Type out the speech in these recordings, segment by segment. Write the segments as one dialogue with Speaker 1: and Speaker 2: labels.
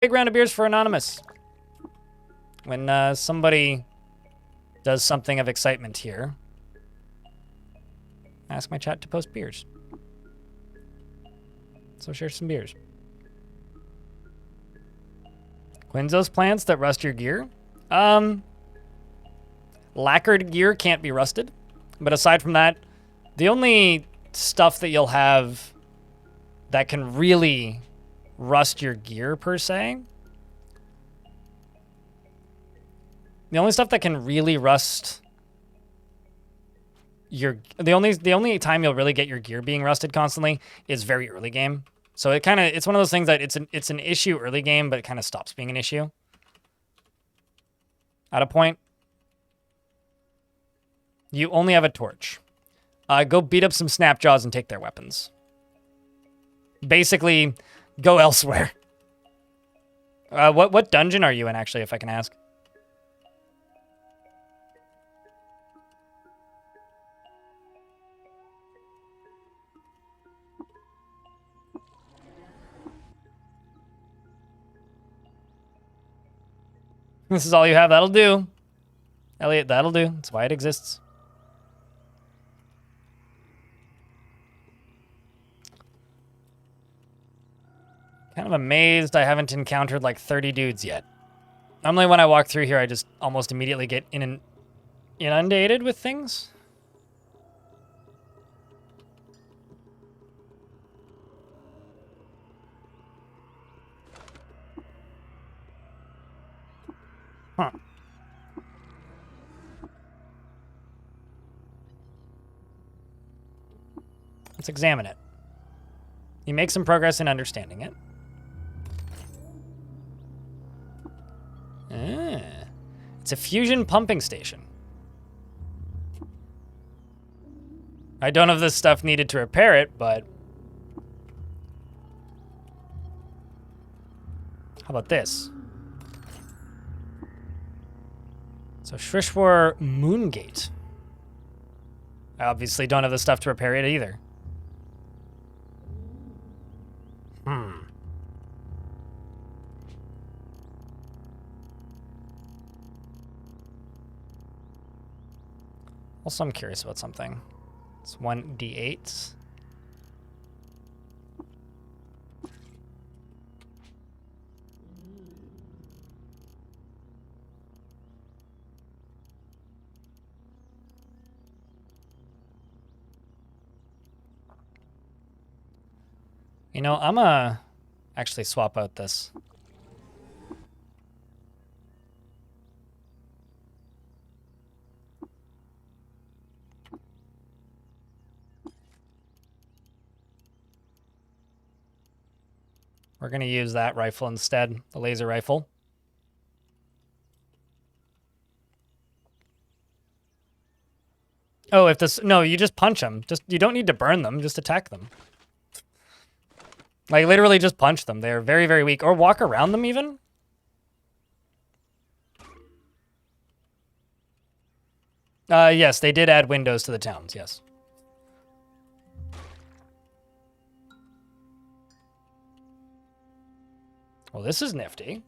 Speaker 1: Big round of beers for Anonymous. When somebody does something of excitement here, ask my chat to post beers. So share some beers. Quinzos plants that rust your gear. Lacquered gear can't be rusted. But aside from that, the only stuff that you'll have that can really rust your gear per se, the only stuff that can really rust your, the only time you'll really get your gear being rusted constantly is very early game. So it's one of those things that it's an issue early game, but it kind of stops being an issue at a point. You only have a torch. Go beat up some Snapjaws and take their weapons. Basically, go elsewhere. What dungeon are you in, actually, if I can ask? This is all you have. That'll do. Elliot, that'll do. That's why it exists. Kind of amazed I haven't encountered like 30 dudes yet. Normally when I walk through here, I just almost immediately get inundated with things. Huh. Let's examine it. You make some progress in understanding it. It's a fusion pumping station. I don't have the stuff needed to repair it, but... How about this? So Shrishwar Moongate. I obviously don't have the stuff to repair it either. Also, I'm curious about something. It's 1d8. You know, I'm gonna actually swap out this. We're going to use that rifle instead, the laser rifle. Oh, if this... No, you just punch them. You don't need to burn them, just attack them. Like, literally just punch them. They're very, very weak. Or walk around them, even. Yes, they did add windows to the towns, yes. Well, this is nifty.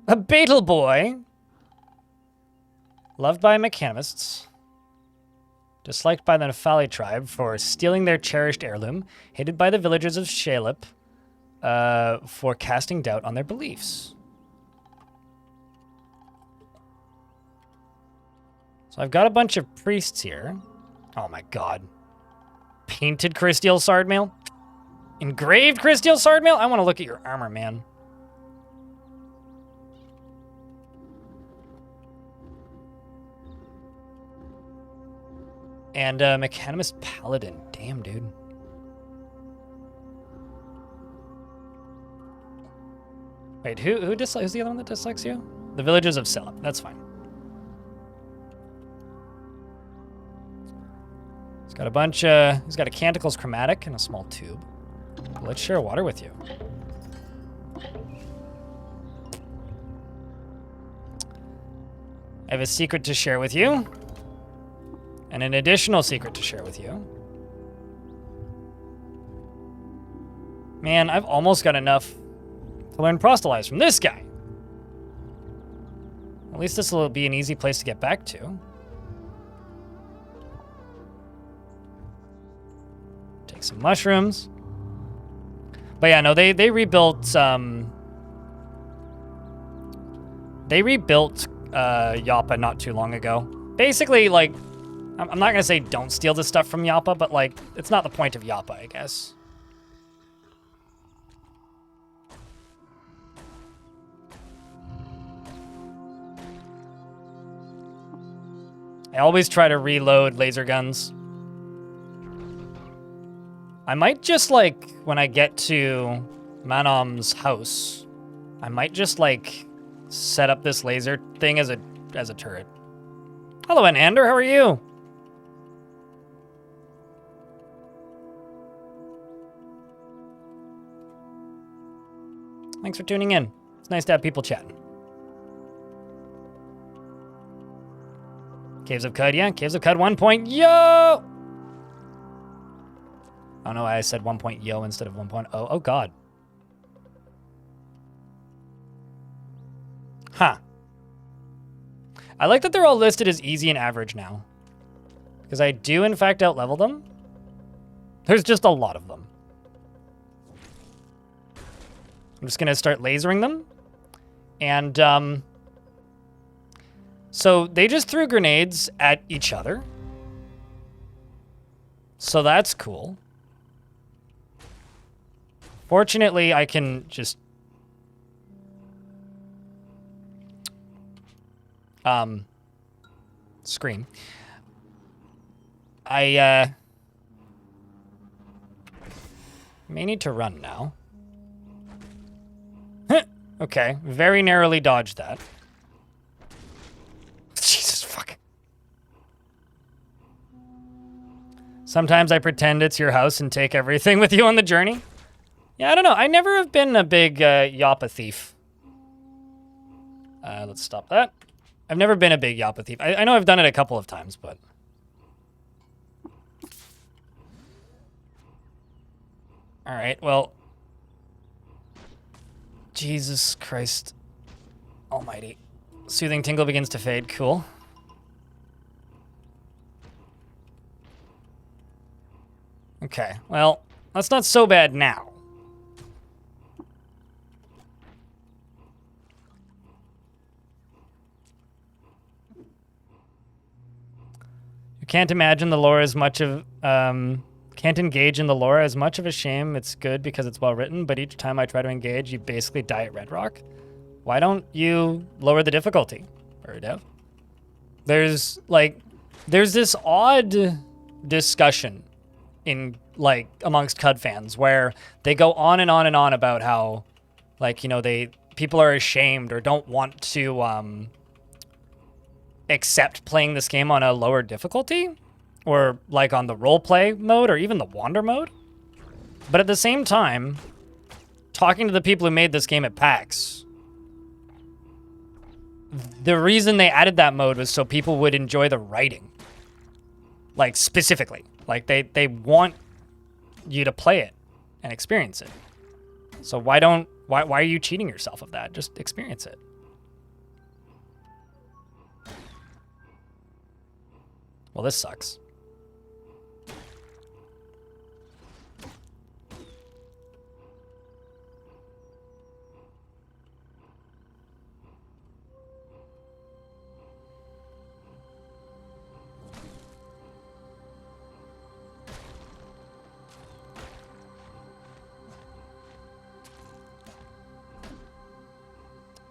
Speaker 1: A Beetle Boy. Loved by mechanists. Disliked by the Nefali tribe for stealing their cherished heirloom. Hated by the villagers of Shalip for casting doubt on their beliefs. So I've got a bunch of priests here. Oh my god. Painted Crysteel Sardmail? Engraved Crysteel Sardmail? I want to look at your armor, man. And Mechanimous Paladin. Damn, dude. Wait, who's the other one that dislikes you? The villagers of Selip. That's fine. He's got a bunch, he's got a Canticles Chromatic and a small tube. Let's share water with you. I have a secret to share with you. And an additional secret to share with you. Man, I've almost got enough to learn Prostalize from this guy. At least this will be an easy place to get back to. Take some mushrooms. But yeah, no, they rebuilt Yappa not too long ago. Basically, like, I'm not gonna say don't steal the stuff from Yappa, but like, it's not the point of Yappa, I guess. I always try to reload laser guns. I might just, like, when I get to Manom's house, I might just, like, set up this laser thing as a turret. Hello, Enander, how are you? Thanks for tuning in. It's nice to have people chatting. Caves of Cud, yeah. Caves of Cud 1.0! I don't know why I said 1.0 instead of 1.0. Oh, God. Huh. I like that they're all listed as easy and average now. Because I do, in fact, outlevel them. There's just a lot of them. I'm just going to start lasering them. And, so they just threw grenades at each other. So that's cool. Fortunately, I can just... scream. I, may need to run now. Okay, very narrowly dodged that. Jesus fuck. Sometimes I pretend it's your house and take everything with you on the journey. Yeah, I don't know. I never have been a big Yappa thief. Let's stop that. I've never been a big Yappa thief. I know I've done it a couple of times, but... Alright, well... Jesus Christ almighty. Soothing tingle begins to fade. Cool. Okay, well, that's not so bad now. You can't imagine the lore as much of... Can't engage in the lore as much of a shame. It's good because it's well written, but each time I try to engage, you basically die at Red Rock. Why don't you lower the difficulty, Dev? There's this odd discussion in, like, amongst CUD fans where they go on and on and on about how, like, you know, people are ashamed or don't want to accept playing this game on a lower difficulty. Or, like, on the roleplay mode, or even the wander mode. But at the same time, talking to the people who made this game at PAX, the reason they added that mode was so people would enjoy the writing. Like, specifically. Like, they want you to play it and experience it. So why are you cheating yourself of that? Just experience it. Well, this sucks.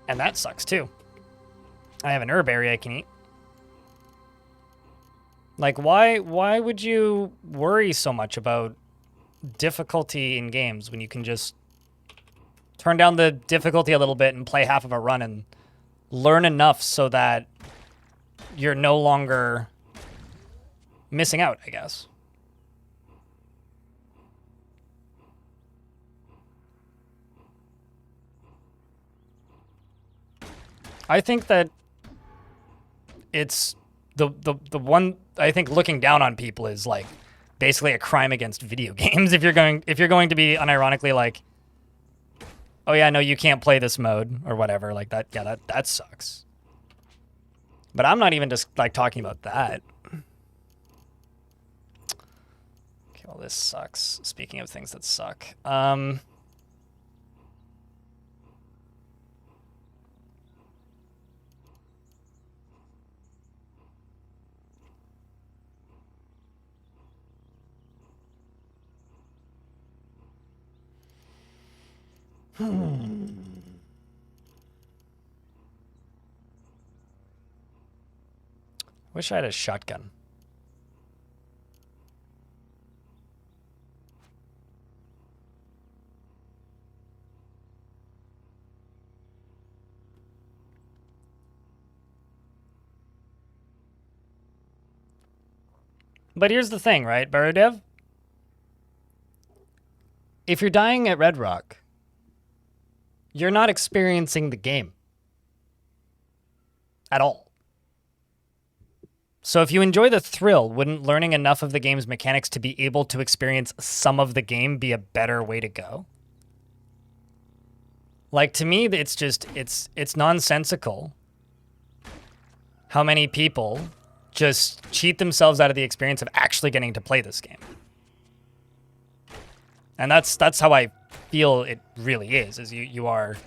Speaker 1: And that sucks too. I have an herb berry I can eat. Like, why would you worry so much about difficulty in games when you can just turn down the difficulty a little bit and play half of a run and learn enough so that you're no longer missing out, I guess. I think that it's the one I think looking down on people is like basically a crime against video games if you're going to be unironically like, oh yeah, no, you can't play this mode or whatever, like that. Yeah, that sucks. But I'm not even just like talking about that. Okay, well, this sucks. Speaking of things that suck, wish I had a shotgun. But here's the thing, right, Barudev? If you're dying at Red Rock, you're not experiencing the game at all. So if you enjoy the thrill, wouldn't learning enough of the game's mechanics to be able to experience some of the game be a better way to go? Like, to me, it's just, it's nonsensical how many people just cheat themselves out of the experience of actually getting to play this game. And that's how I feel it really is you are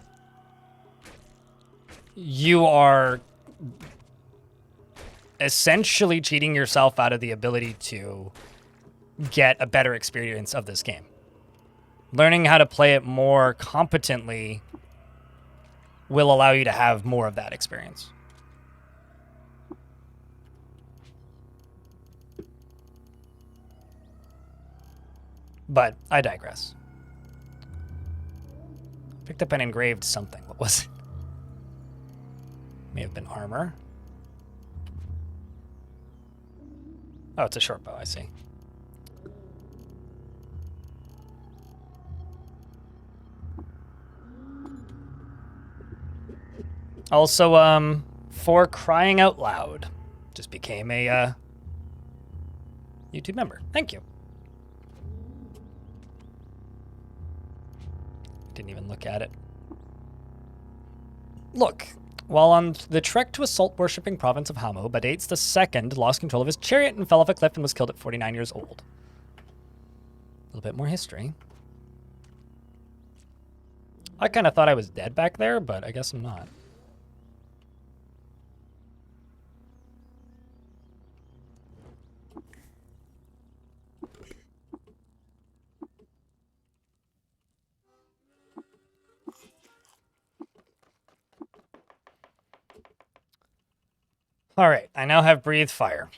Speaker 1: essentially cheating yourself out of the ability to get a better experience of this game. Learning how to play it more competently will allow you to have more of that experience. But I digress. Picked up an engraved something. What was it? May have been armor. Oh, it's a short bow, I see. Also, for crying out loud, just became a YouTube member. Thank you. Didn't even look at it. Look, while on the trek to a salt-worshipping province of Hamo, Badates II lost control of his chariot and fell off a cliff and was killed at 49 years old. A little bit more history. I kind of thought I was dead back there, but I guess I'm not. All right, I now have Breathe Fire.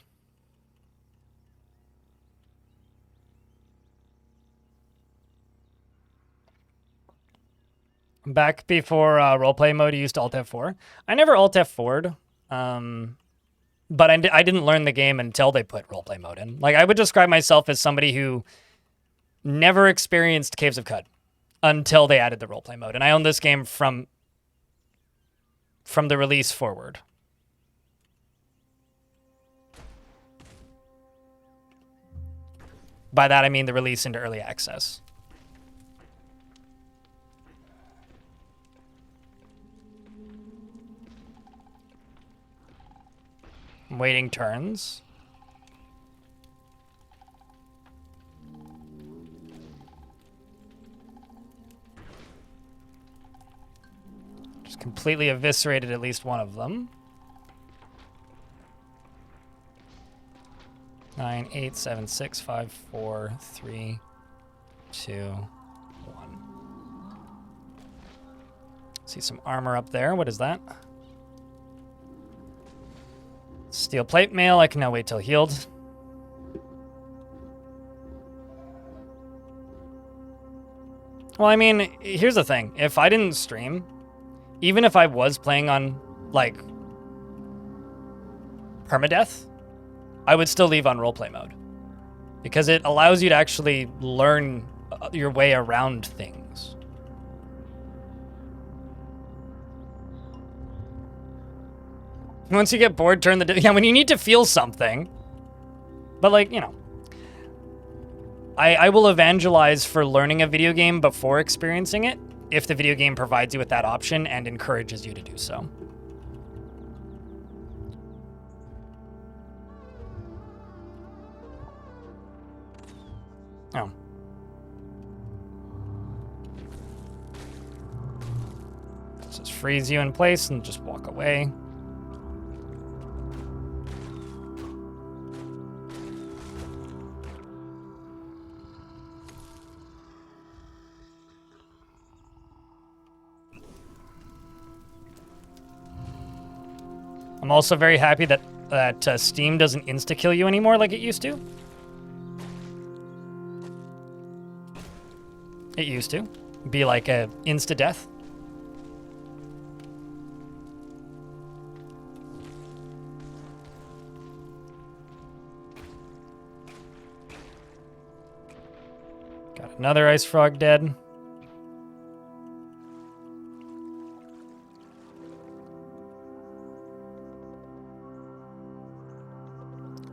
Speaker 1: Back before roleplay mode, you used to Alt F4. I never Alt F4'd, but I didn't learn the game until they put roleplay mode in. Like, I would describe myself as somebody who never experienced Caves of Qud until they added the roleplay mode. And I owned this game from the release forward. By that, I mean the release into early access. I'm waiting turns. Just completely eviscerated at least one of them. 9, 8, 7, 6, 5, 4, 3, 2, 1. See some armor up there. What is that? Steel plate mail. I can now wait till healed. Well, I mean, here's the thing. If I didn't stream, even if I was playing on, like, permadeath, I would still leave on roleplay mode. Because it allows you to actually learn your way around things. Once you get bored, turn the... Yeah, when you need to feel something. But, like, you know. I will evangelize for learning a video game before experiencing it if the video game provides you with that option and encourages you to do so. Oh. Let's just freeze you in place and just walk away. I'm also very happy that Steam doesn't insta-kill you anymore like it used to. It used to be like a insta-death. Got another ice frog dead.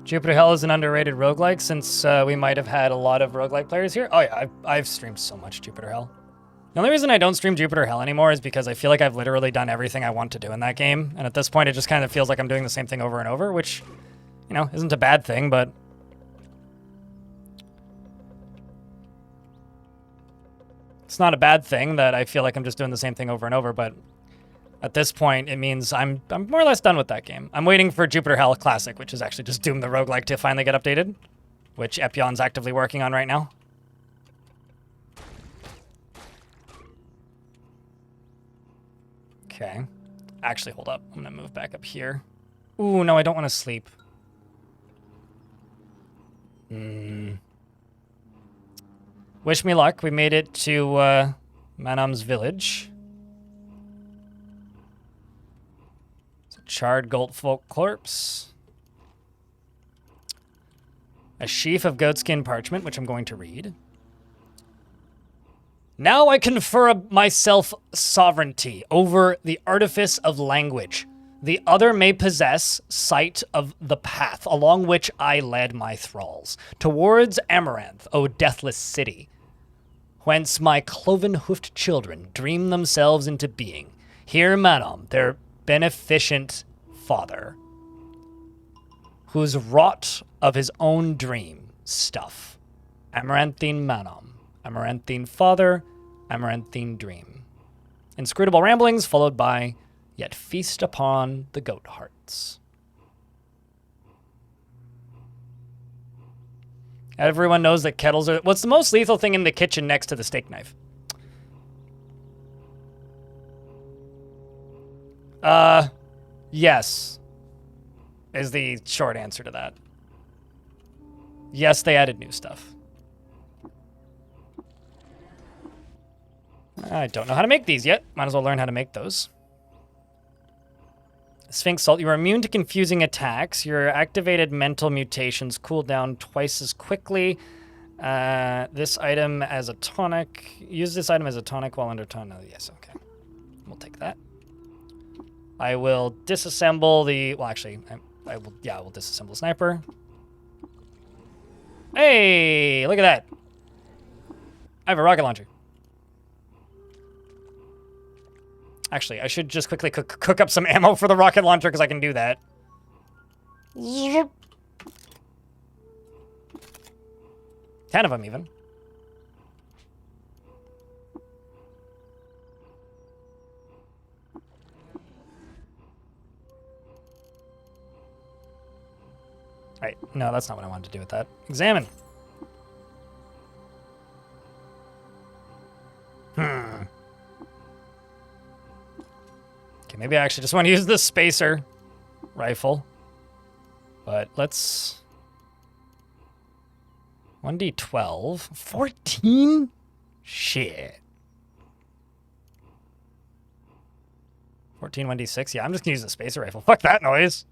Speaker 1: Jupiter Hell is an underrated roguelike since we might have had a lot of roguelike players here. Oh yeah, I've streamed so much Jupiter Hell. The only reason I don't stream Jupiter Hell anymore is because I feel like I've literally done everything I want to do in that game. And at this point, it just kind of feels like I'm doing the same thing over and over, which, you know, isn't a bad thing, but... It's not a bad thing that I feel like I'm just doing the same thing over and over, but at this point, it means I'm more or less done with that game. I'm waiting for Jupiter Hell Classic, which is actually just Doom the Roguelike, to finally get updated, which Epyon's actively working on right now. Okay. Actually, hold up. I'm going to move back up here. Ooh, no, I don't want to sleep. Wish me luck. We made it to Manam's village. Charred gold folk corpse. A sheaf of goatskin parchment, which I'm going to read. Now I confer myself sovereignty over the artifice of language. The other may possess sight of the path along which I led my thralls. Towards Amaranth, O deathless city, whence my cloven-hoofed children dream themselves into being. Here Manam, their beneficent father, who's wrought of his own dream stuff. Amaranthine Manam, Amaranthine father, Amaranthine dream. Inscrutable ramblings followed by, yet feast upon the goat hearts. Everyone knows that kettles are... What's the most lethal thing in the kitchen next to the steak knife? Yes, is the short answer to that. Yes, they added new stuff. I don't know how to make these yet. Might as well learn how to make those. Sphinx Salt. You are immune to confusing attacks. Your activated mental mutations cool down twice as quickly. This item as a tonic. Use this item as a tonic while under tonic. Oh, yes, okay. We'll take that. I will disassemble the... Well, actually, I will disassemble sniper. Hey, look at that. I have a rocket launcher. Actually, I should just quickly cook up some ammo for the rocket launcher because I can do that. 10 of them, even. Right. No, that's not what I wanted to do with that. Examine. Okay, maybe I actually just want to use the spacer rifle. But let's... 1d12. 14? Shit. 14, 1d6. Yeah, I'm just going to use the spacer rifle. Fuck that noise.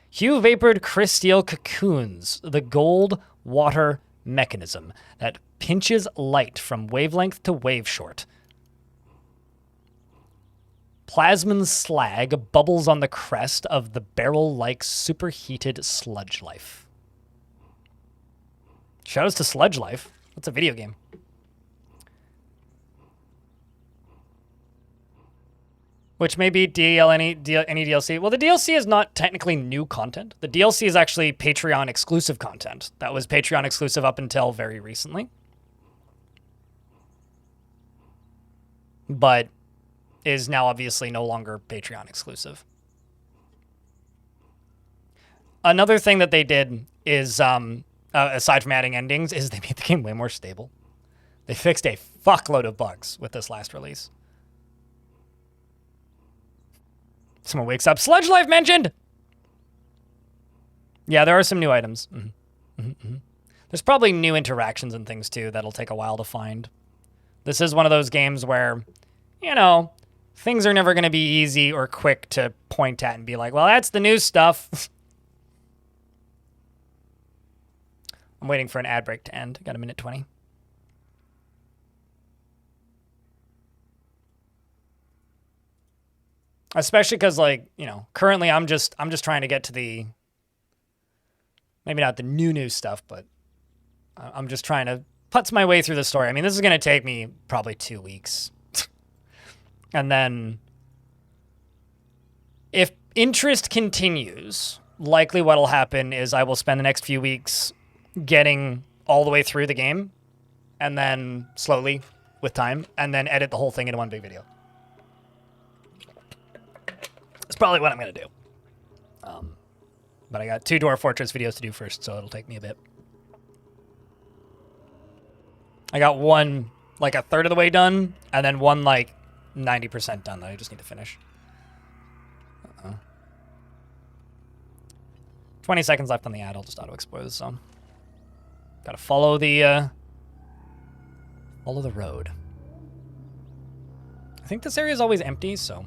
Speaker 1: Hue vapored crysteel cocoons, the gold water mechanism that pinches light from wavelength to wave short. Plasmin slag bubbles on the crest of the barrel-like superheated sludge life. Shoutouts to Sludge Life. That's a video game. Which may be any DLC. Well, the DLC is not technically new content. The DLC is actually Patreon exclusive content. That was Patreon exclusive up until very recently. But is now obviously no longer Patreon exclusive. Another thing that they did is, aside from adding endings, is they made the game way more stable. They fixed a fuckload of bugs with this last release. Someone wakes up. Sludge Life mentioned! Yeah, there are some new items. There's probably new interactions and things, too, that'll take a while to find. This is one of those games where, you know, things are never going to be easy or quick to point at and be like, well, that's the new stuff. I'm waiting for an ad break to end. Got a minute 20. Especially because, like, you know, currently I'm just trying to get to the, maybe not the new stuff, but I'm just trying to putz my way through the story. I mean, this is going to take me probably 2 weeks. And then if interest continues, likely what'll happen is I will spend the next few weeks getting all the way through the game and then slowly with time and then edit the whole thing into one big video. That's probably what I'm going to do. But I got 2 Dwarf Fortress videos to do first, so it'll take me a bit. I got one, like, a third of the way done, and then one, like, 90% done that I just need to finish. 20 seconds left on the ad. I'll just auto-explore this zone. Gotta follow the road. I think this area is always empty, so...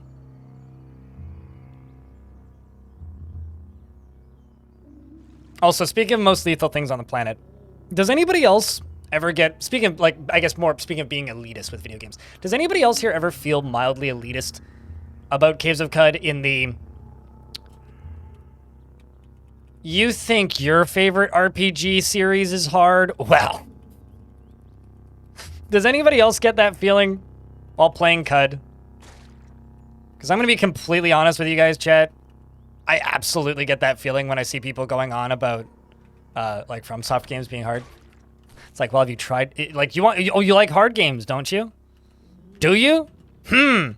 Speaker 1: Also, speaking of most lethal things on the planet, does anybody else ever get, speaking of, like, I guess more, speaking of being elitist with video games, does anybody else here ever feel mildly elitist about Caves of Qud in the, you think your favorite RPG series is hard? Well, does anybody else get that feeling while playing Qud? Because I'm going to be completely honest with you guys, chat. I absolutely get that feeling when I see people going on about, like, FromSoft games being hard. It's like, well, have you tried it? Like, you like hard games, don't you? Do you? Did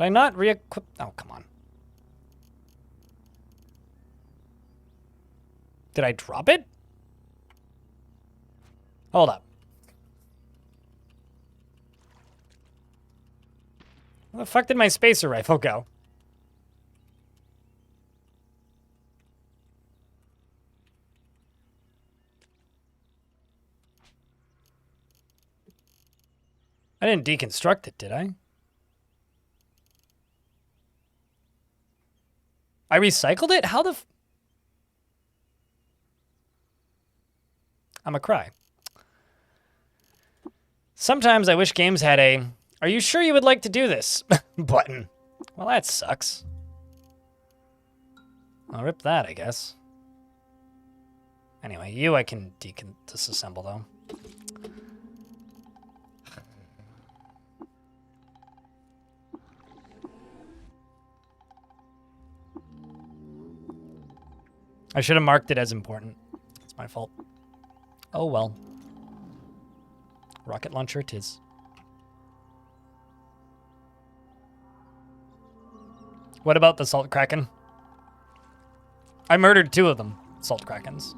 Speaker 1: I not re-equip? Oh, come on. Did I drop it? Hold up. Where the fuck did my spacer rifle go? I didn't deconstruct it, did I? I recycled it? How the f... I'm a cry. Sometimes I wish games had a, are you sure you would like to do this? button. Well, that sucks. I'll rip that, I guess. Anyway, you I can disassemble, though. I should have marked it as important. It's my fault. Oh well. Rocket launcher it is. What about the Salt Kraken? I murdered 2 of them, Salt Krakens.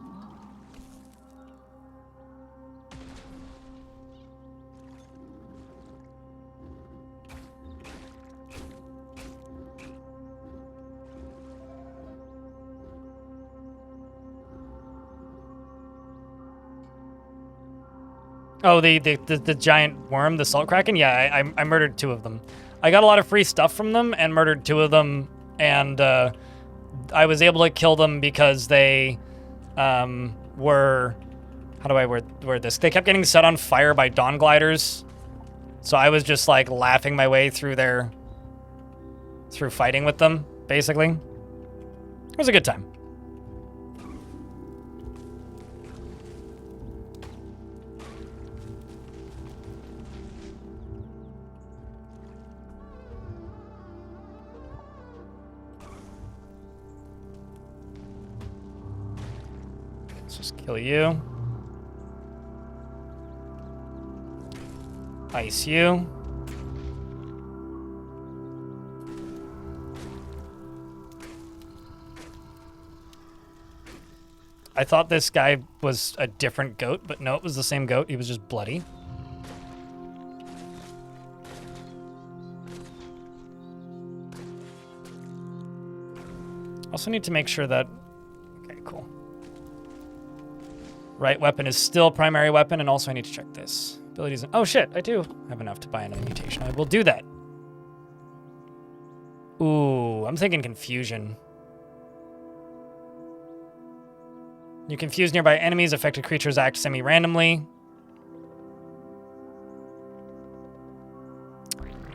Speaker 1: Oh, the giant worm, the Salt Kraken? Yeah, I murdered 2 of them. I got a lot of free stuff from them and murdered 2 of them, and I was able to kill them because they were... How do I word this? They kept getting set on fire by Dawn Gliders, so I was just, like, laughing my way through fighting with them, basically. It was a good time. Let's just kill you. Ice you. I thought this guy was a different goat, but no, it was the same goat. He was just bloody. Also need to make sure that... Okay, cool. Right weapon is still primary weapon, and also I need to check this. Abilities... Oh shit, I do have enough to buy another mutation. I will do that. Ooh, I'm thinking confusion. You confuse nearby enemies, affected creatures act semi-randomly.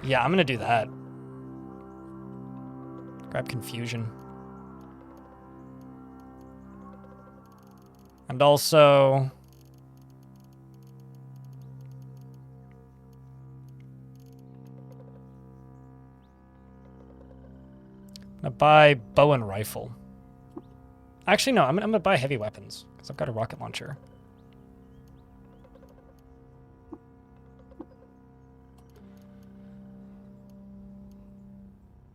Speaker 1: Yeah, I'm gonna do that. Grab confusion. And also... I'm gonna buy bow and rifle. Actually, no, I'm gonna buy heavy weapons, because I've got a rocket launcher.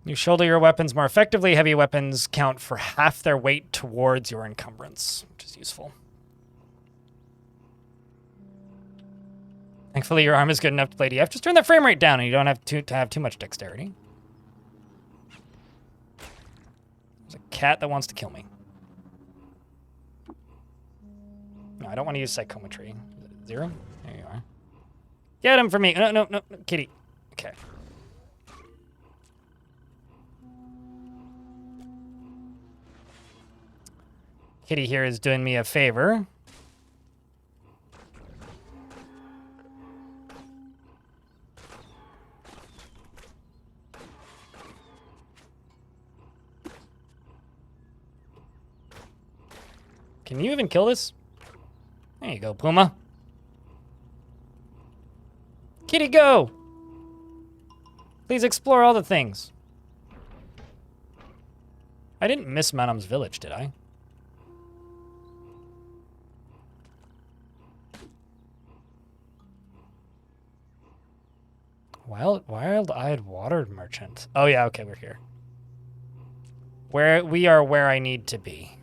Speaker 1: You shoulder your weapons more effectively. Heavy weapons count for half their weight towards your encumbrance, which is useful. Thankfully, your arm is good enough to play DF. Just turn the frame rate down, and you don't have to have too much dexterity. There's a cat that wants to kill me. No, I don't want to use psychometry. Is it 0? There you are. Get him for me. No, no, no, no, kitty. Okay. Kitty here is doing me a favor. Can you even kill this? There you go, Puma. Kitty, go! Please explore all the things. I didn't miss Manam's village, did I? Wild-eyed water merchant. Oh yeah, okay, we're here. We are where I need to be.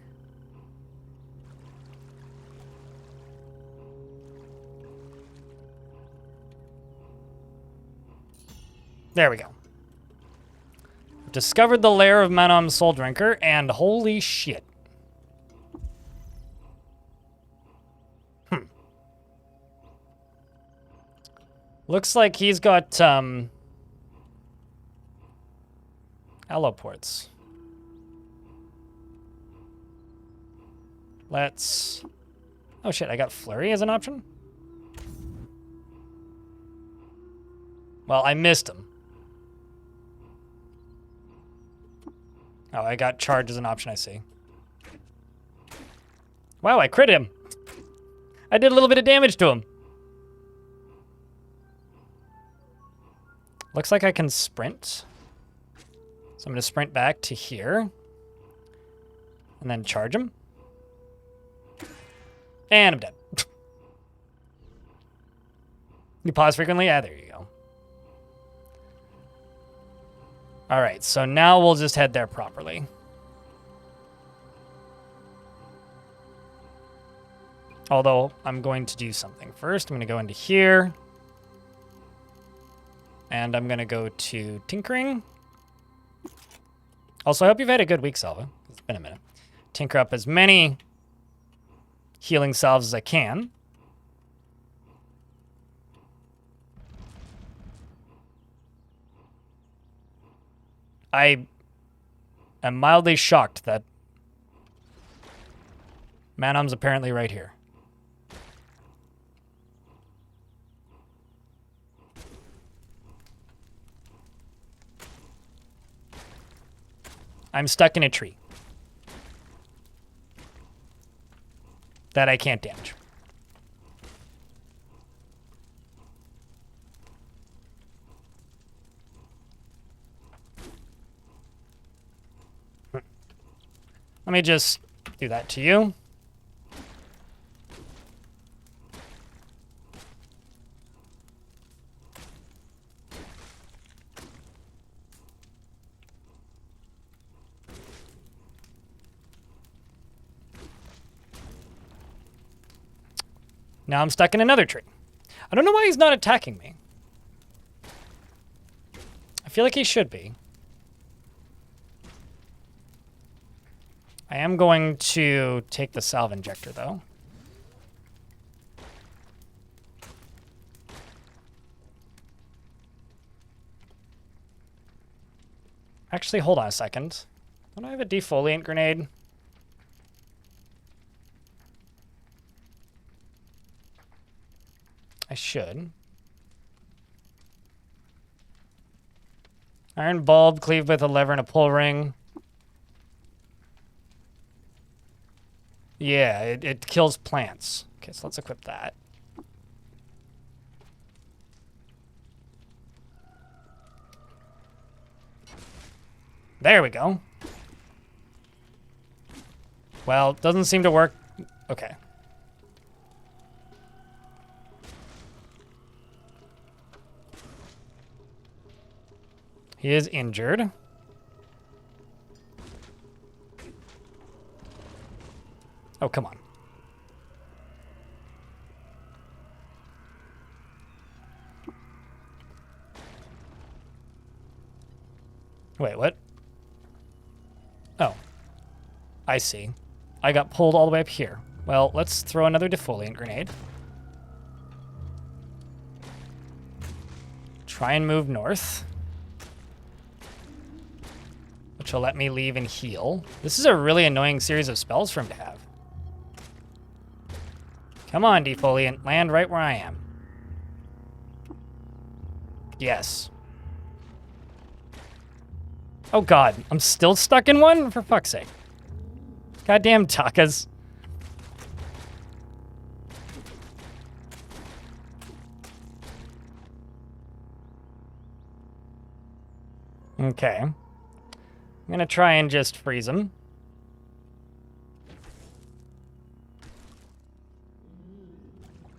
Speaker 1: There we go. Discovered the lair of Manam's Soul Drinker, and holy shit. Looks like he's got, allo ports. Let's... Oh shit, I got Flurry as an option? Well, I missed him. Oh, I got Charge as an option, I see. Wow, I crit him. I did a little bit of damage to him. Looks like I can sprint. So I'm going to sprint back to here. And then charge him. And I'm dead. You pause frequently? Yeah, there you go. All right, so now we'll just head there properly. Although, I'm going to do something first. I'm going to go into here. And I'm going to go to Tinkering. Also, I hope you've had a good week, Salva. It's been a minute. Tinker up as many healing salves as I can. I am mildly shocked that Manam's apparently right here. I'm stuck in a tree. that I can't damage. Let me just do that to you. Now I'm stuck in another tree. I don't know why he's not attacking me. I feel like he should be. I am going to take the salve injector, though. Actually, hold on a second. Don't I have a defoliant grenade? I should. Iron bulb, cleave with a lever and a pull ring. Yeah, it kills plants. Okay, so let's equip that. There we go. Well, doesn't seem to work. Okay. He is injured. Oh, come on. Wait, what? Oh. I see. I got pulled all the way up here. Well, let's throw another defoliant grenade. Try and move north. Which will let me leave and heal. This is a really annoying series of spells for him to have. Come on, defoliant. Land right where I am. Yes. Oh god, I'm still stuck in one? For fuck's sake. Goddamn Takas. Okay. I'm gonna try and just freeze him.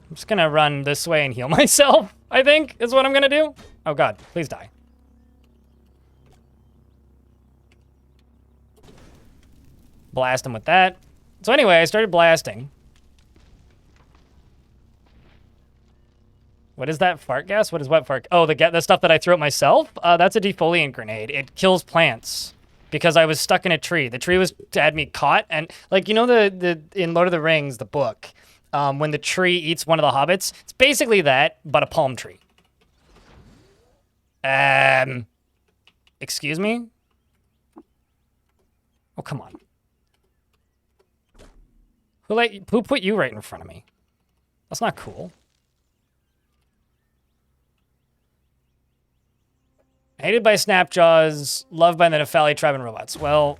Speaker 1: I'm just gonna run this way and heal myself, I think, is what I'm gonna do. Oh god, please die. Blast him with that. So anyway, I started blasting. What is that? Fart gas? What is what fart? Oh, the stuff that I threw at myself? That's a defoliant grenade. It kills plants because I was stuck in a tree. The tree had me caught, and like, you know, the in Lord of the Rings, the book, when the tree eats one of the hobbits, it's basically that, but a palm tree. Excuse me? Oh, come on. Who put you right in front of me? That's not cool. Hated by Snapjaws, loved by the Nephali tribe and robots. Well,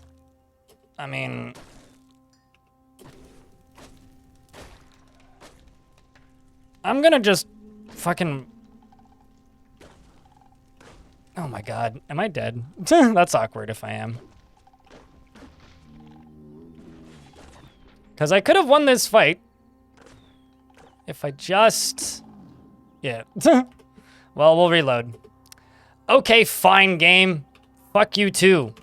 Speaker 1: I mean... I'm gonna just fucking... Oh my god, am I dead? That's awkward if I am. Because I could have won this fight. If I just... Yeah. Well, we'll reload. Okay, fine, game. Fuck you too.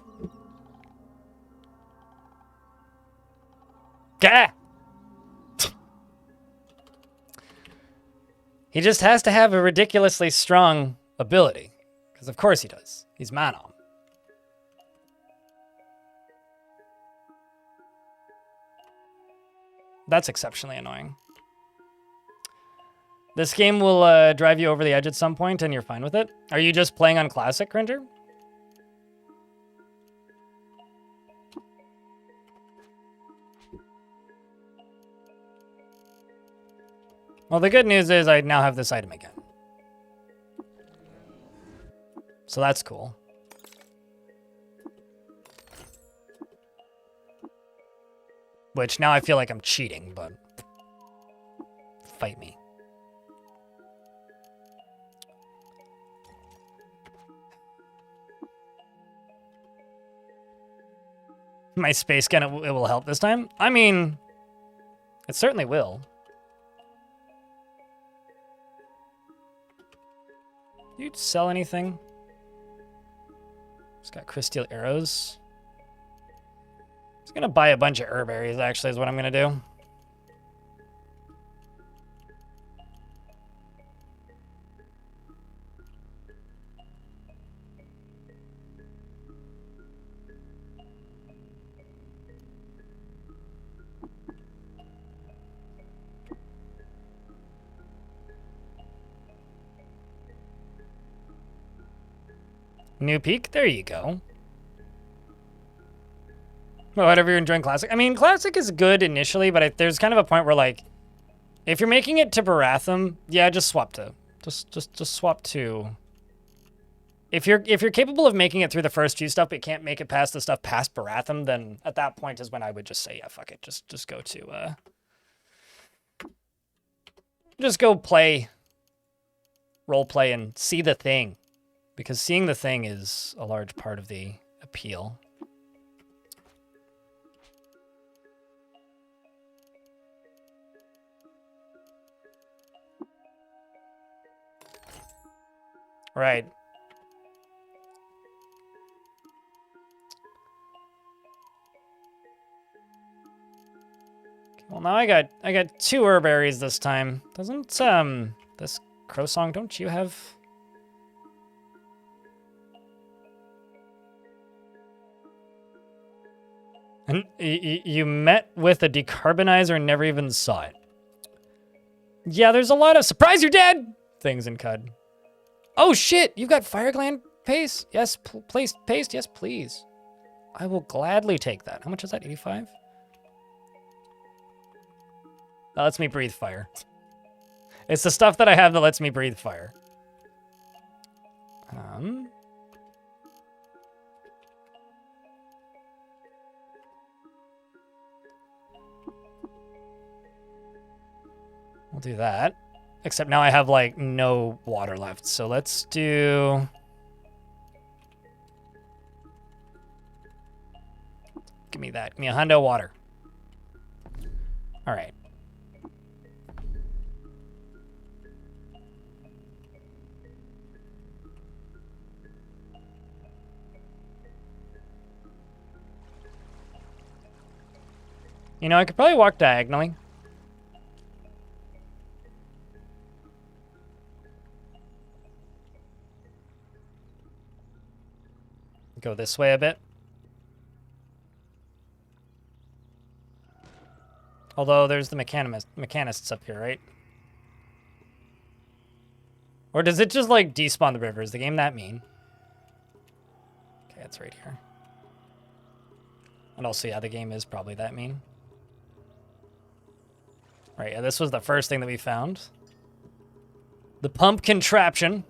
Speaker 1: Gah! He just has to have a ridiculously strong ability. Because of course he does. He's Manom. That's exceptionally annoying. This game will drive you over the edge at some point, and you're fine with it. Are you just playing on Classic, Cringer? Well, the good news is I now have this item again. So that's cool. Which now I feel like I'm cheating, but fight me. My space gun, it will help this time? I mean, it certainly will. Do you sell anything? It's got crystal arrows. I'm just gonna buy a bunch of herb berries, actually, is what I'm gonna do. New peak? There you go. Well, whatever you're enjoying Classic. I mean, Classic is good initially, but there's kind of a point where, like, if you're making it to Baratham, yeah, just swap to. Just swap to. If you're capable of making it through the first few stuff, but can't make it past the stuff past Baratham, then at that point is when I would just say, yeah, fuck it. Just go to, just go play, role play, and see the thing. Because seeing the thing is a large part of the appeal. Right. Well, now I got 2 herb berries this time. Doesn't this Crow Song, don't you have? And you met with a decarbonizer and never even saw it. Yeah, there's a lot of surprise you're dead things in CUD. Oh shit, you've got Fire Gland paste? Yes, paste? Yes, please. I will gladly take that. How much is that, 85? That lets me breathe fire. It's the stuff that I have that lets me breathe fire. We'll do that. Except now I have, like, no water left. So let's do... Give me that. Give me a hundo water. All right. You know, I could probably walk diagonally. Go this way a bit. Although there's the mechanists up here, right? Or does it just, like, despawn the river? Is the game that mean? Okay, it's right here. And also, yeah, the game is probably that mean. Right, yeah, this was the first thing that we found. The pump contraption.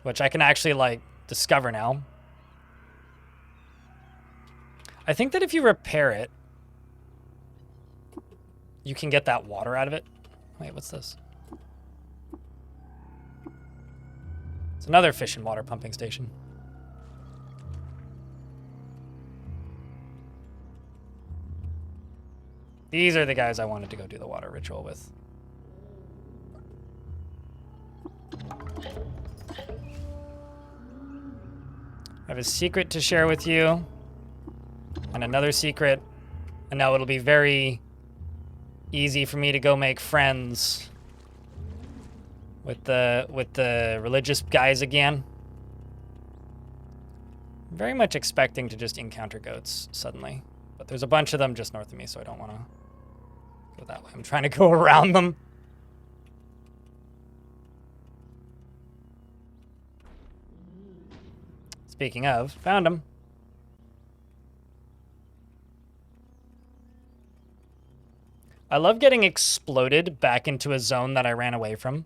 Speaker 1: Which I can actually, like, discover now. I think that if you repair it, you can get that water out of it. Wait, what's this? It's another fish and water pumping station. These are the guys I wanted to go do the water ritual with. I have a secret to share with you. And another secret. And now it'll be very easy for me to go make friends with the religious guys again. I'm very much expecting to just encounter goats suddenly. But there's a bunch of them just north of me, so I don't want to go that way. I'm trying to go around them. Speaking of, found him. I love getting exploded back into a zone that I ran away from.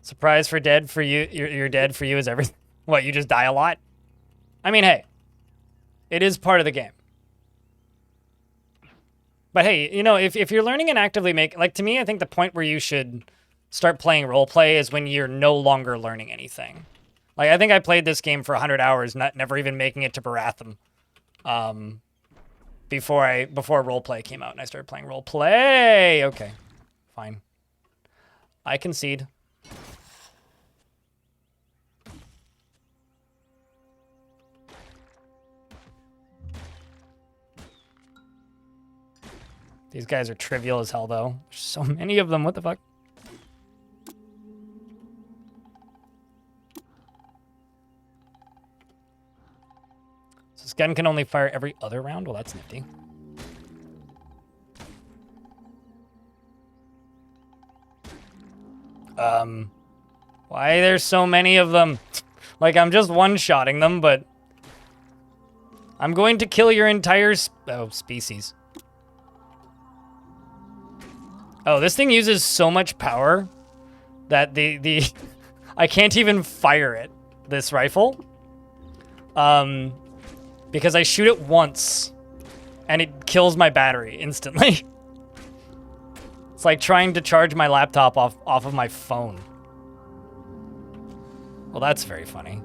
Speaker 1: Surprise for dead for you. You're dead for you is everything. What, you just die a lot? I mean, hey. It is part of the game. But hey, you know, if you're learning and actively like, to me, I think the point where you should start playing roleplay is when you're no longer learning anything. Like, I think I played this game for 100 hours, never even making it to Baratham. Before roleplay came out and I started playing roleplay. Okay, fine. I concede. These guys are trivial as hell, though. There's so many of them. What the fuck? So this gun can only fire every other round? Well, that's nifty. Why there's so many of them? Like, I'm just one-shotting them, but I'm going to kill your entire species. Oh, this thing uses so much power that the I can't even fire it, this rifle. Because I shoot it once and it kills my battery instantly. It's like trying to charge my laptop off of my phone. Well, that's very funny.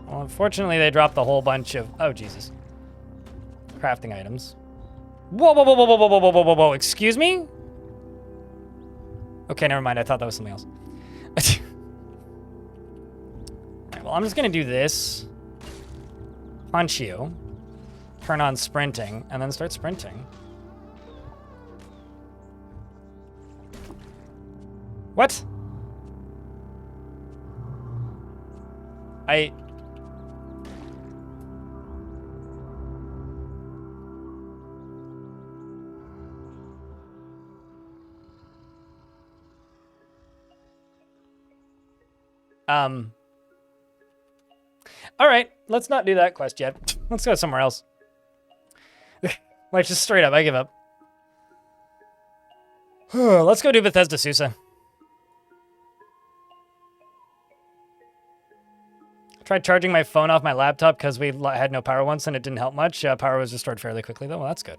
Speaker 1: Well, unfortunately, they dropped a whole bunch of... Oh, Jesus. Crafting items. Whoa, whoa, whoa, whoa, whoa, whoa, whoa, whoa, whoa, whoa. Excuse me? Okay, never mind. I thought that was something else. Alright, well, I'm just going to do this. Punch you. Turn on sprinting, and then start sprinting. What? All right, let's not do that quest yet. Let's go somewhere else. Like, just straight up, I give up. Let's go do Bethesda Susa. Tried charging my phone off my laptop because we had no power once and it didn't help much. Power was restored fairly quickly, though. Well, that's good.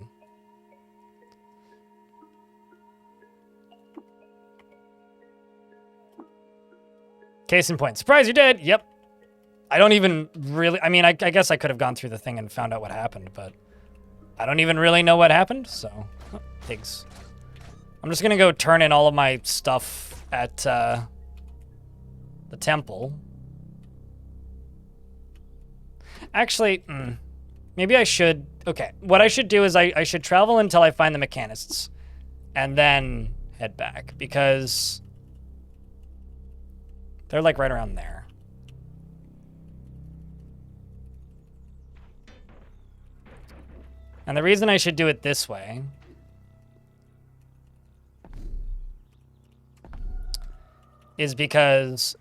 Speaker 1: Case in point. Surprise, you're dead! Yep. I don't even really... I mean, I guess I could have gone through the thing and found out what happened, but... I don't even really know what happened, so... Oh, pigs. I'm just gonna go turn in all of my stuff at, the temple. Actually, maybe I should... Okay, what I should do is I should travel until I find the mechanists. And then head back, because... they're, like, right around there. And the reason I should do it this way is because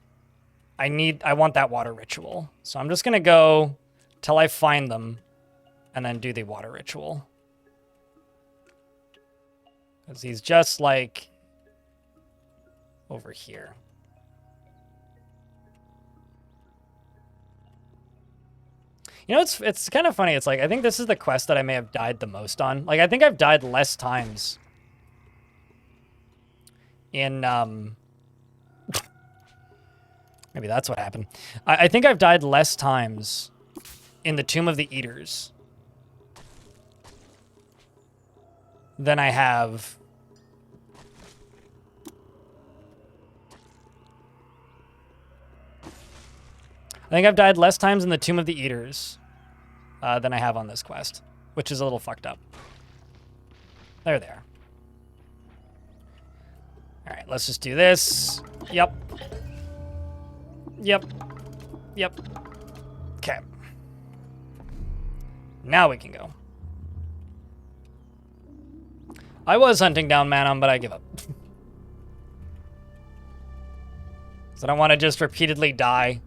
Speaker 1: I want that water ritual. So I'm just gonna go till I find them and then do the water ritual. Because he's just like over here. You know, it's kind of funny. It's like, I think this is the quest that I may have died the most on. Like, I think I've died less times in, maybe that's what happened. I think I've died less times in the Tomb of the Eaters than I have I think I've died less times in the Tomb of the Eaters than I have on this quest, which is a little fucked up. There they are. All right, let's just do this. Yep. Yep. Yep. Okay. Now we can go. I was hunting down Manon, but I give up. So I don't want to just repeatedly die.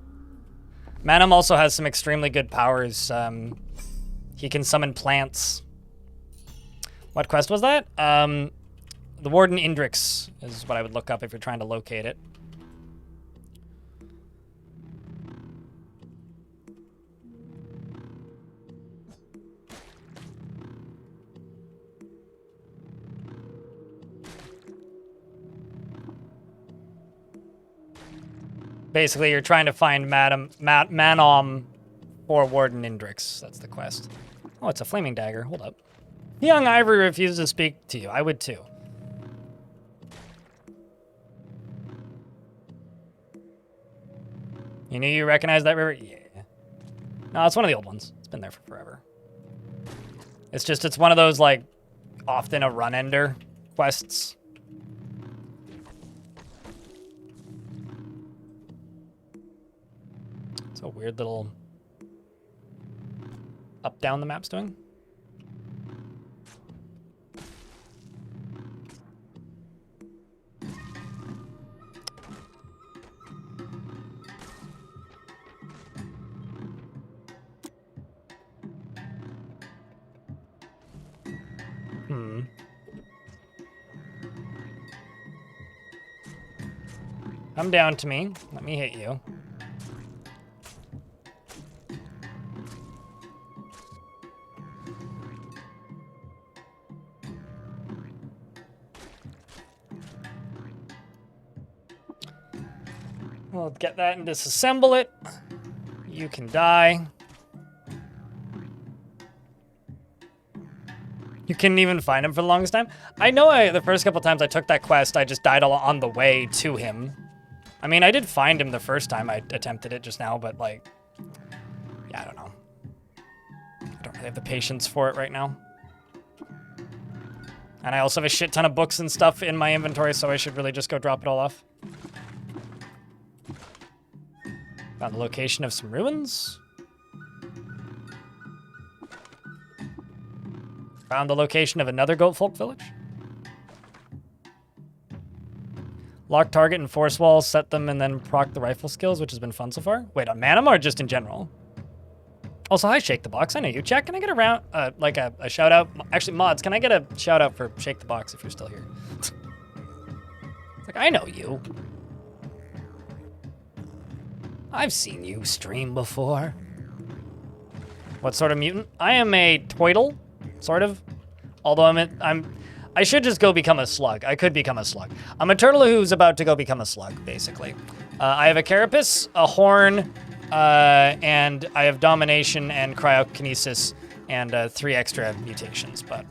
Speaker 1: Manum also has some extremely good powers. He can summon plants. What quest was that? The Warden Indrix is what I would look up if you're trying to locate it. Basically, you're trying to find Manom or Warden Indrix. That's the quest. Oh, it's a flaming dagger. Hold up. Young Ivory refuses to speak to you. I would too. You knew you recognized that river? Yeah. No, it's one of the old ones. It's been there for forever. It's just, it's one of those, like, often a run ender quests. It's a weird little up-down the map's doing. Come down to me. Let me hit you. We'll get that and disassemble it. You can die. You couldn't even find him for the longest time. I know the first couple times I took that quest, I just died on the way to him. I mean, I did find him the first time I attempted it just now, but, like, yeah, I don't know. I don't really have the patience for it right now. And I also have a shit ton of books and stuff in my inventory, so I should really just go drop it all off. Found the location of some ruins. Found the location of another goat folk village. Lock target and force walls, set them, and then proc the rifle skills, which has been fun so far. Wait, on Manama or just in general? Also, hi, Shake the Box. I know you. Chat, can I get a round, like a shout out? Actually, mods, can I get a shout out for Shake the Box if you're still here? It's like, I know you. I've seen you stream before. What sort of mutant? I am a Toidle, sort of. Although I should just go become a slug. I could become a slug. I'm a turtle who's about to go become a slug, basically. I have a carapace, a horn, and I have domination and cryokinesis and 3 extra mutations, but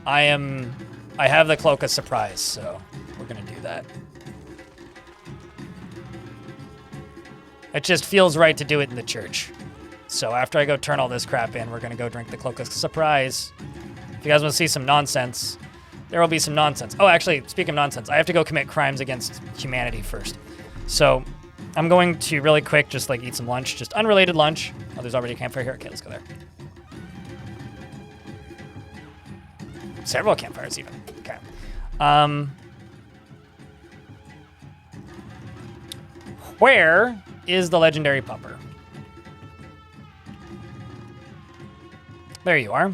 Speaker 1: I have the cloak of surprise, so we're gonna do that. It just feels right to do it in the church. So after I go turn all this crap in, we're gonna go drink the cloak of surprise. If you guys want to see some nonsense, there will be some nonsense. Oh, actually, speaking of nonsense, I have to go commit crimes against humanity first. So I'm going to really quick just like eat some lunch, just unrelated lunch. Oh, there's already a campfire here. Okay, let's go there. Several campfires even. Okay. Where is the legendary pupper? There you are.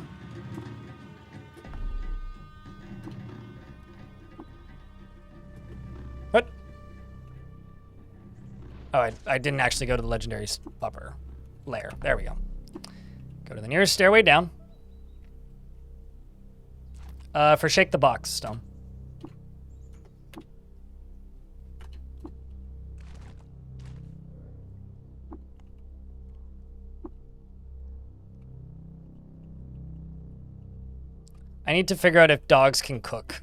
Speaker 1: What? Oh, I didn't actually go to the legendary pupper lair. There we go. Go to the nearest stairway down. For Shake the Box, Stone. I need to figure out if dogs can cook.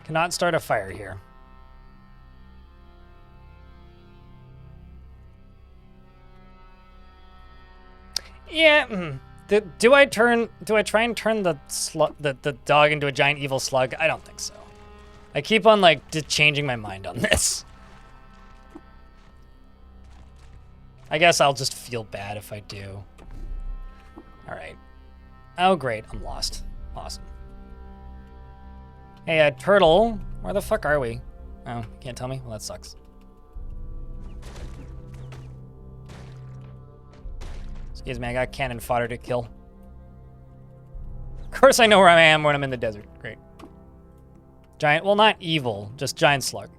Speaker 1: Cannot start a fire here. Yeah, Do I try and turn the dog into a giant evil slug? I don't think so. I keep on like just changing my mind on this. I guess I'll just feel bad if I do. All right. Oh great, I'm lost. Awesome. Hey, turtle, where the fuck are we? Oh, you can't tell me? Well, that sucks. Excuse me, I got cannon fodder to kill. Of course I know where I am when I'm in the desert. Great. Giant, well, not evil, just giant slug.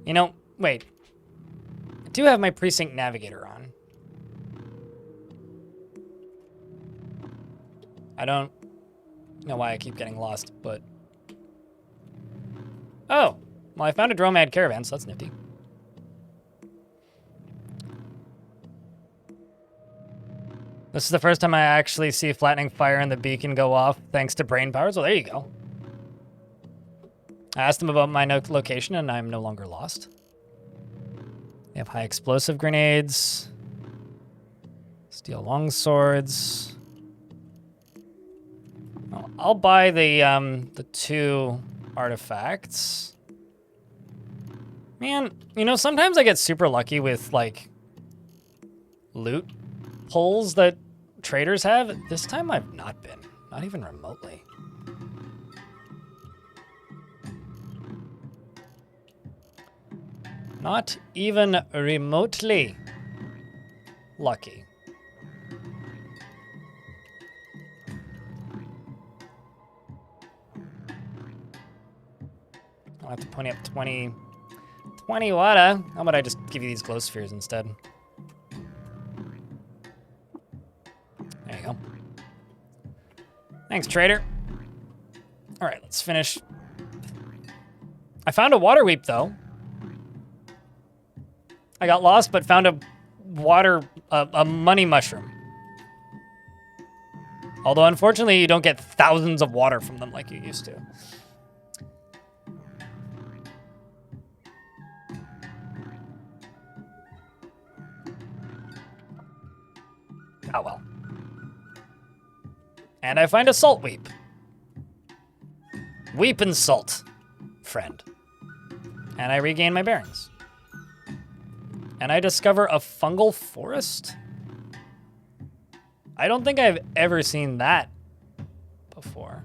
Speaker 1: You know, wait. I do have my precinct navigator on. I don't know why I keep getting lost, but... Oh, well, I found a Dromad caravan, so that's nifty. This is the first time I actually see flattening fire and the beacon go off thanks to brain powers. Well, there you go. I asked them about my location, and I'm no longer lost. They have high explosive grenades. Steel longswords. Well, I'll buy the 2 artifacts. Man, you know, sometimes I get super lucky with, like, loot pulls that traders have. This time I've not been. Not even remotely. Not even remotely lucky. I'll have to pony up 20 water. How about I just give you these glow spheres instead? There you go. Thanks, trader. All right, let's finish. I found a water weep, though. I got lost, but found a money mushroom. Although, unfortunately, you don't get thousands of water from them like you used to. Oh, well. And I find a salt weep. Weep and salt, friend. And I regain my bearings. And I discover a fungal forest? I don't think I've ever seen that before.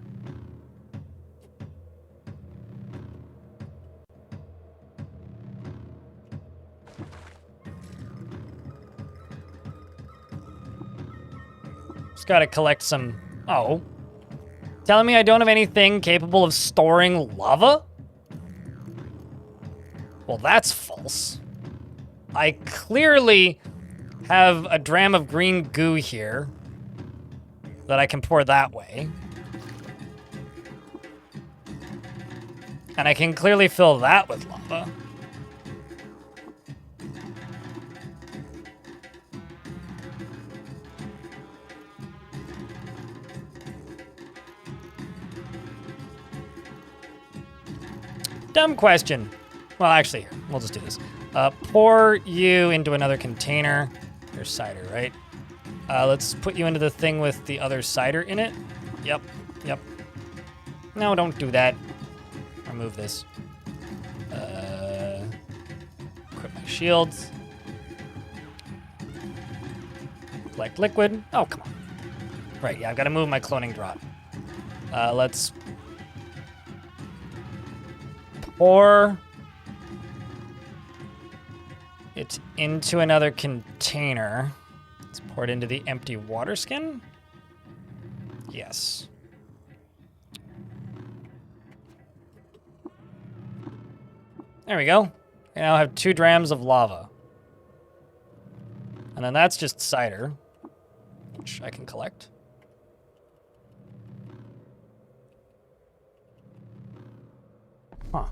Speaker 1: Just gotta collect some... Oh. Telling me I don't have anything capable of storing lava? Well, that's false. I clearly have a dram of green goo here that I can pour that way. And I can clearly fill that with lava. Dumb question. Well, actually, here, we'll just do this. Pour you into another container. There's cider, right? Let's put you into the thing with the other cider in it. Yep, yep. No, don't do that. Remove this. Equip my shields. Collect liquid. Oh, come on. Right, yeah, I've got to move my cloning drop. Let's pour it into another container. Let's pour it into the empty water skin. Yes. There we go. I now have 2 drams of lava. And then that's just cider, which I can collect. Huh.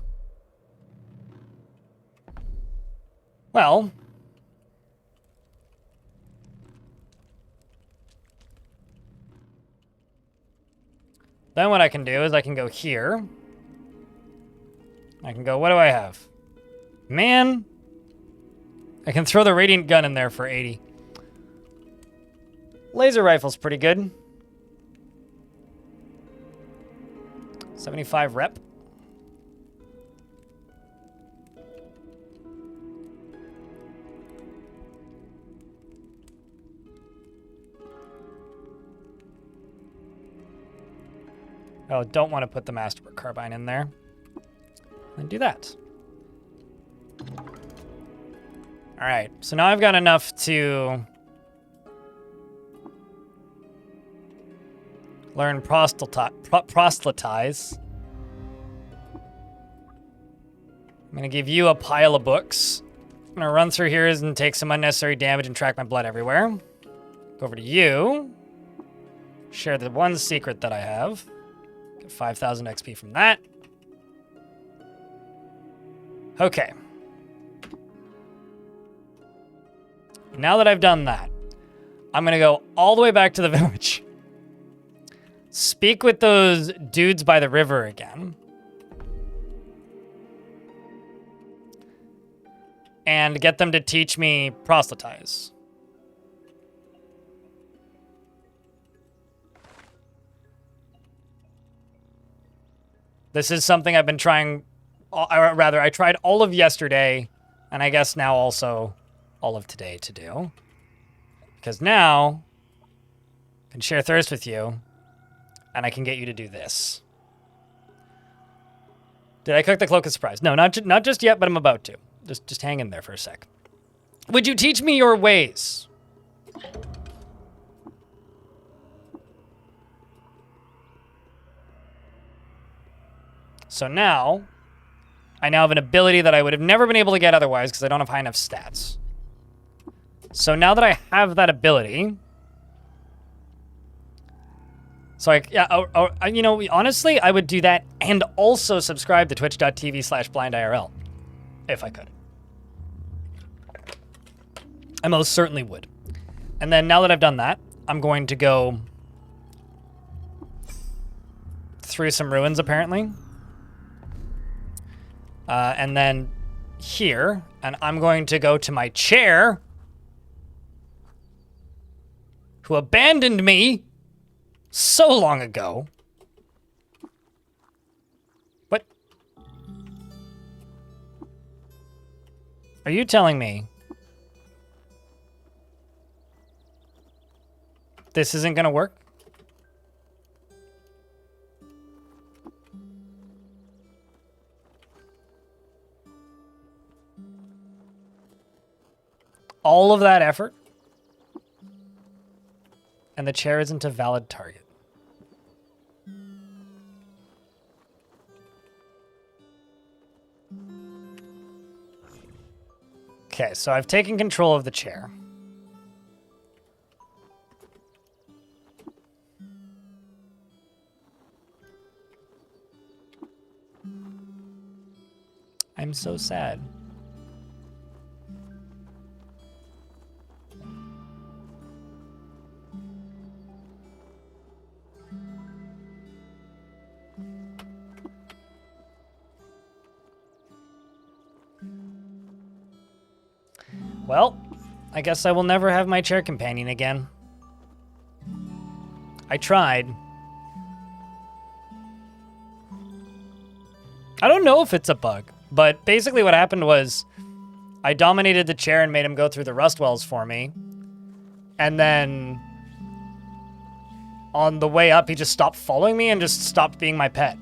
Speaker 1: Well, then what I can do is I can go here. I can go, what do I have? Man, I can throw the radiant gun in there for 80. Laser rifle's pretty good. 75 rep. Oh, don't want to put the Masterwork Carbine in there. Then do that. All right, so now I've got enough to learn proselytize. I'm gonna give you a pile of books. I'm gonna run through here and take some unnecessary damage and track my blood everywhere. Go over to you. Share the one secret that I have. Get 5,000 XP from that. Okay. Now that I've done that, I'm gonna go all the way back to the village. Speak with those dudes by the river again. And get them to teach me proselytize. This is something I've been trying, or rather, I tried all of yesterday, and I guess now also all of today to do. Because now, I can share thirst with you, and I can get you to do this. Did I cook the cloak of surprise? No, not just yet, but I'm about to. Just hang in there for a sec. Would you teach me your ways? So now, I now have an ability that I would have never been able to get otherwise because I don't have high enough stats. So now that I have that ability, so you know, honestly, I would do that and also subscribe to twitch.tv/blindIRL if I could. I most certainly would. And then now that I've done that, I'm going to go through some ruins apparently. And then here, and I'm going to go to my chair, who abandoned me so long ago. What? Are you telling me this isn't going to work? All of that effort, and the chair isn't a valid target. Okay, so I've taken control of the chair. I'm so sad. Well, I guess I will never have my chair companion again. I tried. I don't know if it's a bug, but basically what happened was I dominated the chair and made him go through the rust wells for me. And then on the way up, he just stopped following me and just stopped being my pet.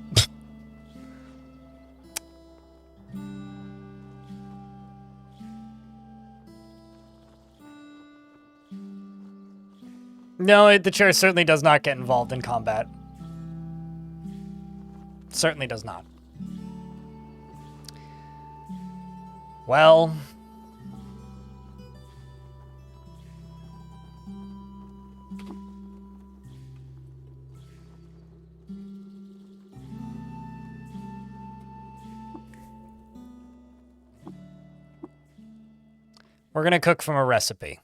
Speaker 1: No, the chair certainly does not get involved in combat. Certainly does not. Well... we're gonna cook from a recipe.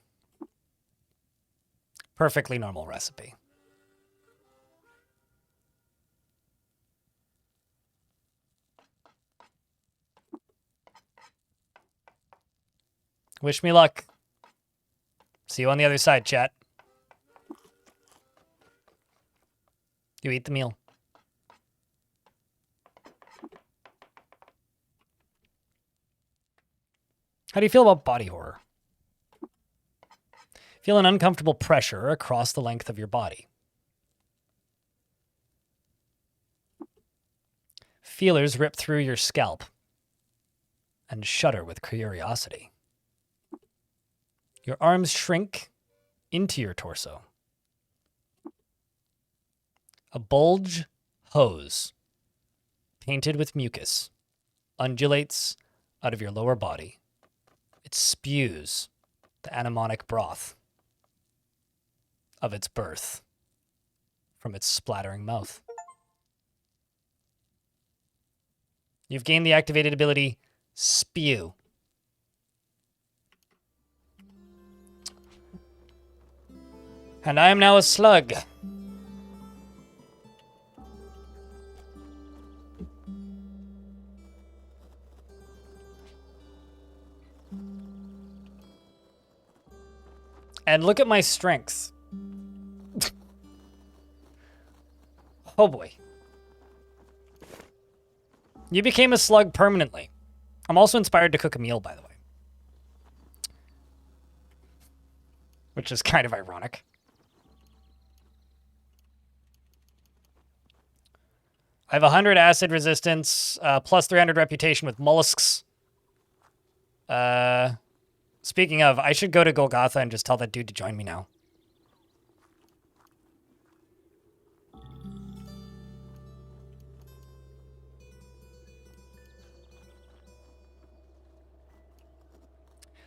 Speaker 1: Perfectly normal recipe. Wish me luck. See you on the other side, chat. You eat the meal. How do you feel about body horror? Feel an uncomfortable pressure across the length of your body. Feelers rip through your scalp and shudder with curiosity. Your arms shrink into your torso. A bulge hose, painted with mucus, undulates out of your lower body. It spews the anemonic broth of its birth from its splattering mouth. You've gained the activated ability, Spew. And I am now a slug. And look at my strength. Oh boy. You became a slug permanently. I'm also inspired to cook a meal, by the way. Which is kind of ironic. I have 100 acid resistance, plus 300 reputation with mollusks. Speaking of, I should go to Golgotha and just tell that dude to join me now.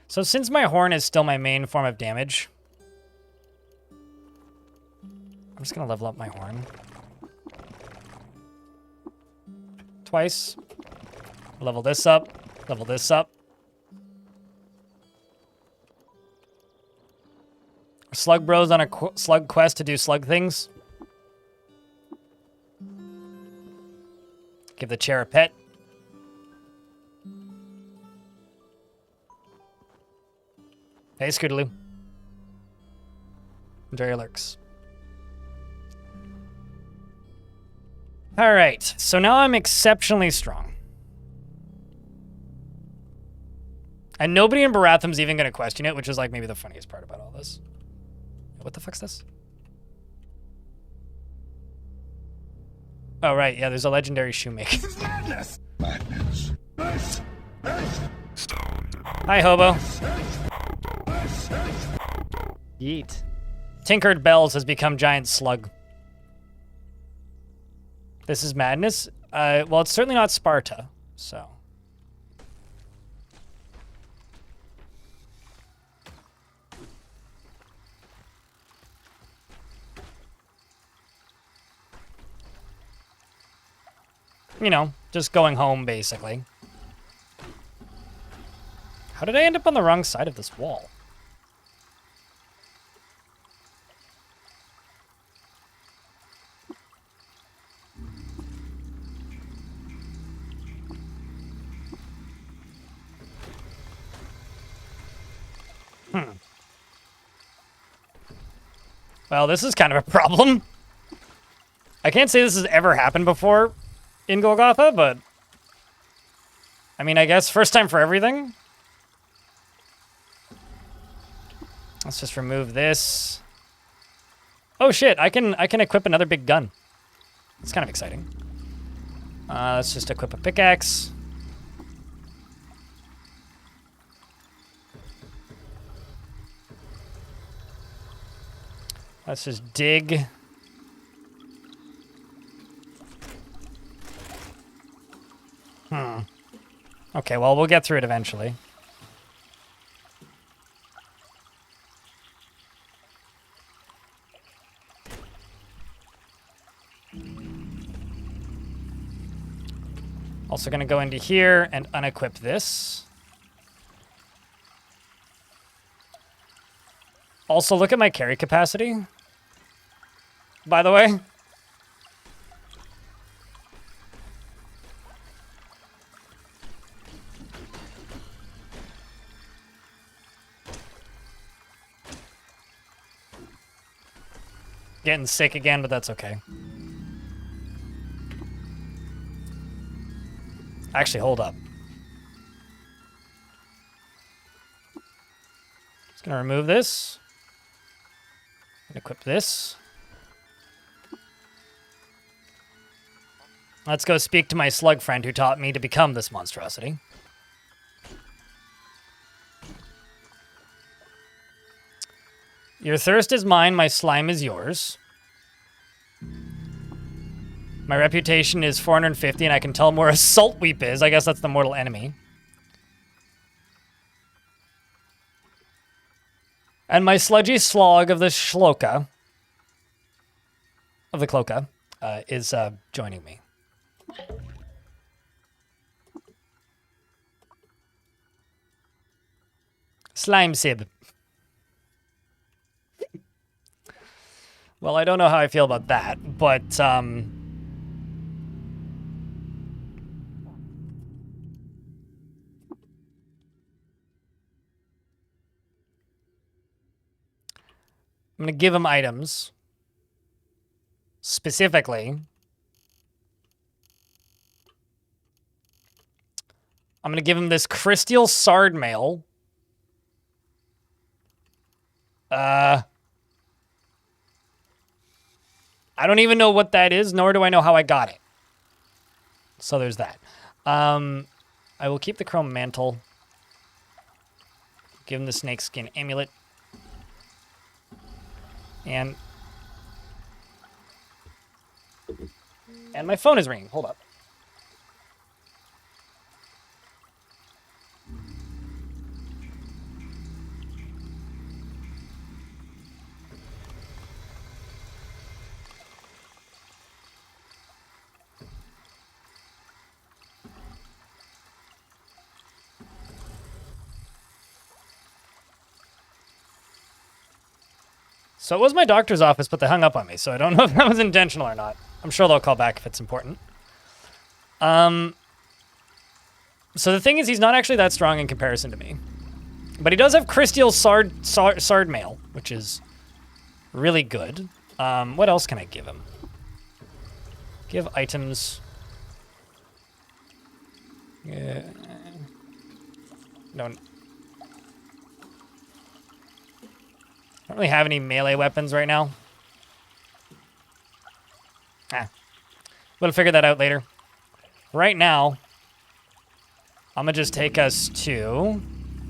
Speaker 1: So since my horn is still my main form of damage, I'm just going to level up my horn. Twice. Level this up. Level this up. Slug bros on a slug quest to do slug things. Give the chair a pet. Hey, Scootaloo. Enjoy your lurks. All right, so now I'm exceptionally strong. And nobody in Barathum's even going to question it, which is like maybe the funniest part about all this. What the fuck's this? Oh, right, yeah, there's a legendary shoemaker. Hi, Hobo. Yeet. Tinkered Bells has become Giant Slug. This is madness. Well, it's certainly not Sparta, so. You know, just going home, basically. How did I end up on the wrong side of this wall? Well, this is kind of a problem. I can't say this has ever happened before in Golgotha, but I mean, I guess first time for everything. Let's just remove this. Oh shit, I can equip another big gun. It's kind of exciting. Let's just equip a pickaxe. Let's just dig. Okay, well, we'll get through it eventually. Also gonna go into here and unequip this. Also, look at my carry capacity, by the way. Getting sick again, but that's okay. Actually, hold up. Just gonna remove this. Equip this. Let's go speak to my slug friend who taught me to become this monstrosity. Your thirst is mine, my slime is yours. My reputation is 450, and I can tell him where a salt weep is. I guess that's the mortal enemy. And my sludgy slog of the Shloka, of the Cloaca, is joining me. Slime Sib. Well, I don't know how I feel about that, but I'm going to give him items. Specifically, I'm going to give him this Crystal Sard Mail. I don't even know what that is, nor do I know how I got it. So there's that. I will keep the Chrome Mantle. Give him the Snakeskin Amulet. And my phone is ringing. Hold up. So it was my doctor's office, but they hung up on me, so I don't know if that was intentional or not. I'm sure they'll call back if it's important. So the thing is, he's not actually that strong in comparison to me. But he does have Crystal Sard Mail, which is really good. What else can I give him? Give items. Yeah. No. I don't really have any melee weapons right now. We'll figure that out later. Right now, I'm gonna just take us to,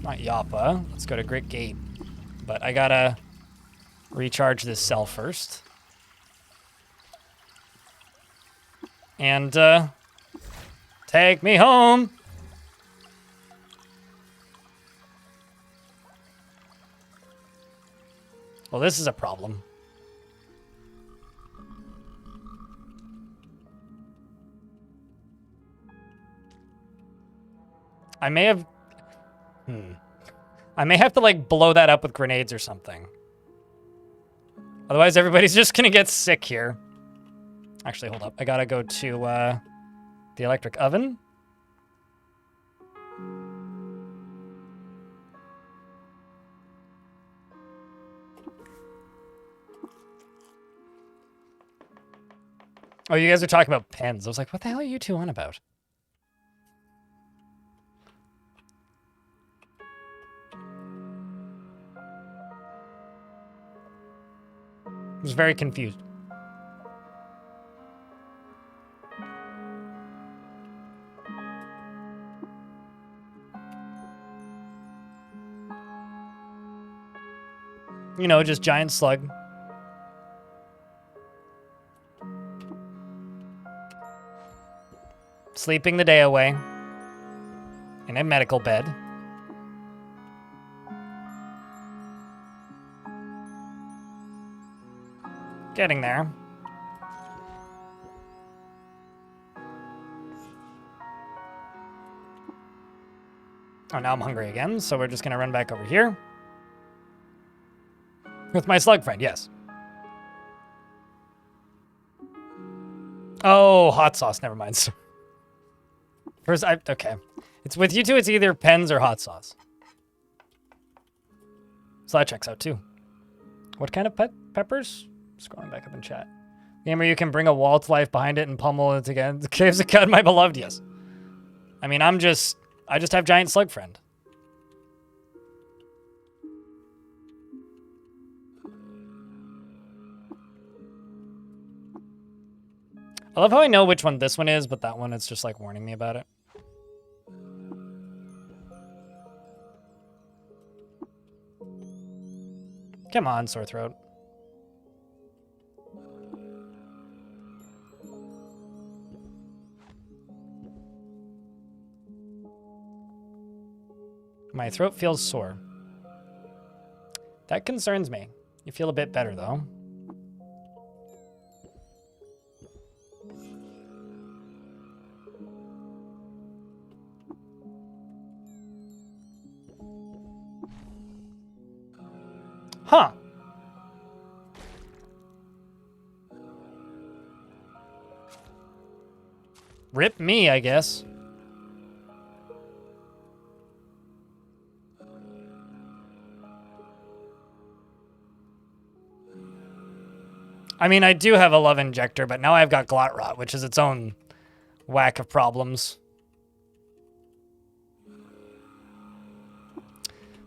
Speaker 1: not Yappa. Let's go to Grit Gate. But I gotta recharge this cell first. And, take me home. Well, this is a problem. I may have... I may have to, like, blow that up with grenades or something. Otherwise, everybody's just gonna get sick here. Actually, hold up. I gotta go to, the electric oven. Oh, you guys are talking about pens. I was like, what the hell are you two on about? I was very confused. You know, just giant slug. Sleeping the day away in a medical bed. Getting there. Oh, now I'm hungry again, so we're just gonna run back over here. With my slug friend, yes. Oh, hot sauce, never mind. First, okay. It's with you two, it's either pens or hot sauce. So that checks out too. What kind of peppers? Scrolling back up in chat. Game where you can bring a wall to life behind it and pummel it again. The Caves of God, my beloved, yes. I mean, I just have Giant Slug Friend. I love how I know which one this one is, but that one, it's just like warning me about it. Come on, Sore Throat. My throat feels sore. That concerns me. You feel a bit better, though. Huh. Rip me, I guess. I mean, I do have a love injector, but now I've got Glot Rot, which is its own whack of problems.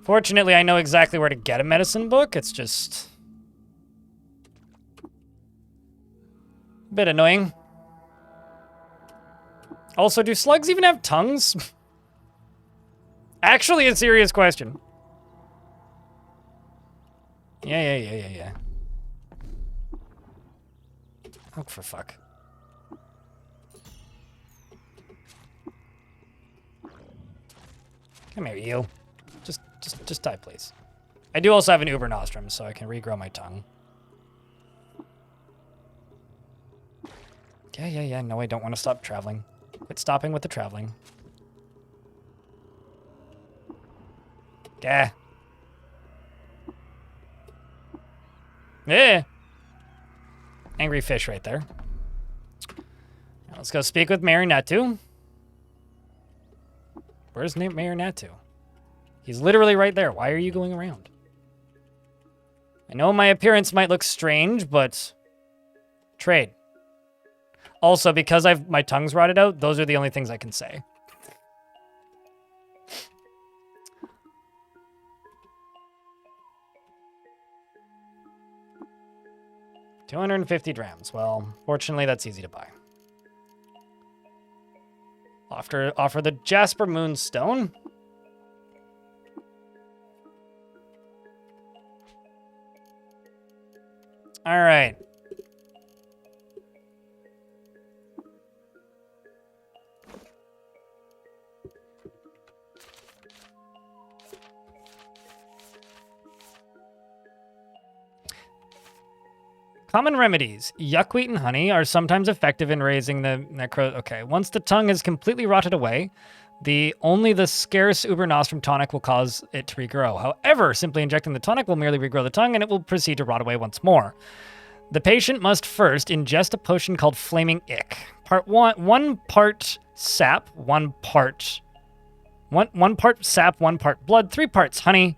Speaker 1: Fortunately, I know exactly where to get a medicine book. It's just a bit annoying. Also, do slugs even have tongues? Actually, a serious question. Yeah. Oh, for fuck. Come here, you. Just die, please. I do also have an Uber Nostrum, so I can regrow my tongue. Yeah. No, I don't want to stop traveling. Quit stopping with the traveling. Yeah. Yeah. Angry fish right there. Now let's go speak with Mayor Natu. Where's Mayor Natu? He's literally right there. Why are you going around? I know my appearance might look strange, but trade. Also, because my tongue's rotted out, those are the only things I can say. $250 drams. Well, fortunately, that's easy to buy. Offer the Jasper Moonstone. All right. Common remedies. Yuckweed and honey are sometimes effective in raising the necro... Okay, once the tongue is completely rotted away, only the scarce Uber Nostrum tonic will cause it to regrow. However, simply injecting the tonic will merely regrow the tongue and it will proceed to rot away once more. The patient must first ingest a potion called Flaming Ick. One part sap, one part sap, 1 part blood, 3 parts honey,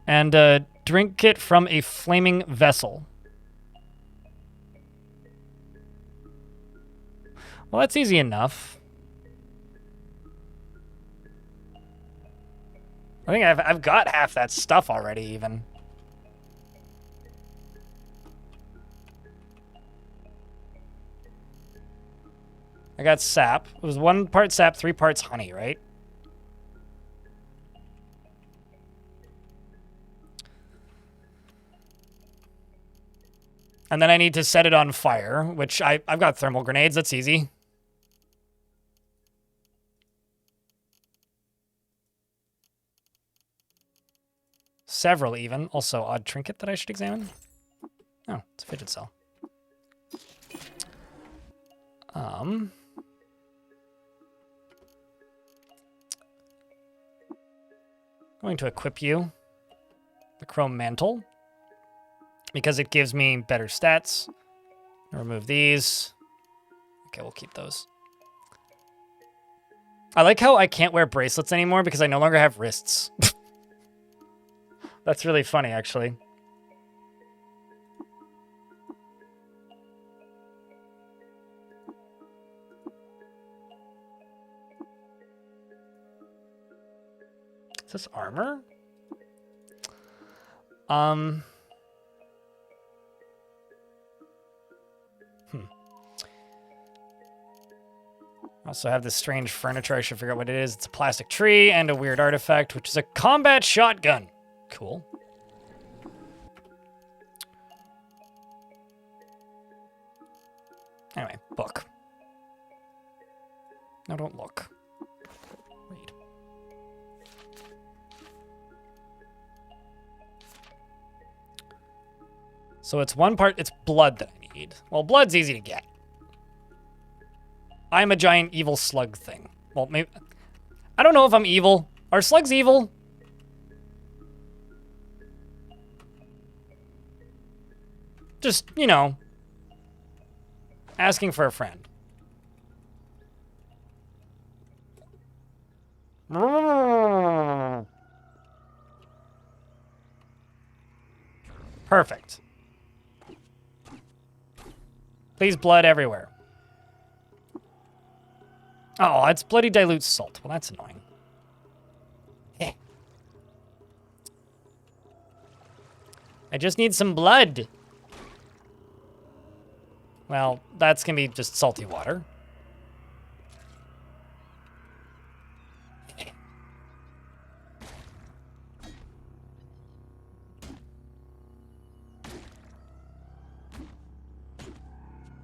Speaker 1: and drink it from a flaming vessel. Well, that's easy enough. I think I've got half that stuff already, even. I got sap. It was 1 part sap, 3 parts honey, right? And then I need to set it on fire, which I've got thermal grenades. That's easy. Several, even. Also, odd trinket that I should examine. Oh, it's a fidget cell. Going to equip you the Chrome Mantle because it gives me better stats. Remove these. Okay, we'll keep those. I like how I can't wear bracelets anymore because I no longer have wrists. That's really funny, actually. Is this armor? Hmm. I also have this strange furniture. I should figure out what it is. It's a plastic tree and a weird artifact, which is a combat shotgun. Cool. Anyway, book. No, don't look. Read. So it's one part, it's blood that I need. Well, blood's easy to get. I'm a giant evil slug thing. Well, maybe... I don't know if I'm evil. Are slugs evil? Just, you know, asking for a friend. Perfect. Please, blood everywhere. Oh, it's bloody dilute salt. Well, that's annoying. Eh. I just need some blood. Well, that's gonna be just salty water.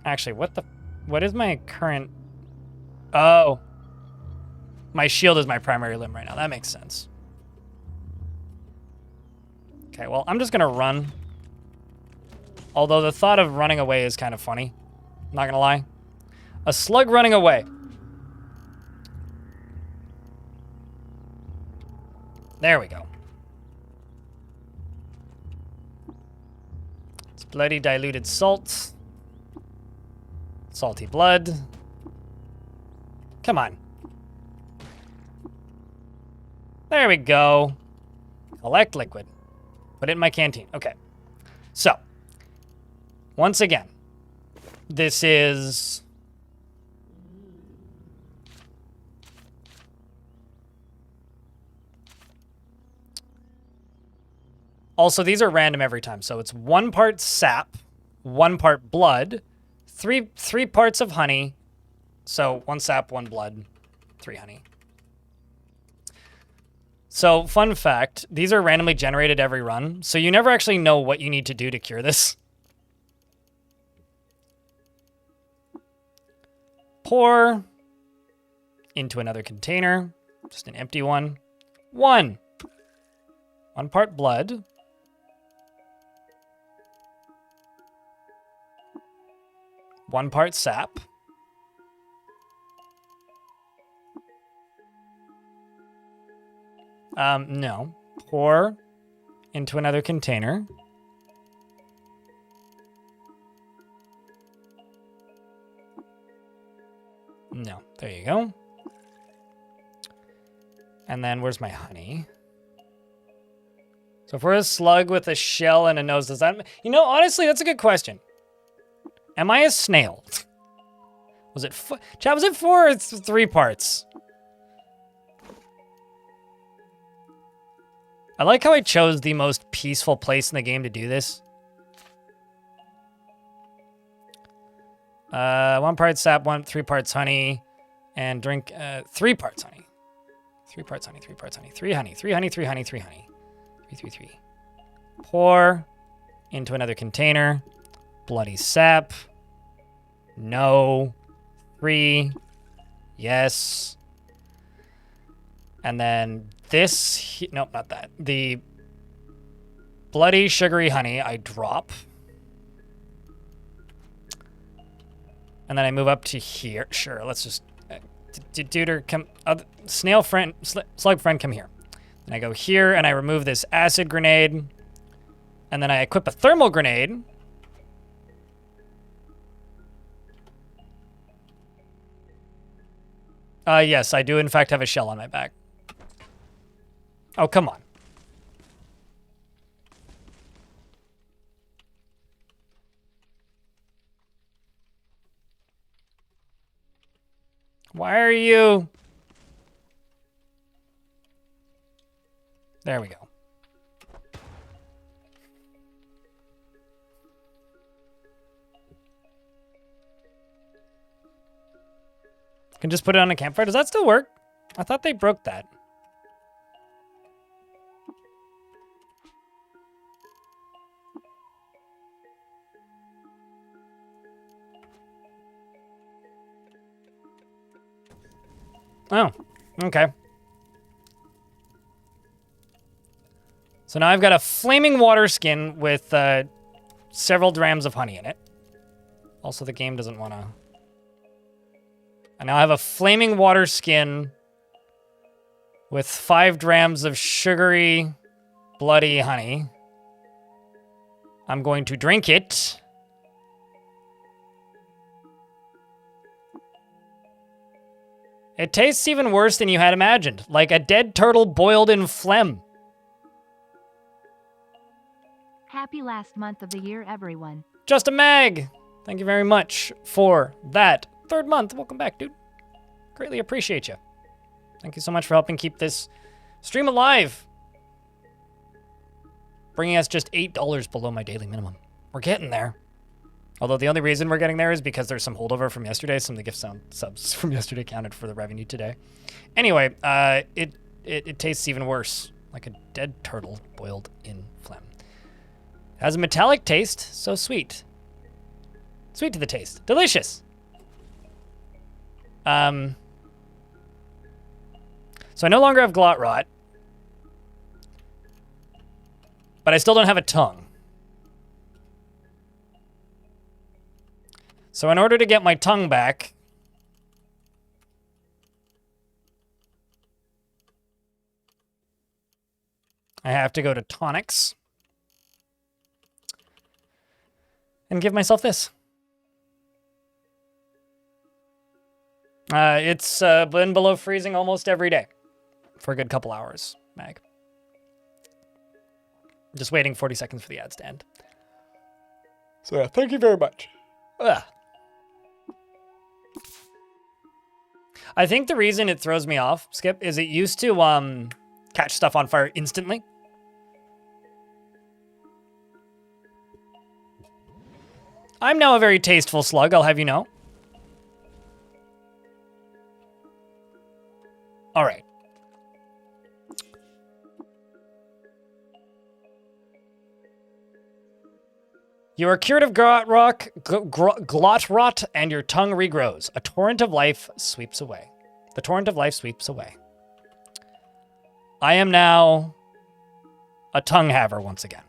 Speaker 1: Actually, what is my current... Oh. My shield is my primary limb right now. That makes sense. Okay, well, I'm just gonna run. Although the thought of running away is kind of funny. Not gonna lie. A slug running away. There we go. It's bloody diluted salt. Salty blood. Come on. There we go. Collect liquid. Put it in my canteen. Okay. So, once again, this is... Also, these are random every time. So it's 1 part sap, 1 part blood, three parts of honey. So 1 sap, 1 blood, 3 honey. So, fun fact, these are randomly generated every run, so you never actually know what you need to do to cure this. Pour into another container, just an empty one. 1 part blood. 1 part sap. No. Pour into another container. No. There you go. And then where's my honey? So if we're a slug with a shell and a nose, does that... You know, honestly, that's a good question. Am I a snail? Was it... Chat, was it 4 or 3 parts? I like how I chose the most peaceful place in the game to do this. 1 part sap, 3 parts honey, and drink 3 parts honey. 3 parts honey, 3 parts honey, 3 honey, 3 honey, 3 honey, 3 honey. 3. Pour into another container. Bloody sap. No. 3. Yes. And then this, nope, not that. The bloody sugary honey, I drop. And then I move up to here. Sure, let's just, dude, come, snail friend, slug friend, come here. And I go here and I remove this acid grenade. And then I equip a thermal grenade. Yes, I do in fact have a shell on my back. Oh, come on. Why are you... There we go. Can just put it on a campfire. Does that still work? I thought they broke that. Oh, okay. So now I've got a flaming water skin with several drams of honey in it. Also, the game doesn't want to... I now have a flaming water skin with 5 drams of sugary, bloody honey. I'm going to drink it. It tastes even worse than you had imagined, like a dead turtle boiled in phlegm.
Speaker 2: Happy last month of the year, everyone.
Speaker 1: Just a Mag! Thank you very much for that. 3rd month. Welcome back, dude. Greatly appreciate you. Thank you so much for helping keep this stream alive. Bringing us just $8 below my daily minimum. We're getting there. Although the only reason we're getting there is because there's some holdover from yesterday. Some of the gift subs from yesterday counted for the revenue today. Anyway, it tastes even worse. Like a dead turtle boiled in phlegm. It has a metallic taste, so sweet. Sweet to the taste. Delicious. So I no longer have glot rot. But I still don't have a tongue. So in order to get my tongue back, I have to go to tonics and give myself this. It's been below freezing almost every day for a good couple hours, Mag. Just waiting 40 seconds for the ads to end. So yeah, thank you very much. Ugh. I think the reason it throws me off, Skip, is it used to catch stuff on fire instantly. I'm now a very tasteful slug, I'll have you know. All right. You are cured of glot rot, and your tongue regrows. A torrent of life sweeps away. The torrent of life sweeps away. I am now a tongue haver once again.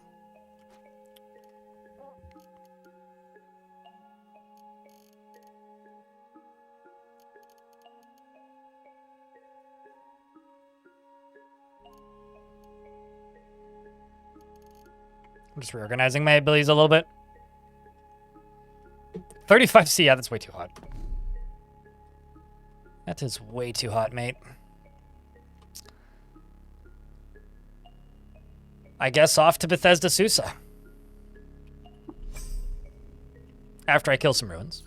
Speaker 1: I'm just reorganizing my abilities a little bit. 35C, yeah, that's way too hot. That is way too hot, mate. I guess off to Bethesda Susa. After I kill some ruins.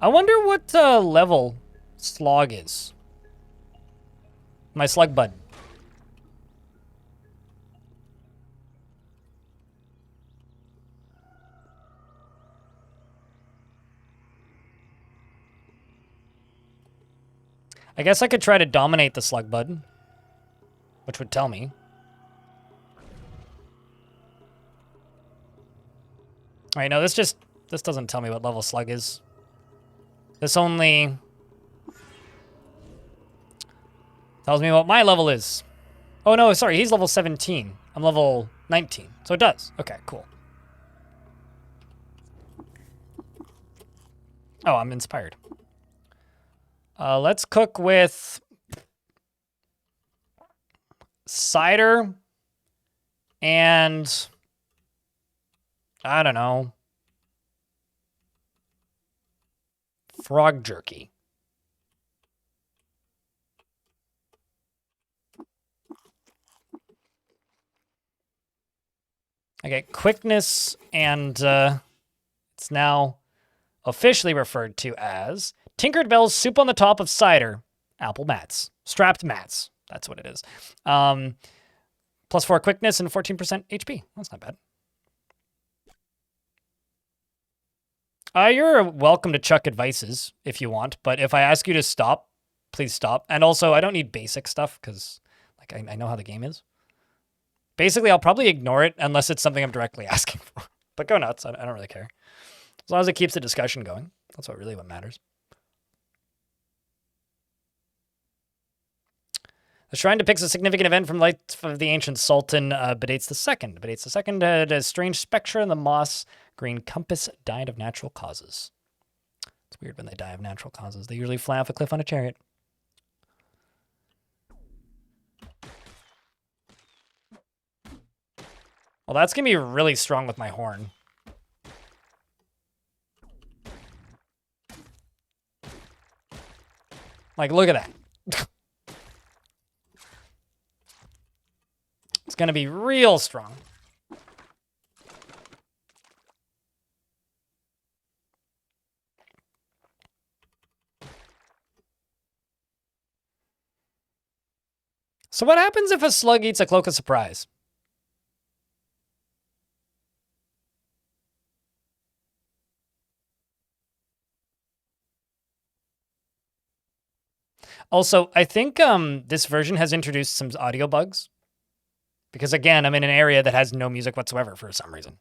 Speaker 1: I wonder what level Slog is. My slug bud. I guess I could try to dominate the slug bud, which would tell me. All right, no, this doesn't tell me what level slug is. This only tells me what my level is. Oh no, sorry, he's level 17. I'm level 19, so it does. Okay, cool. Oh, I'm inspired. Let's cook with cider and I don't know, frog jerky. Okay, quickness, and it's now officially referred to as Tinkered Bell's soup on the top of cider, apple mats, strapped mats. That's what it is. Plus 4 quickness and 14% HP. That's not bad. You're welcome to chuck advices if you want, but if I ask you to stop, please stop. And also, I don't need basic stuff because like I know how the game is. Basically, I'll probably ignore it unless it's something I'm directly asking for. But go nuts. I don't really care. As long as it keeps the discussion going. That's what matters. The shrine depicts a significant event from the life of the ancient Sultan Bedates II. Bedates II had a strange spectre in the moss green compass, died of natural causes. It's weird when they die of natural causes. They usually fly off a cliff on a chariot. Well, that's going to be really strong with my horn. Like, look at that. It's going to be real strong. So what happens if a slug eats a cloak of surprise? Also, I think this version has introduced some audio bugs. Because again, I'm in an area that has no music whatsoever for some reason.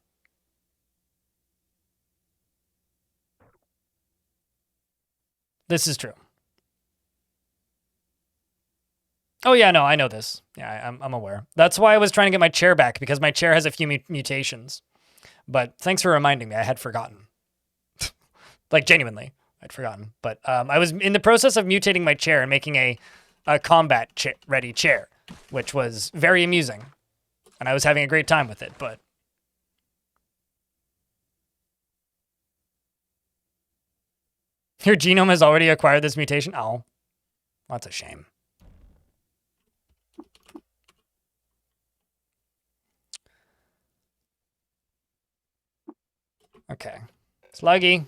Speaker 1: This is true. Oh yeah, no, I know this. Yeah, I'm aware. That's why I was trying to get my chair back, because my chair has a few mutations. But thanks for reminding me. I had forgotten. Like, genuinely, I'd forgotten. But I was in the process of mutating my chair and making a combat-ready chair, which was very amusing. And I was having a great time with it, but... Your genome has already acquired this mutation? Oh, that's a shame. Okay. Sluggy.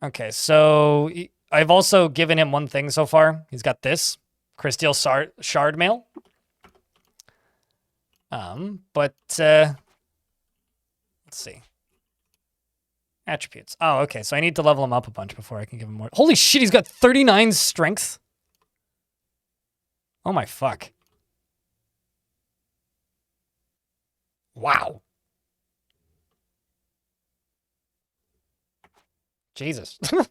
Speaker 1: Okay, so I've also given him one thing so far. He's got this. Crysteel Shard Mail. Let's see. Attributes. Oh, okay, so I need to level him up a bunch before I can give him more. Holy shit, he's got 39 strength. Oh my fuck. Wow. Jesus. All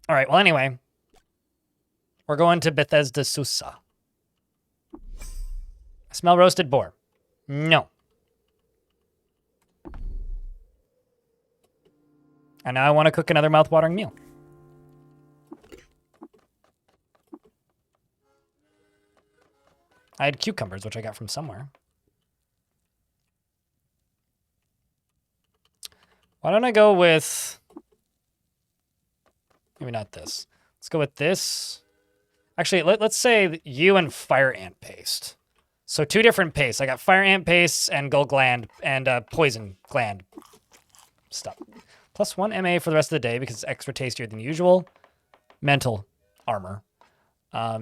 Speaker 1: right, well, anyway. We're going to Bethesda Susa. I smell roasted boar. No. And now I want to cook another mouth-watering meal. I had cucumbers, which I got from somewhere. Why don't I go with... Maybe not this. Let's go with this. Actually, let's say you and fire ant paste. So 2 different pastes. I got fire ant paste and gold gland and poison gland stuff. Plus 1 MA for the rest of the day because it's extra tastier than usual. Mental armor.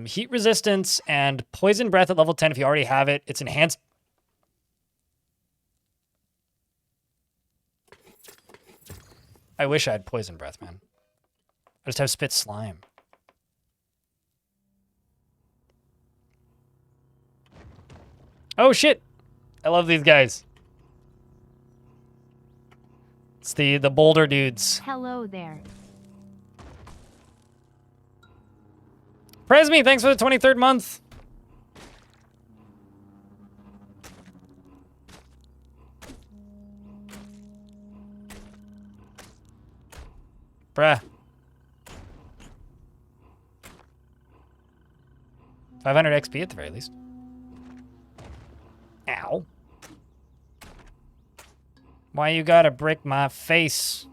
Speaker 1: Heat resistance and poison breath at level 10 if you already have it. It's enhanced. I wish I had poison breath, man. I just have spit slime. Oh shit! I love these guys. It's the boulder dudes.
Speaker 2: Hello there.
Speaker 1: Presme, thanks for the 23rd month. Bruh. 500 XP at the very least. Ow. Why you gotta brick my face?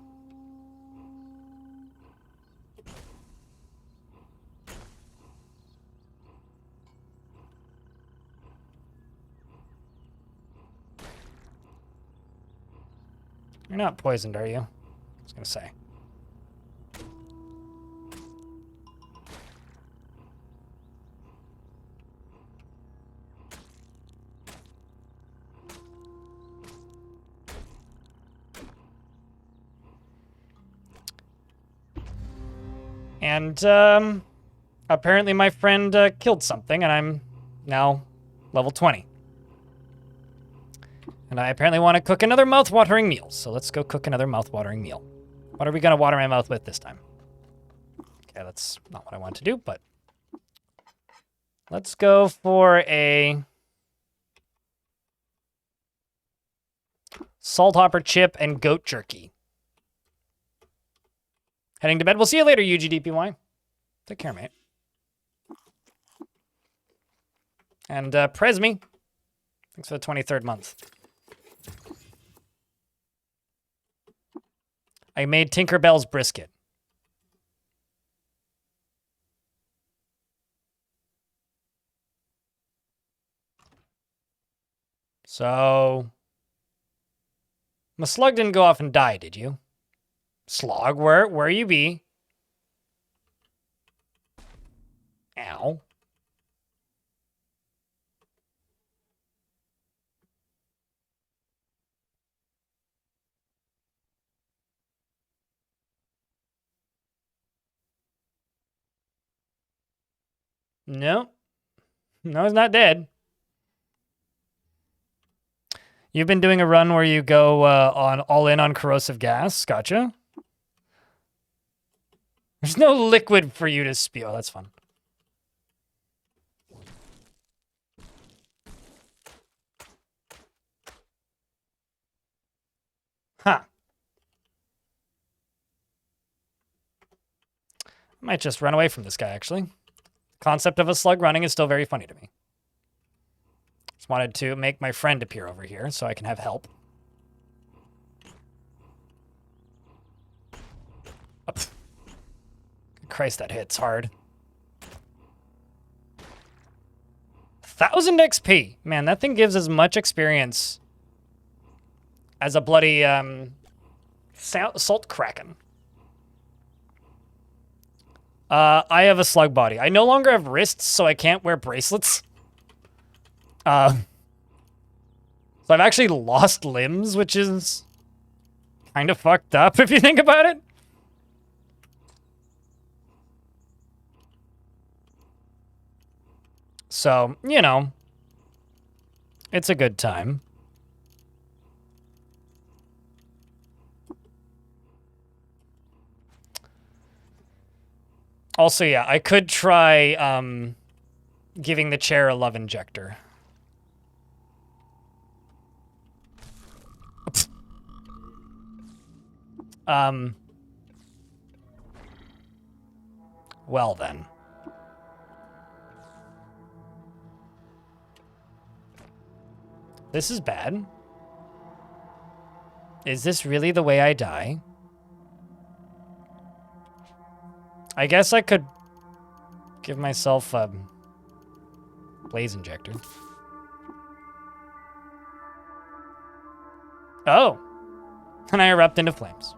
Speaker 1: You're not poisoned, are you? I was gonna say. And, apparently my friend killed something, and I'm now level 20. And I apparently want to cook another mouth-watering meal, so let's go cook another mouth-watering meal. What are we going to water my mouth with this time? Okay, that's not what I want to do, but... let's go for a... salt hopper chip and goat jerky. Heading to bed. We'll see you later, UGDPY. Take care, mate. And Presme, thanks for the 23rd month. I made Tinkerbell's brisket. So... my slug didn't go off and die, did you? Slog, where you be? Ow. No. No, he's not dead. You've been doing a run where you go on all in on corrosive gas. Gotcha. There's no liquid for you to spew. Oh, that's fun. Huh. I might just run away from this guy, actually. Concept of a slug running is still very funny to me. Just wanted to make my friend appear over here so I can have help. Oh, Christ, that hits hard. 1,000 XP. Man, that thing gives as much experience as a bloody salt kraken. I have a slug body. I no longer have wrists, so I can't wear bracelets. So I've actually lost limbs, which is kind of fucked up if you think about it. So, you know, it's a good time. Also, yeah, I could try giving the chair a love injector. Well then. This is bad. Is this really the way I die? I guess I could give myself a blaze injector. Oh. And I erupt into flames.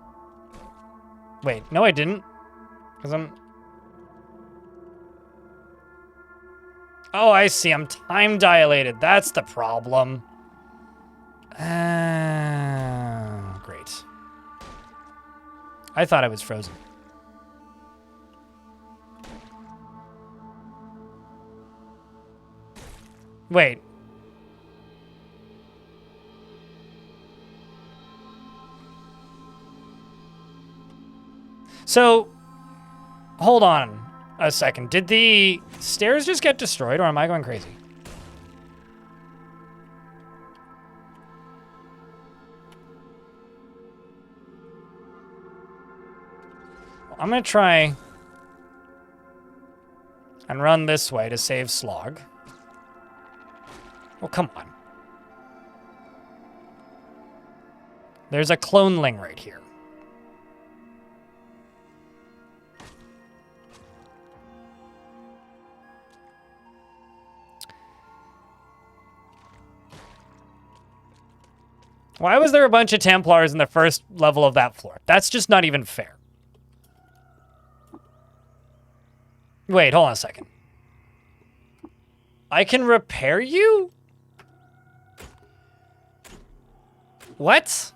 Speaker 1: Wait, no I didn't. Because I'm... oh, I see. I'm time dilated. That's the problem. Great. I thought I was frozen. Wait. So, hold on a second. Did the stairs just get destroyed, or am I going crazy? I'm gonna try and run this way to save Slog. Oh, come on. There's a cloneling right here. Why was there a bunch of Templars in the first level of that floor? That's just not even fair. Wait, hold on a second. I can repair you? What?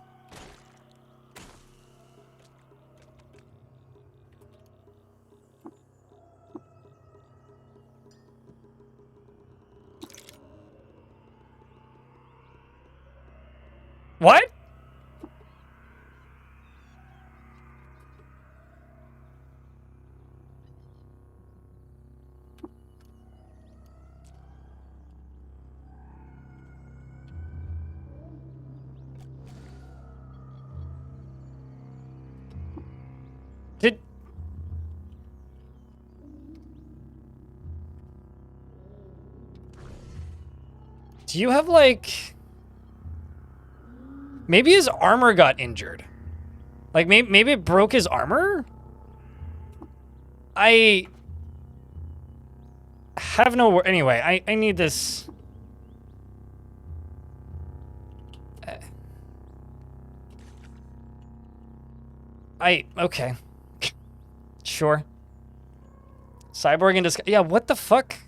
Speaker 1: What? Did... Do you have, like... Maybe his armor got injured. Like, maybe it broke his armor? I have no... Anyway, I need this... Okay. Sure. Cyborg in disguise. Yeah, what the fuck?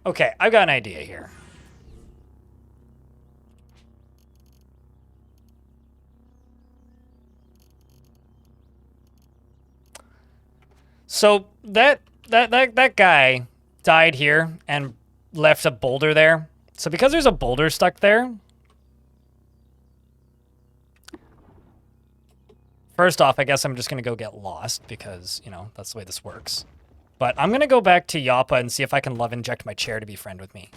Speaker 1: Okay, I've got an idea here. So that guy died here and left a boulder there. So because there's a boulder stuck there, first off, I guess I'm just gonna go get lost because, you know, that's the way this works. But I'm gonna go back to Yappa and see if I can love inject my chair to be friend with me.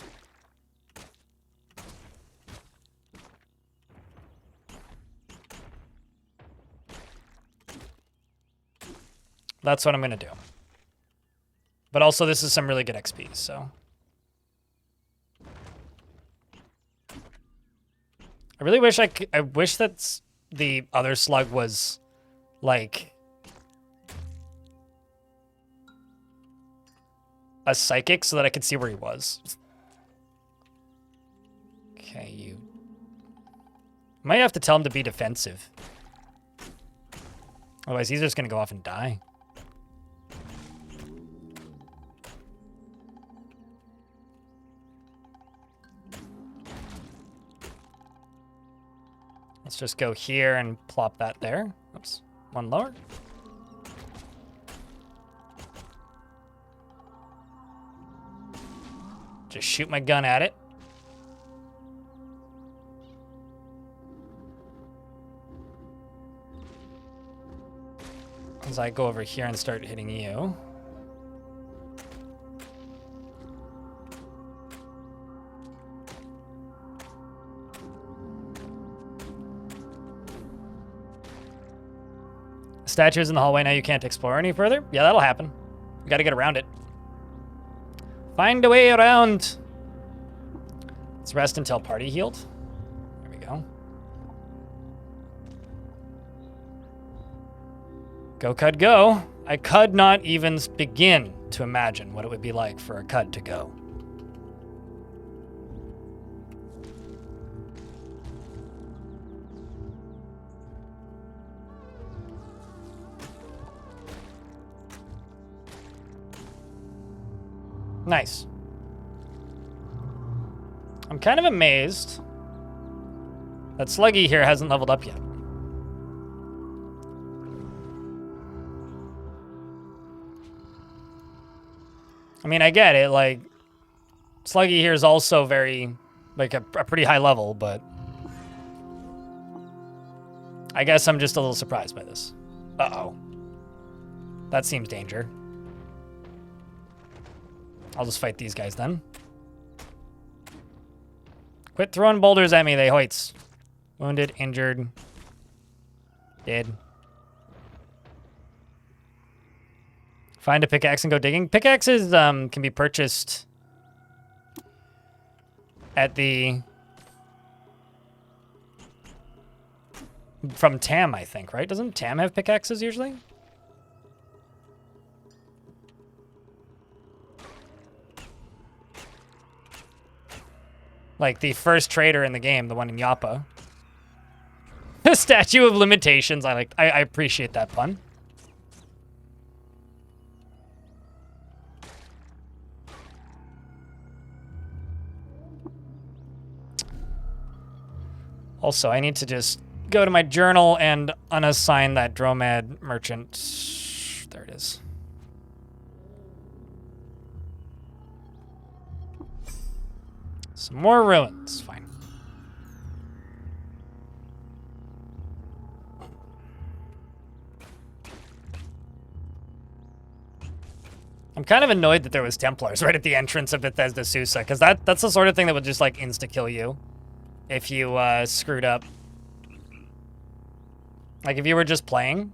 Speaker 1: That's what I'm gonna do. But also, this is some really good XP, so. I really wish I wish that the other slug was, like, a psychic so that I could see where he was. Okay, you... Might have to tell him to be defensive. Otherwise, he's just gonna go off and die. Let's just go here and plop that there. Oops, one lower. Just shoot my gun at it. As I go over here and start hitting you. Statues in the hallway, now you can't explore any further? Yeah, that'll happen. We gotta get around it. Find a way around. Let's rest until party healed. There we go. Go, Cud, go. I could not even begin to imagine what it would be like for a Cud to go. Nice. I'm kind of amazed that Sluggy here hasn't leveled up yet. I mean, I get it, like, Sluggy here is also very, like, a pretty high level, but I guess I'm just a little surprised by this. Uh-oh. That seems danger. I'll just fight these guys then. Quit throwing boulders at me, they hoits. Wounded, injured, dead. Find a pickaxe and go digging. Pickaxes can be purchased at the... From Tam, I think, right? Doesn't Tam have pickaxes usually? Like the first trader in the game, the one in Yappa. The Statue of Limitations. I appreciate that pun. Also, I need to just go to my journal and unassign that Dromad merchant. There it is. Some more ruins. Fine. I'm kind of annoyed that there was Templars right at the entrance of Bethesda Susa, because that's the sort of thing that would just like insta-kill you if you screwed up. Like if you were just playing,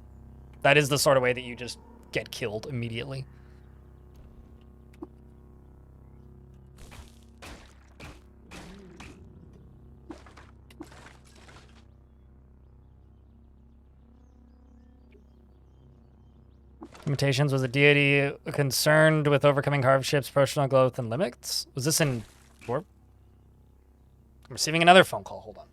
Speaker 1: that is the sort of way that you just get killed immediately. Limitations was a deity concerned with overcoming hardships, personal growth, and limits. Was this in Warp? I'm receiving another phone call. Hold on.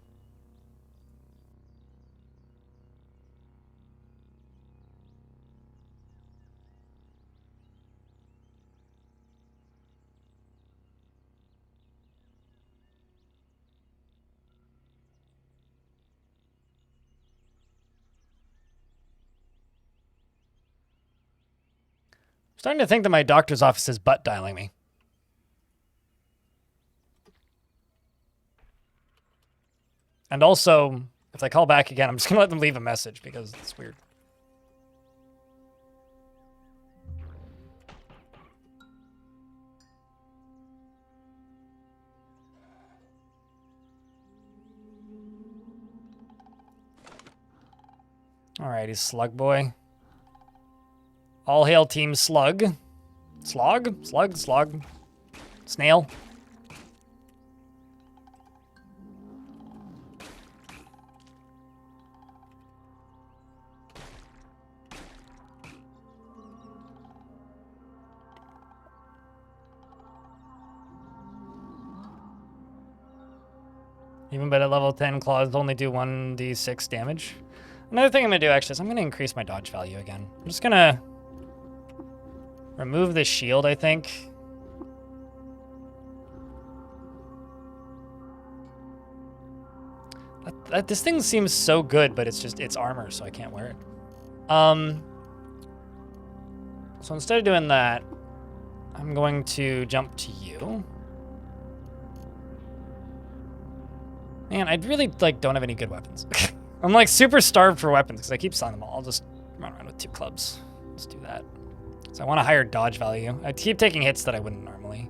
Speaker 1: Starting to think that my doctor's office is butt dialing me. And also, if they call back again, I'm just going to let them leave a message because it's weird. Alrighty, Slug Boy. All hail Team Slug. Slog? Slug? Slog? Snail? Even but at level 10, claws only do 1d6 damage. Another thing I'm going to do, actually, is I'm going to increase my dodge value again. I'm just going to remove the shield, I think. This thing seems so good, but it's armor, so I can't wear it. So instead of doing that, I'm going to jump to you. Man, I really don't have any good weapons. I'm super starved for weapons because I keep selling them all. I'll just run around with 2 clubs. Let's do that. So I want a higher dodge value. I keep taking hits that I wouldn't normally.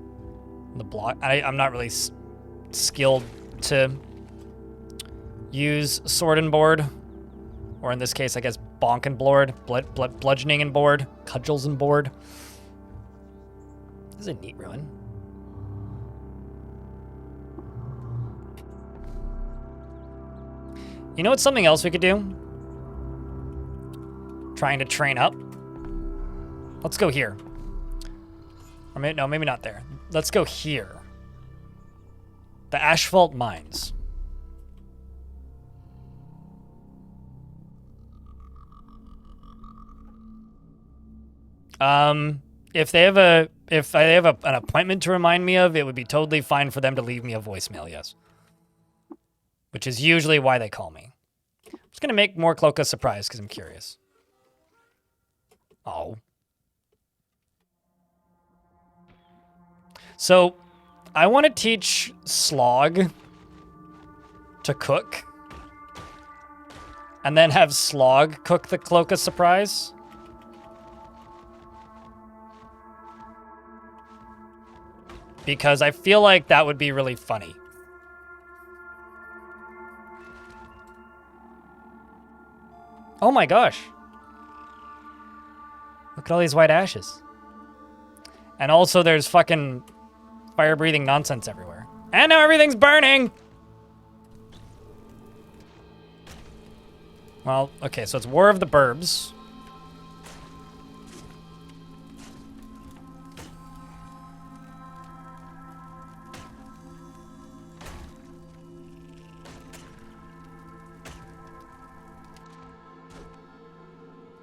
Speaker 1: The block, I'm not really skilled to use sword and board, or in this case, I guess bonk and board, bludgeoning and board, cudgels and board. This is a neat ruin. You know what's something else we could do? Trying to train up. Let's go here. Or maybe, no, maybe not there. Let's go here. The Asphalt Mines. If I have an appointment to remind me of, it would be totally fine for them to leave me a voicemail, yes. Which is usually why they call me. I'm just going to make more Cloak of Surprise because I'm curious. Oh. So, I want to teach Slog to cook. And then have Slog cook the Cloak of Surprise. Because I feel like that would be really funny. Oh my gosh. Look at all these white ashes. And also there's fucking fire-breathing nonsense everywhere. And now everything's burning! Well, okay, so it's War of the Burbs.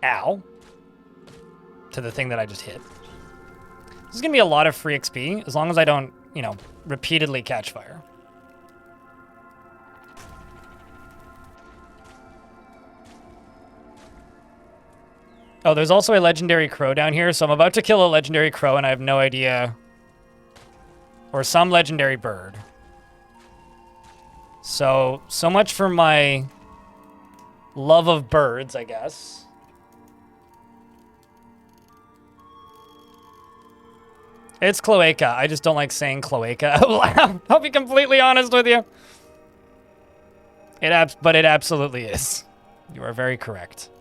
Speaker 1: Ow. To the thing that I just hit. This is going to be a lot of free XP, as long as I don't, you know, repeatedly catch fire. Oh, there's also a legendary crow down here, so I'm about to kill a legendary crow, and I have no idea... Or some legendary bird. So much for my love of birds, I guess. It's cloaca. I just don't like saying cloaca out loud. I'll be completely honest with you. But it absolutely is. You are very correct.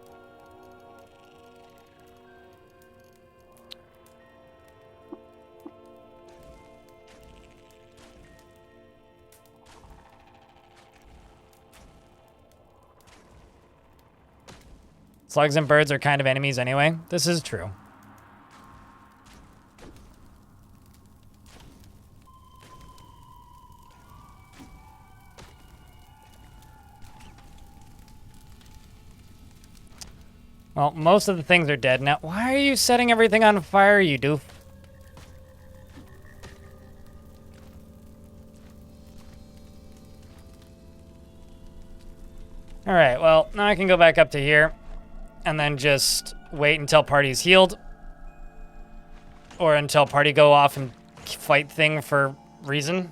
Speaker 1: Slugs and birds are kind of enemies anyway. This is true. Well, most of the things are dead now. Why are you setting everything on fire, you doof? Alright, well, now I can go back up to here. And then just wait until party's healed. Or until party go off and fight thing for reason.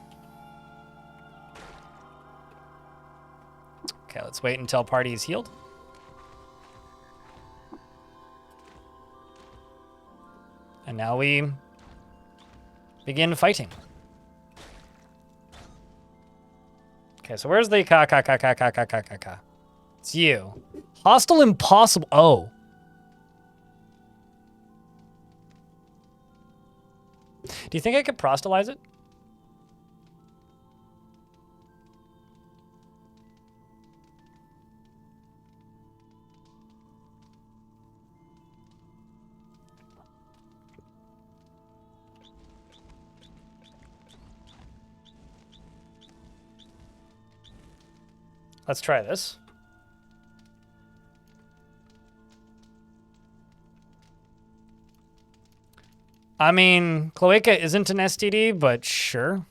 Speaker 1: Okay, let's wait until party is healed. And now we begin fighting. Okay, so where's the ka? It's you. Hostile impossible. Oh. Do you think I could prostalize it? Let's try this. I mean, cloaca isn't an STD, but sure.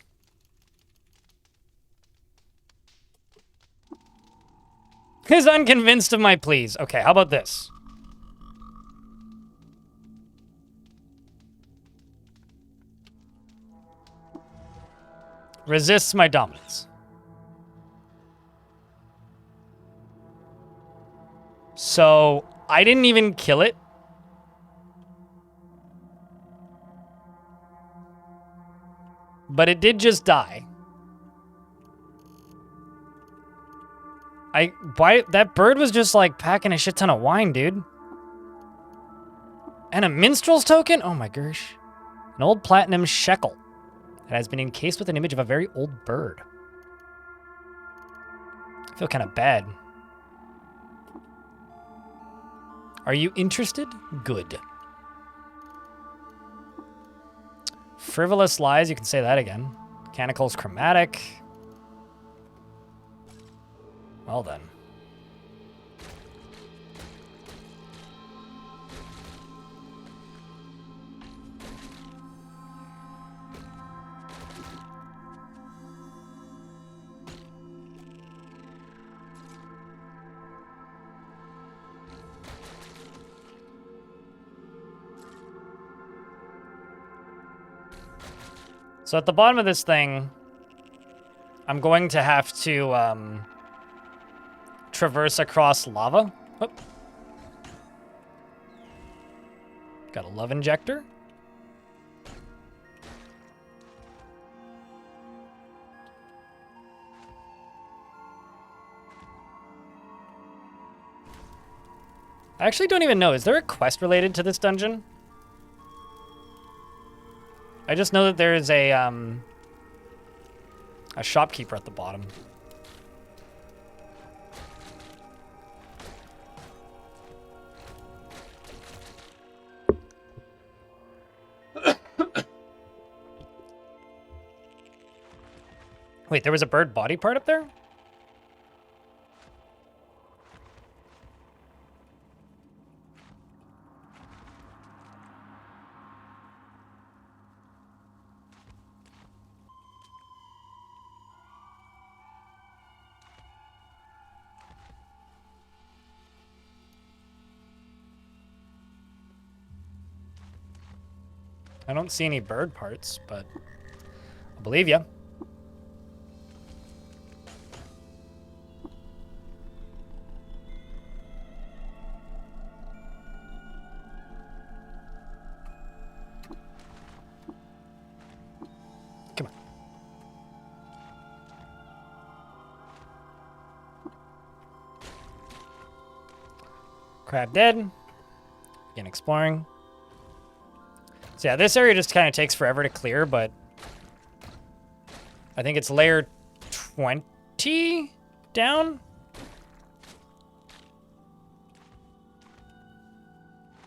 Speaker 1: He's unconvinced of my pleas. Okay, how about this? Resists my dominance. So, I didn't even kill it. But it did just die. That bird was just like packing a shit ton of wine, dude. And a minstrel's token? Oh my gosh. An old platinum shekel that has been encased with an image of a very old bird. I feel kind of bad. Are you interested? Good. Frivolous lies, you can say that again. Mechanical's chromatic. Well then. So at the bottom of this thing, I'm going to have to traverse across lava. Oop. Got a love injector. I actually don't even know. Is there a quest related to this dungeon? I just know that there is a shopkeeper at the bottom. Wait, there was a bird body part up there? I don't see any bird parts, but I believe you. Come on. Crab dead. Begin exploring. So yeah, this area just kind of takes forever to clear, but I think it's layer 20 down.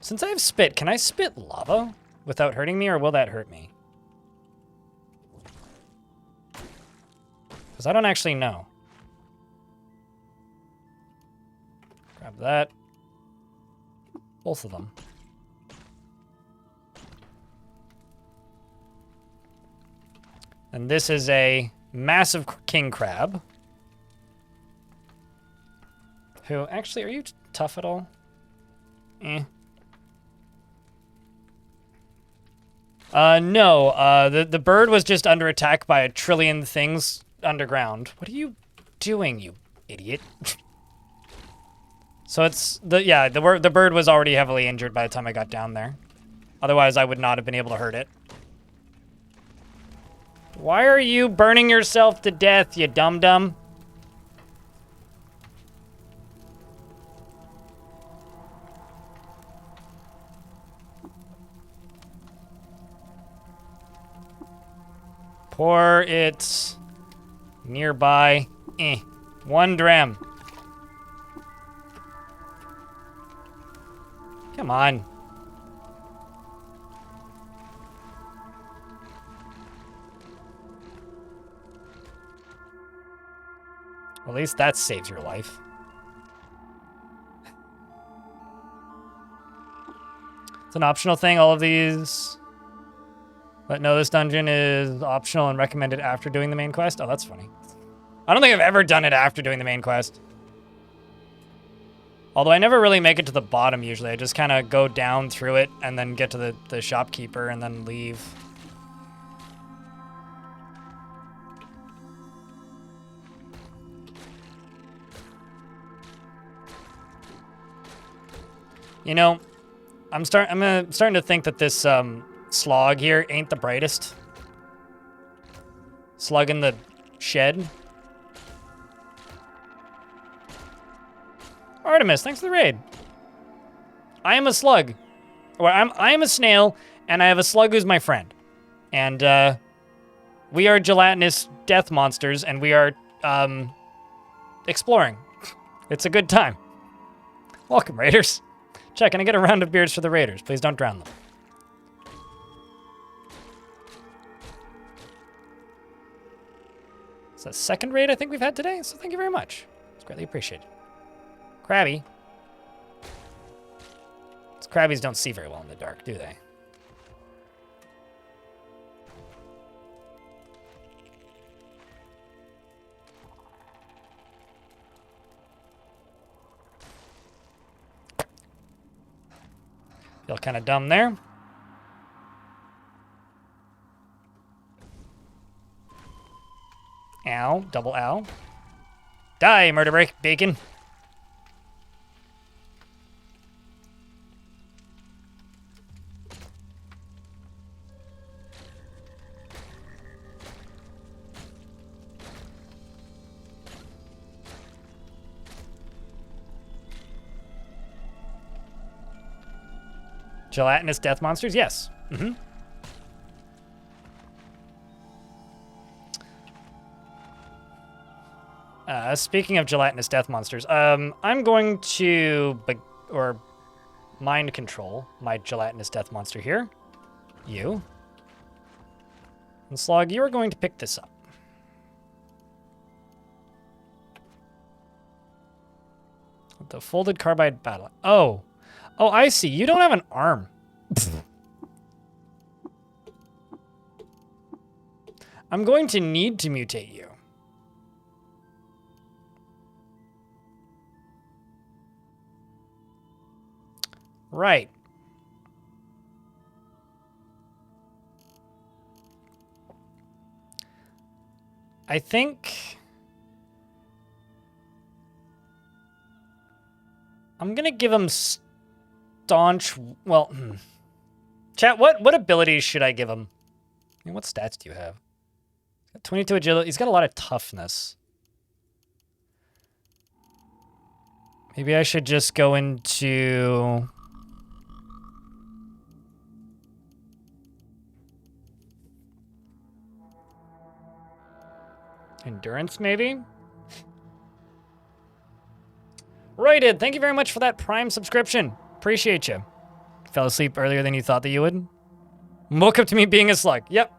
Speaker 1: Since I have spit, can I spit lava without hurting me, or will that hurt me? Because I don't actually know. Grab that. Both of them. And this is a massive king crab. Who, actually, are you tough at all? Eh. No, the bird was just under attack by a trillion things underground. What are you doing, you idiot? So it's, the bird was already heavily injured by the time I got down there. Otherwise, I would not have been able to hurt it. Why are you burning yourself to death, you dum-dum? Pour it nearby. 1 dram. Come on. Well, at least that saves your life. It's an optional thing, all of these. But no, this dungeon is optional and recommended after doing the main quest. Oh, that's funny. I don't think I've ever done it after doing the main quest. Although I never really make it to the bottom usually. I just kind of go down through it and then get to the shopkeeper and then leave. You know, I'm starting to think that this slog here ain't the brightest. Slug in the shed. Artemis, thanks for the raid. I am a slug. Or I am a snail, and I have a slug who's my friend. And we are gelatinous death monsters, and we are exploring. It's a good time. Welcome, raiders. Check, can I get a round of beers for the raiders? Please don't drown them. It's the second raid I think we've had today, so thank you very much. It's greatly appreciated. Crabby. These crabbies don't see very well in the dark, do they? Feel kind of dumb there. Ow, double ow. Die, murder break, bacon. Gelatinous death monsters? Yes. Mm-hmm. Speaking of gelatinous death monsters, I'm going to mind control my gelatinous death monster here. You. And Slog, you are going to pick this up. The folded carbide battle. Oh. Oh, I see. You don't have an arm. I'm going to need to mutate you. Right. I think I'm gonna give him staunch. Well, chat. What abilities should I give him? I mean, what stats do you have? He's got 22 agility. He's got a lot of toughness. Maybe I should just go into. Endurance, maybe? Royded, thank you very much for that Prime subscription. Appreciate you. Fell asleep earlier than you thought that you would. Woke up to me being a slug. Yep.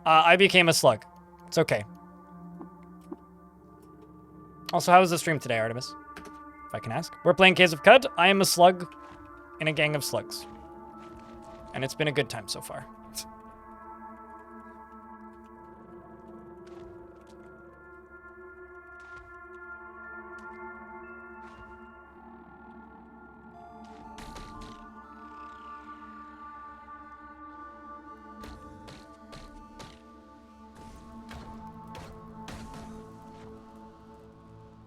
Speaker 1: I became a slug. It's okay. Also, how was the stream today, Artemis? If I can ask. We're playing Caves of Qud. I am a slug in a gang of slugs. And it's been a good time so far.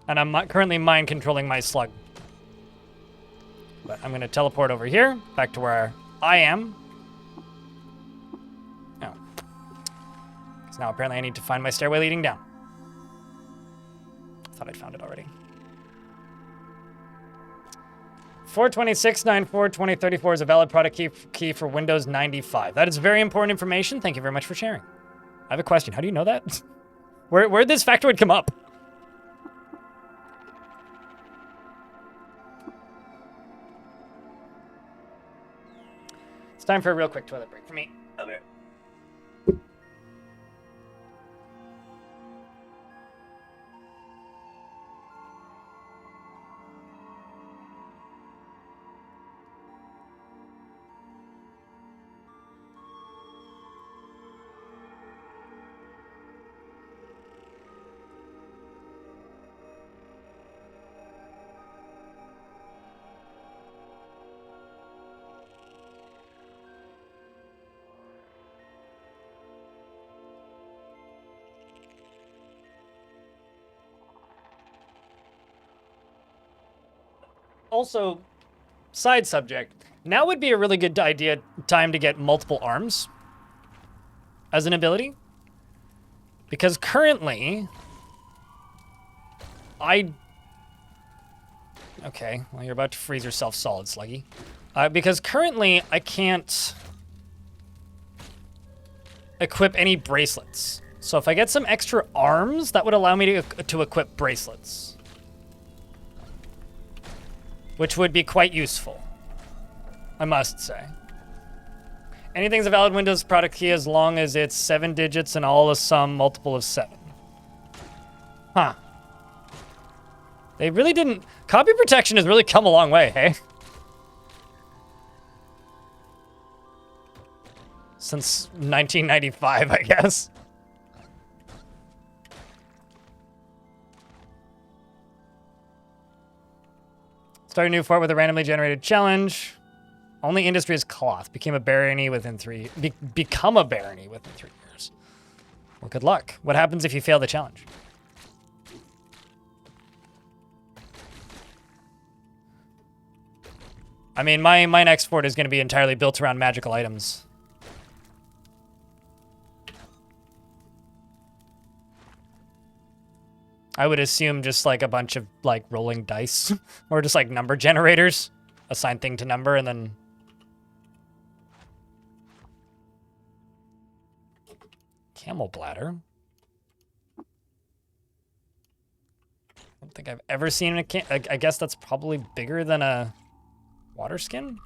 Speaker 1: And I'm currently mind controlling my slug. But I'm going to teleport over here, back to where I am. Oh. Because now apparently I need to find my stairway leading down. I thought I'd found it already. 426942034 is a valid product key for Windows 95. That is very important information. Thank you very much for sharing. I have a question. How do you know that? Where'd this factoid come up? Time for a real quick toilet break for me. Okay. Also, side subject. Now would be a really good time to get multiple arms as an ability. Because currently, okay, well, you're about to freeze yourself solid, Sluggy. Because currently, I can't equip any bracelets. So if I get some extra arms, that would allow me to equip bracelets. Which would be quite useful, I must say. Anything's a valid Windows product key as long as it's 7 digits and all is some multiple of 7. Huh. They really didn't... Copy protection has really come a long way, hey? Since 1995, I guess. Start a new fort with a randomly generated challenge. Only industry is cloth. Become a barony within 3 years. Well, good luck. What happens if you fail the challenge? I mean, my next fort is going to be entirely built around magical items. I would assume just like a bunch of like rolling dice or just like number generators, assign thing to number and then. Camel bladder. I don't think I've ever seen I guess that's probably bigger than a water skin.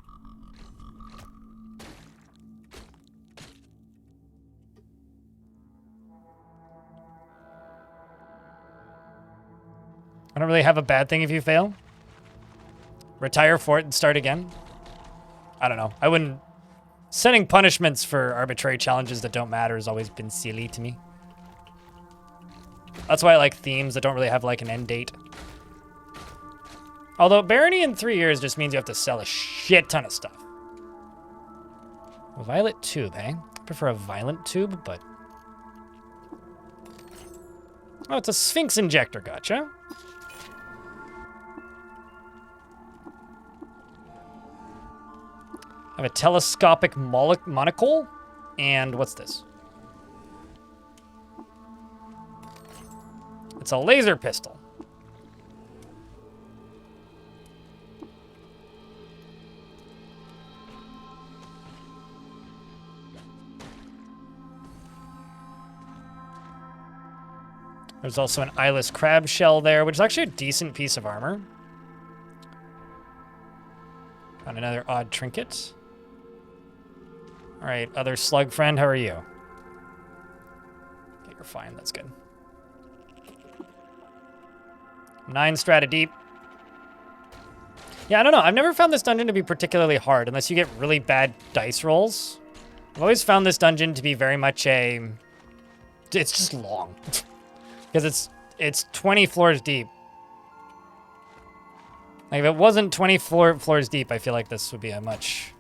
Speaker 1: I don't really have a bad thing if you fail. Retire fort and start again. I don't know. I wouldn't... Setting punishments for arbitrary challenges that don't matter has always been silly to me. That's why I like themes that don't really have like an end date. Although barony in 3 years just means you have to sell a shit ton of stuff. A violet tube, eh? I prefer a violent tube, but... Oh, it's a Sphinx injector, gotcha. I have a telescopic monocle, and what's this? It's a laser pistol. There's also an eyeless crab shell there, which is actually a decent piece of armor. Found another odd trinket. All right, other slug friend, how are you? Okay, you're fine, that's good. 9 strata deep. Yeah, I don't know. I've never found this dungeon to be particularly hard unless you get really bad dice rolls. I've always found this dungeon to be very much a... It's just long. Because it's 20 floors deep. Like, if it wasn't 20 floors deep, I feel like this would be a much...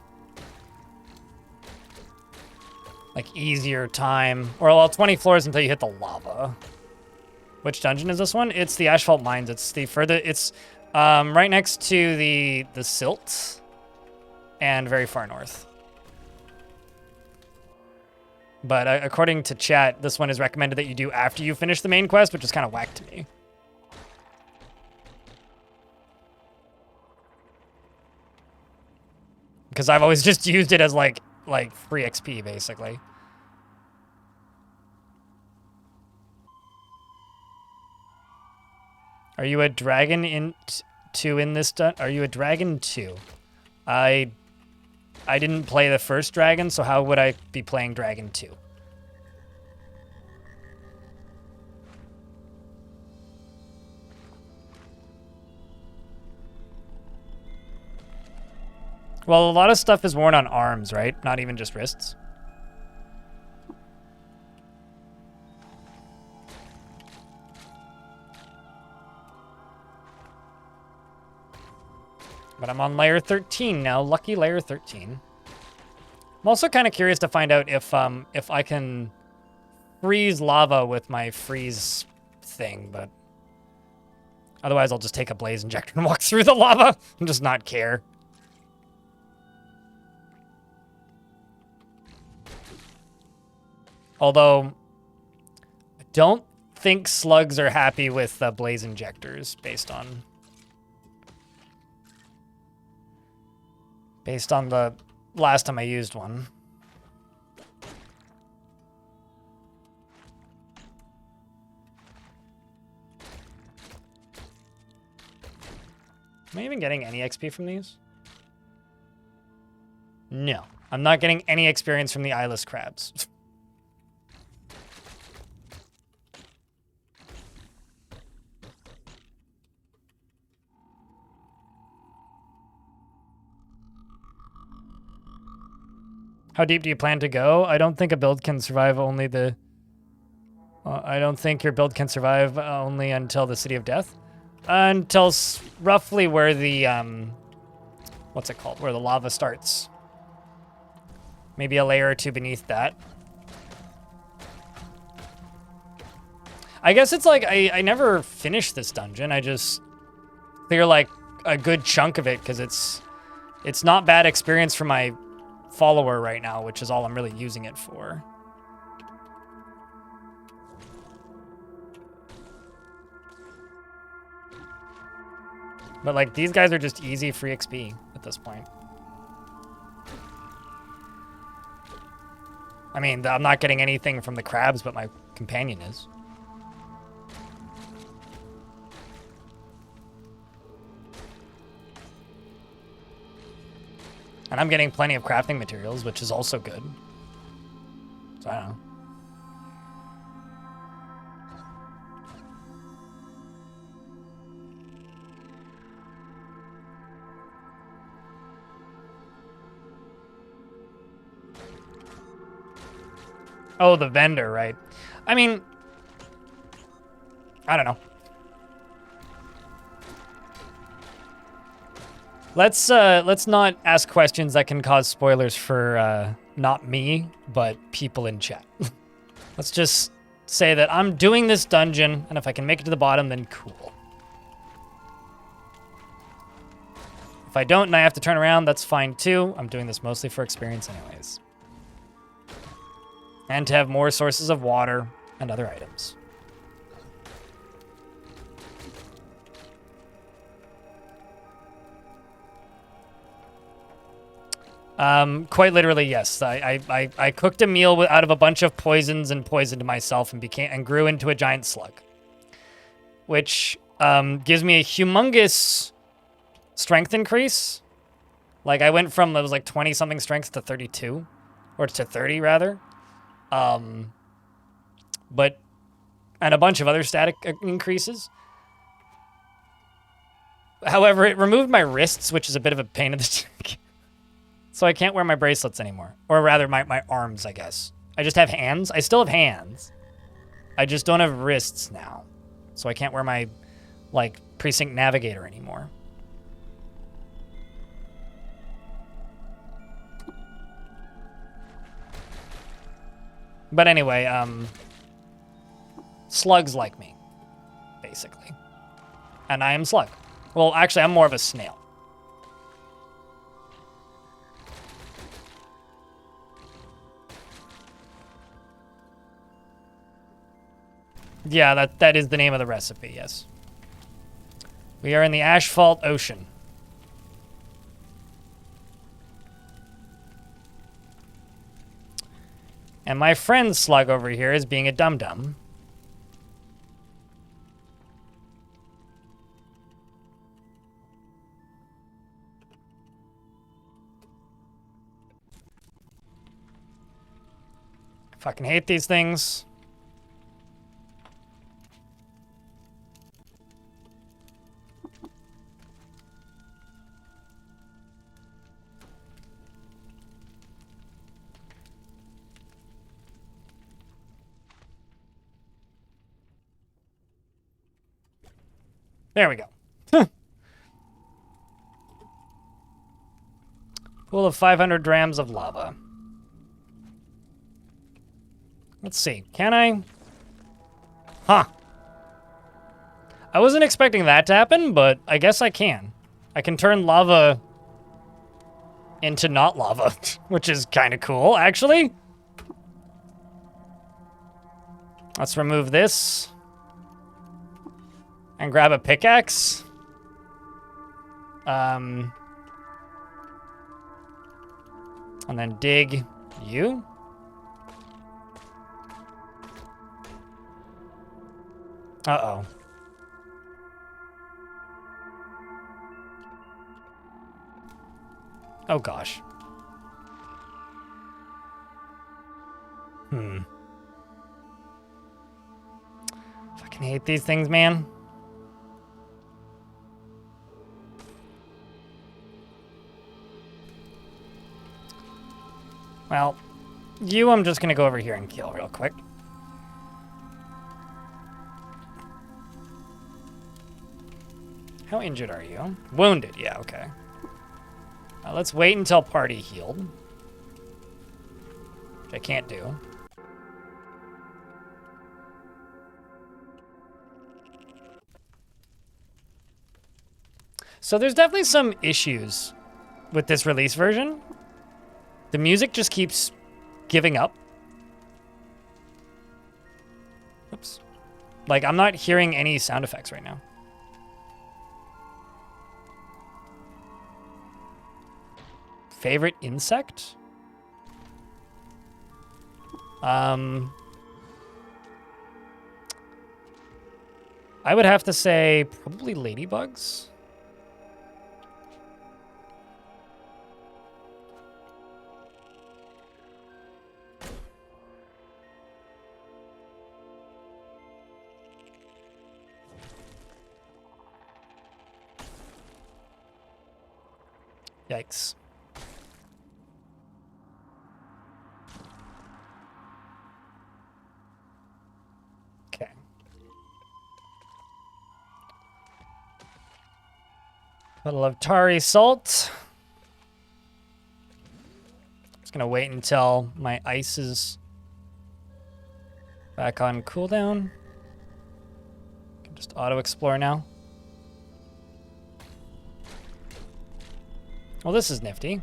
Speaker 1: like, easier time. Or, well, 20 floors until you hit the lava. Which dungeon is this one? It's the Asphalt Mines. It's the further... It's right next to the silt. And very far north. But according to chat, this one is recommended that you do after you finish the main quest, which is kind of whack to me. Because I've always just used it as like free XP, basically. Are you a dragon in this? Are you a dragon 2? I didn't play the first dragon, so how would I be playing dragon 2? Well, a lot of stuff is worn on arms, right? Not even just wrists. But I'm on layer 13 now. Lucky layer 13. I'm also kind of curious to find out if I can freeze lava with my freeze thing, but otherwise I'll just take a blaze injector and walk through the lava and just not care. Although I don't think slugs are happy with blaze injectors based on the last time I used one. Am I even getting any XP from these? No, I'm not getting any experience from the eyeless crabs. How deep do you plan to go? I don't think a build can survive only the... I don't think your build can survive only until the City of Death. Until roughly where the... what's it called? Where the lava starts. Maybe a layer or two beneath that. I guess it's like I never finished this dungeon. I just clear like a good chunk of it because it's not bad experience for my follower right now, which is all I'm really using it for. But like these guys are just easy free XP at this point. I mean, I'm not getting anything from the crabs, but my companion is. And I'm getting plenty of crafting materials, which is also good. So I don't know. Oh, the vendor, right? I mean, I don't know. Let's not ask questions that can cause spoilers for not me, but people in chat. Let's just say that I'm doing this dungeon, and if I can make it to the bottom, then cool. If I don't and I have to turn around, that's fine too. I'm doing this mostly for experience anyways. And to have more sources of water and other items. Quite literally, yes. I cooked a meal out of a bunch of poisons and poisoned myself and grew into a giant slug. Which gives me a humongous strength increase. Like I went from, it was like 20 something strength to 32. Or to 30 rather. And a bunch of other static increases. However, it removed my wrists, which is a bit of a pain in the neck. So I can't wear my bracelets anymore. Or rather, my arms, I guess. I just have hands. I still have hands. I just don't have wrists now. So I can't wear my, like, precinct navigator anymore. But anyway, slugs like me, basically. And I am slug. Well, actually, I'm more of a snail. Yeah, that is the name of the recipe, yes. We are in the Asphalt Ocean. And my friend Slug over here is being a dum-dum. I fucking hate these things. There we go. Pool of 500 drams of lava. Let's see. Can I? Huh. I wasn't expecting that to happen, but I guess I can. I can turn lava into not lava, which is kind of cool, actually. Let's remove this. And grab a pickaxe. And then dig you. Uh-oh. Oh, gosh. Fucking hate these things, man. Well, you I'm just gonna go over here and kill real quick. How injured are you? Wounded, yeah, okay. Let's wait until party healed. Which I can't do. So there's definitely some issues with this release version. The music just keeps giving up. Oops. Like, I'm not hearing any sound effects right now. Favorite insect? I would have to say probably ladybugs. Yikes. Okay. Bottle of Tari salt. Just gonna wait until my ice is Back on cooldown. Can just auto-explore now. Well, this is nifty.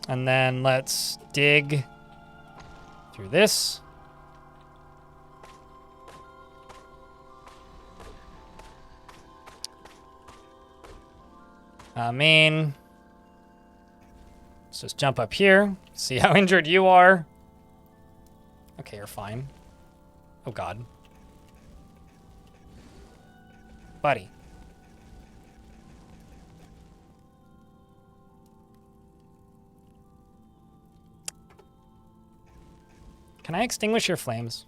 Speaker 1: And then let's dig through this. Let's just jump up here, see how injured you are. Okay, you're fine. Oh God. Buddy. Can I extinguish your flames?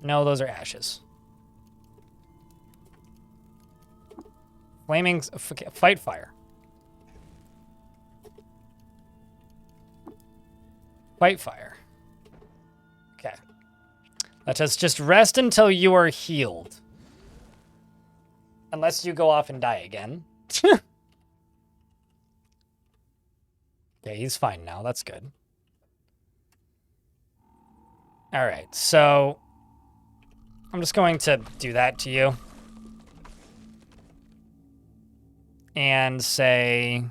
Speaker 1: No, those are ashes. Flaming, fight fire. Fight fire. Okay. Let us just rest until you are healed. Unless you go off and die again. Okay, he's fine now. That's good. All right, so I'm just going to do that to you. And say...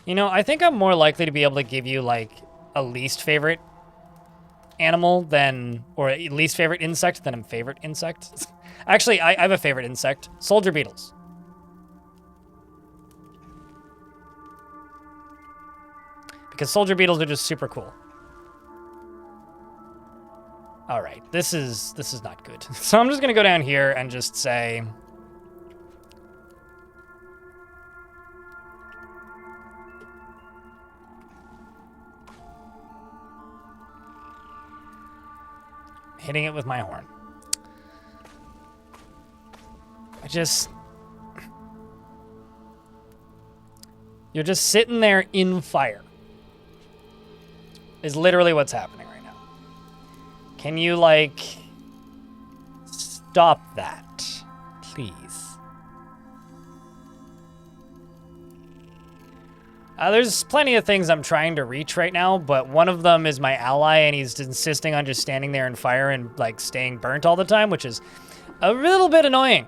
Speaker 1: You know, I think I'm more likely to be able to give you, like, a least favorite animal than... Or a least favorite insect than a favorite insect. Actually, I have a favorite insect. Soldier beetles. Because soldier beetles are just super cool. All right, this is not good. So I'm just gonna go down here and just say, hitting it with my horn. You're just sitting there in fire. Is literally what's happening right now. Can you, like, stop that, please? There's plenty of things I'm trying to reach right now, but one of them is my ally, and he's insisting on just standing there in fire and, like, staying burnt all the time, which is a little bit annoying.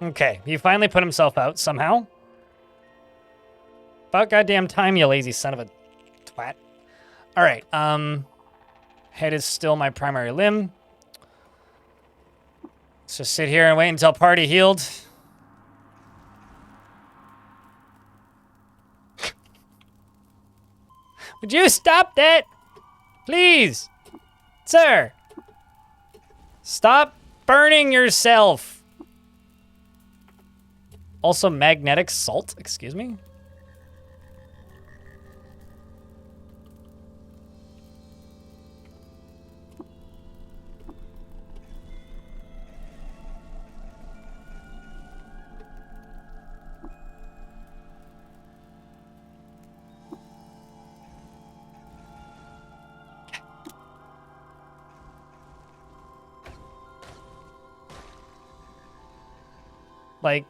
Speaker 1: Okay, he finally put himself out somehow. About goddamn time, you lazy son of a twat. All right, head is still my primary limb. Let's just sit here and wait until party healed. Would you stop that? Please, sir. Stop burning yourself. Also, magnetic salt, excuse me. Like,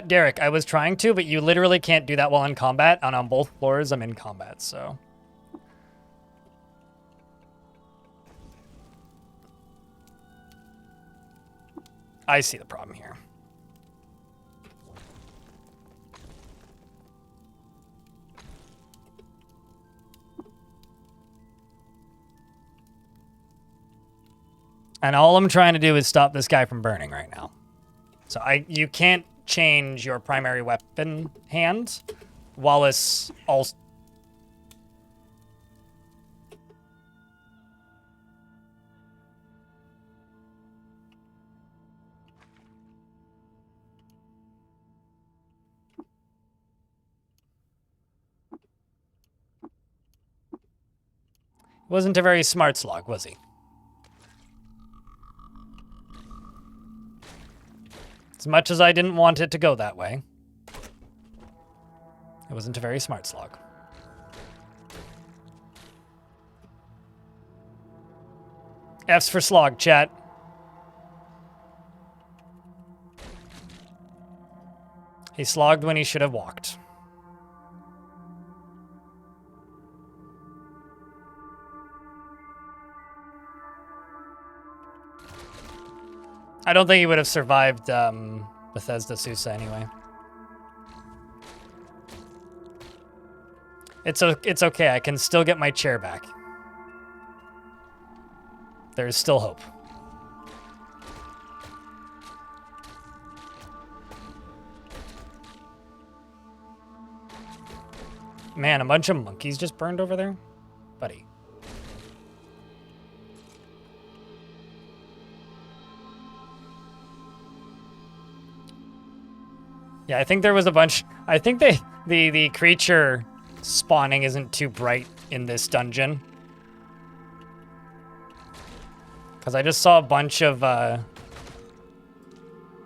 Speaker 1: Derek, I was trying to, but you literally can't do that while in combat, and on both floors I'm in combat, so. I see the problem here. And all I'm trying to do is stop this guy from burning right now. So you can't change your primary weapon hand. Wallace also... Wasn't a very smart slog, was he? As much as I didn't want it to go that way, it wasn't a very smart slog. F's for slog, chat. He slogged when he should have walked. I don't think he would have survived Bethesda Susa anyway. It's okay. I can still get my chair back. There's still hope. Man, a bunch of monkeys just burned over there? Buddy. Yeah, I think there was a bunch. I think the creature spawning isn't too bright in this dungeon. Because I just saw a bunch of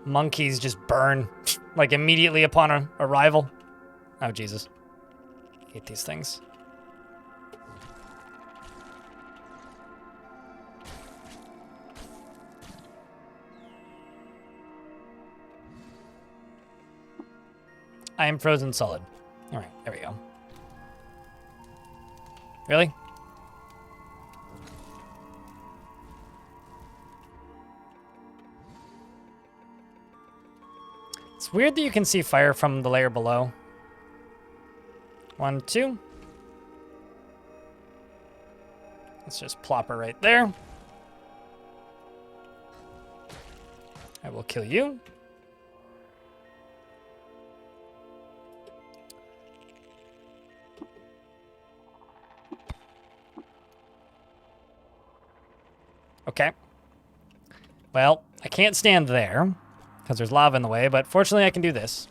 Speaker 1: monkeys just burn, like immediately upon arrival. Oh, Jesus. I hate these things. I am frozen solid. All right, there we go. Really? It's weird that you can see fire from the layer below. 1, 2. Let's just plop her right there. I will kill you. Okay. Well, I can't stand there because there's lava in the way, but fortunately I can do this.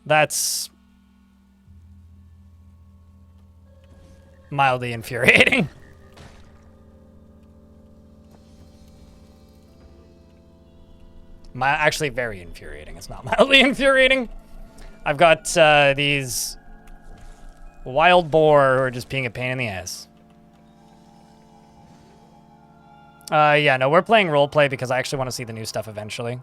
Speaker 1: That's mildly infuriating. Actually very infuriating. It's not mildly infuriating. I've got these wild boar who are just being a pain in the ass. Yeah, no, we're playing roleplay because I actually want to see the new stuff eventually.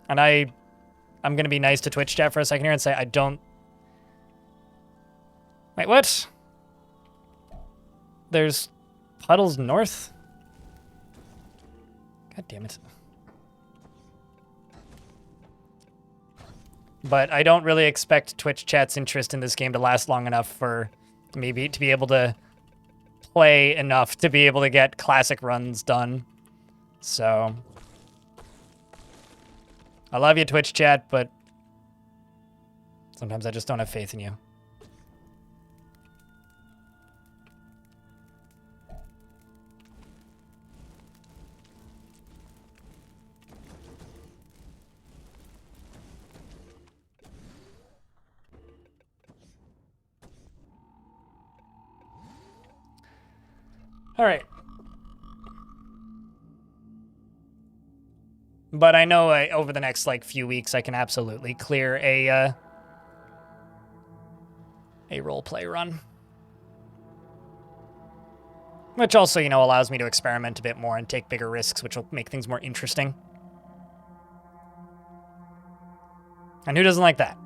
Speaker 1: And I'm going to be nice to Twitch chat for a second here and say I don't... Wait, what? There's puddles north? God damn it. But I don't really expect Twitch chat's interest in this game to last long enough for maybe to be able to play enough to be able to get classic runs done. So... I love you, Twitch chat, but sometimes I just don't have faith in you. All right. But I know over the next, like, few weeks, I can absolutely clear a roleplay run. Which also, you know, allows me to experiment a bit more and take bigger risks, which will make things more interesting. And who doesn't like that?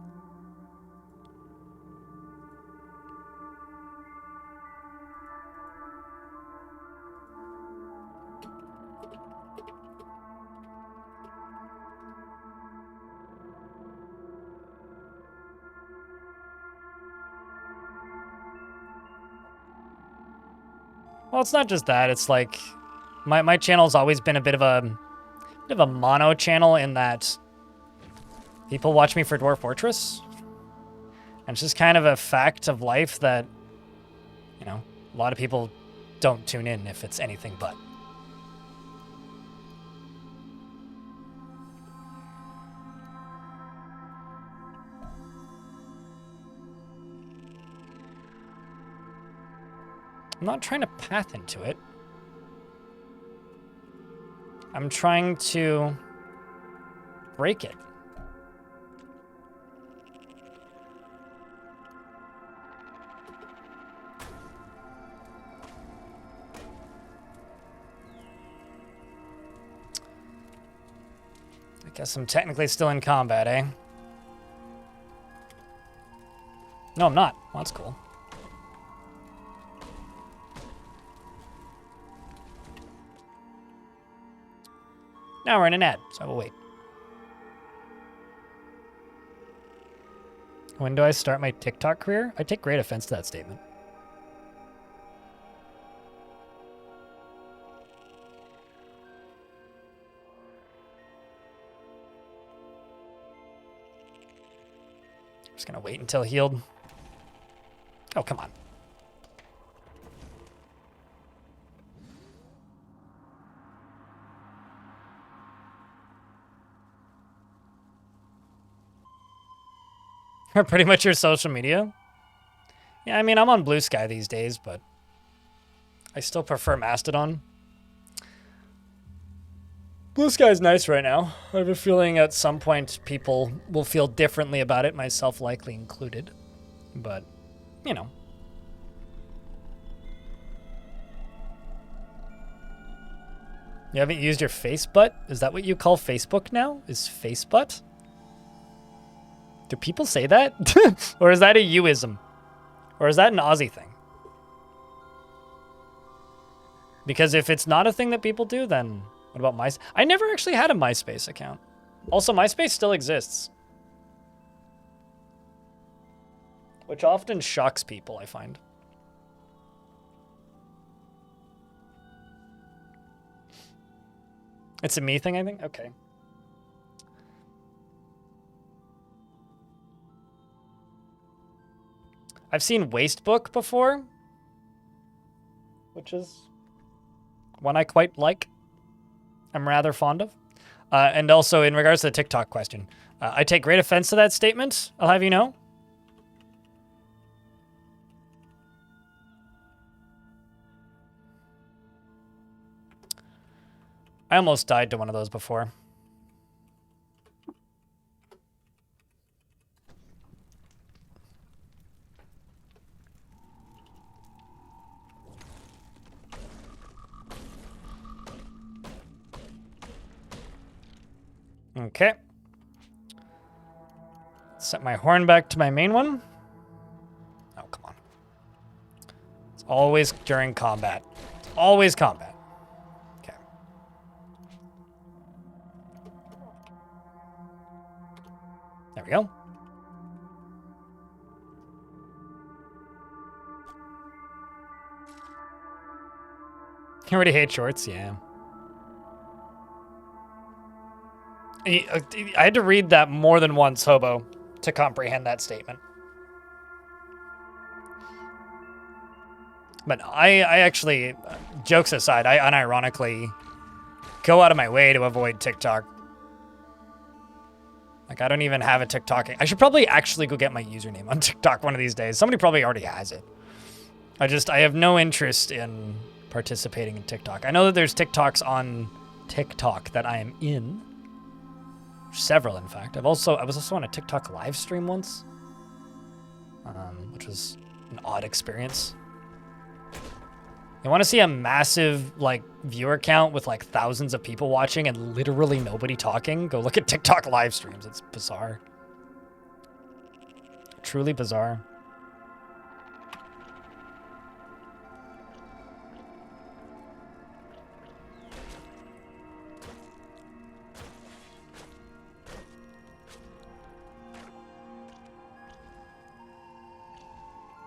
Speaker 1: Well, it's not just that. It's like my channel's always been a bit of a mono channel in that people watch me for Dwarf Fortress. And it's just kind of a fact of life that, you know, a lot of people don't tune in if it's anything but. I'm not trying to path into it. I'm trying to break it. I guess I'm technically still in combat, eh? No, I'm not. Well, that's cool. Now we're in an ad, so I will wait. When do I start my TikTok career? I take great offense to that statement. Just gonna wait until healed. Oh, come on. Pretty much your social media? Yeah, I mean, I'm on Blue Sky these days, but I still prefer Mastodon. Blue Sky's nice right now. I have a feeling at some point people will feel differently about it, myself likely included. But, you know. You haven't used your face butt? Is that what you call Facebook now? Is face butt? Do people say that? Or is that a you-ism? Or is that an Aussie thing? Because if it's not a thing that people do, then what about MySpace? I never actually had a MySpace account. Also, MySpace still exists. Which often shocks people, I find. It's a me thing, I think? Okay. I've seen Wastebook before, which is one I quite like. I'm rather fond of. And also, in regards to the TikTok question, I take great offense to that statement, I'll have you know. I almost died to one of those before. Okay. Set my horn back to my main one. Oh, come on. It's always during combat. It's always combat. Okay. There we go. You already hate shorts? Yeah. I had to read that more than once, Hobo, to comprehend that statement. But I actually, jokes aside, I unironically go out of my way to avoid TikTok. Like, I don't even have a TikTok. I should probably actually go get my username on TikTok one of these days. Somebody probably already has it. I have no interest in participating in TikTok. I know that there's TikToks on TikTok that I am in. Several, in fact. I was also on a TikTok live stream once, which was an odd experience. You want to see a massive, like, viewer count with, like, thousands of people watching and literally nobody talking? Go look at TikTok live streams. It's bizarre. Truly bizarre.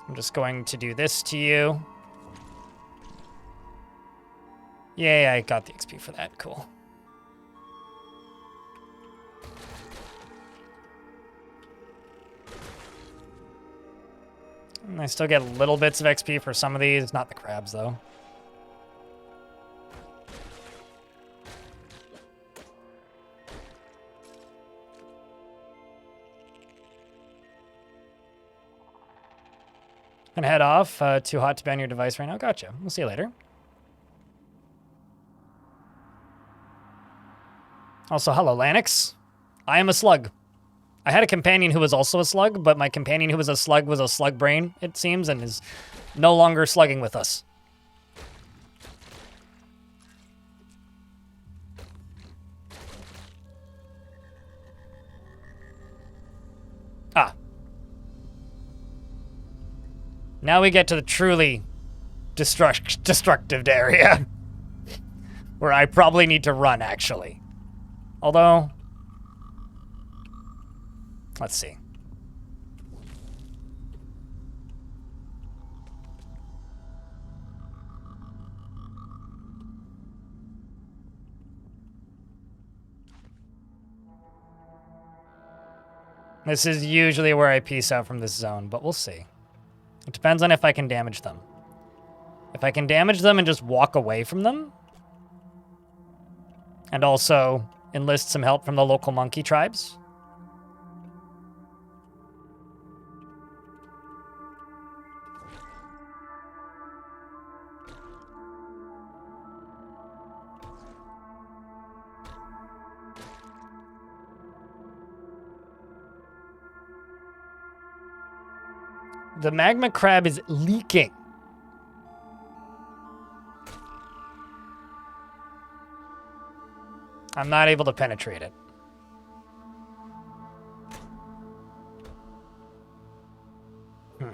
Speaker 1: I'm just going to do this to you. Yay, I got the XP for that. Cool. And I still get little bits of XP for some of these. Not the crabs, though. And head off. Too hot to be on your device right now. Gotcha. We'll see you later. Also, hello, Lanix. I am a slug. I had a companion who was also a slug, but my companion who was a slug brain, it seems, and is no longer slugging with us. Ah. Now we get to the truly destructive area. Where I probably need to run, actually. Although... let's see. This is usually where I peace out from this zone, but we'll see. It depends on if I can damage them. If I can damage them and just walk away from them, and also enlist some help from the local monkey tribes. The magma crab is leaking. I'm not able to penetrate it. Let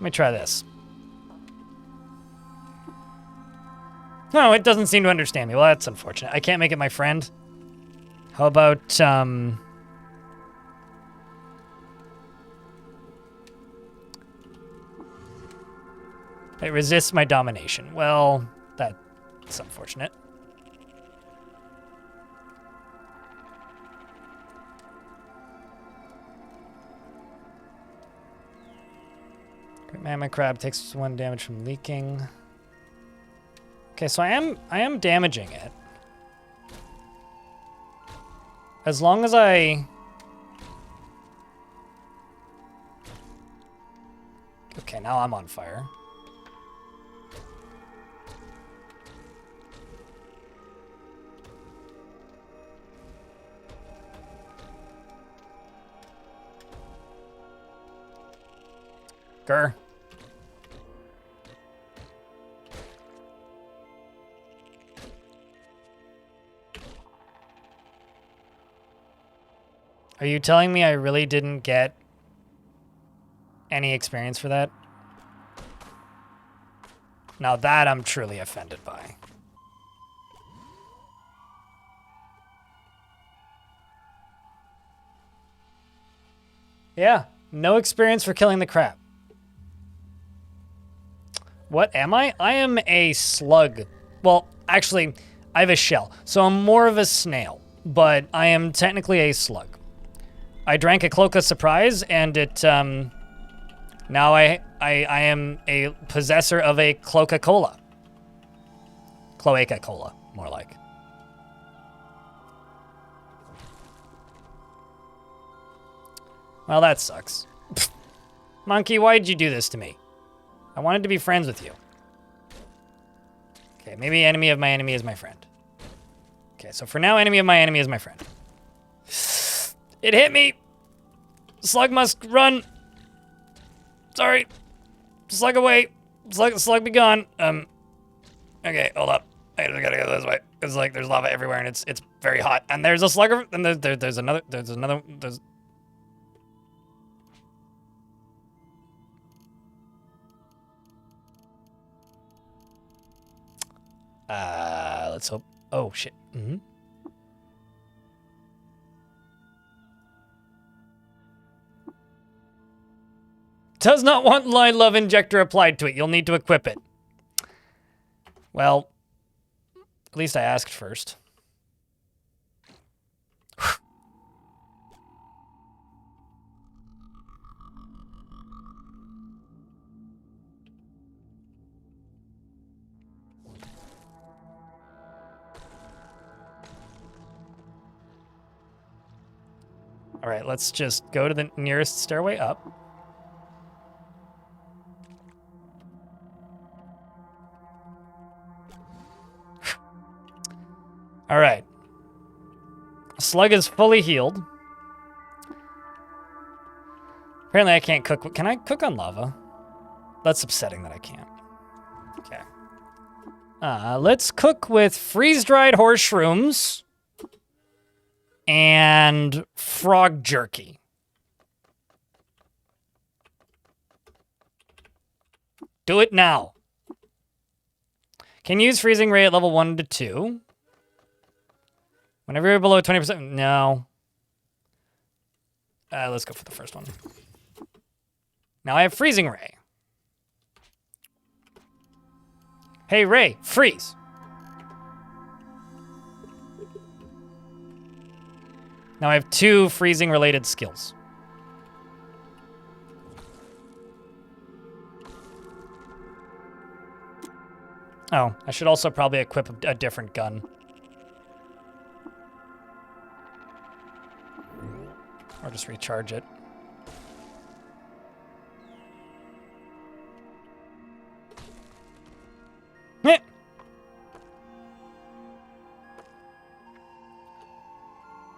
Speaker 1: me try this. No, it doesn't seem to understand me. Well, that's unfortunate. I can't make it my friend. How about, it resists my domination. Well, that's unfortunate. Great Mammoth Crab takes 1 damage from leaking. Okay, so I am damaging it. As long as I... okay, now I'm on fire. Grr. Are you telling me I really didn't get any experience for that? Now that I'm truly offended by. Yeah, no experience for killing the crab. What am I? I am a slug. Well, actually, I have a shell, so I'm more of a snail, but I am technically a slug. I drank a Cloaca Surprise, and it, now I am a possessor of a Cloaca Cola. Cloaca Cola, more like. Well, that sucks. Monkey, why did you do this to me? I wanted to be friends with you. Okay, maybe enemy of my enemy is my friend. Okay, so for now, enemy of my enemy is my friend. It hit me! Slug must run! Sorry. Slug away. Slug be gone. Okay, hold up. I gotta go this way. It's like there's lava everywhere and it's very hot. And there's a slugger, and there's another. Let's hope. Oh, shit. Mm-hmm. Does not want Line Love Injector applied to it. You'll need to equip it. Well, at least I asked first. All right, let's just go to the nearest stairway up. All right. Slug is fully healed. Apparently I can't cook. Can I cook on lava? That's upsetting that I can't. Okay. Let's cook with freeze-dried horse shrooms and frog jerky. Do it now. Can use freezing ray at level 1 to 2. Whenever you're below 20%, no. Let's go for the first one. Now I have freezing ray. Hey, Ray, freeze. Now I have 2 freezing-related skills. Oh, I should also probably equip a different gun. Or just recharge it. Meh.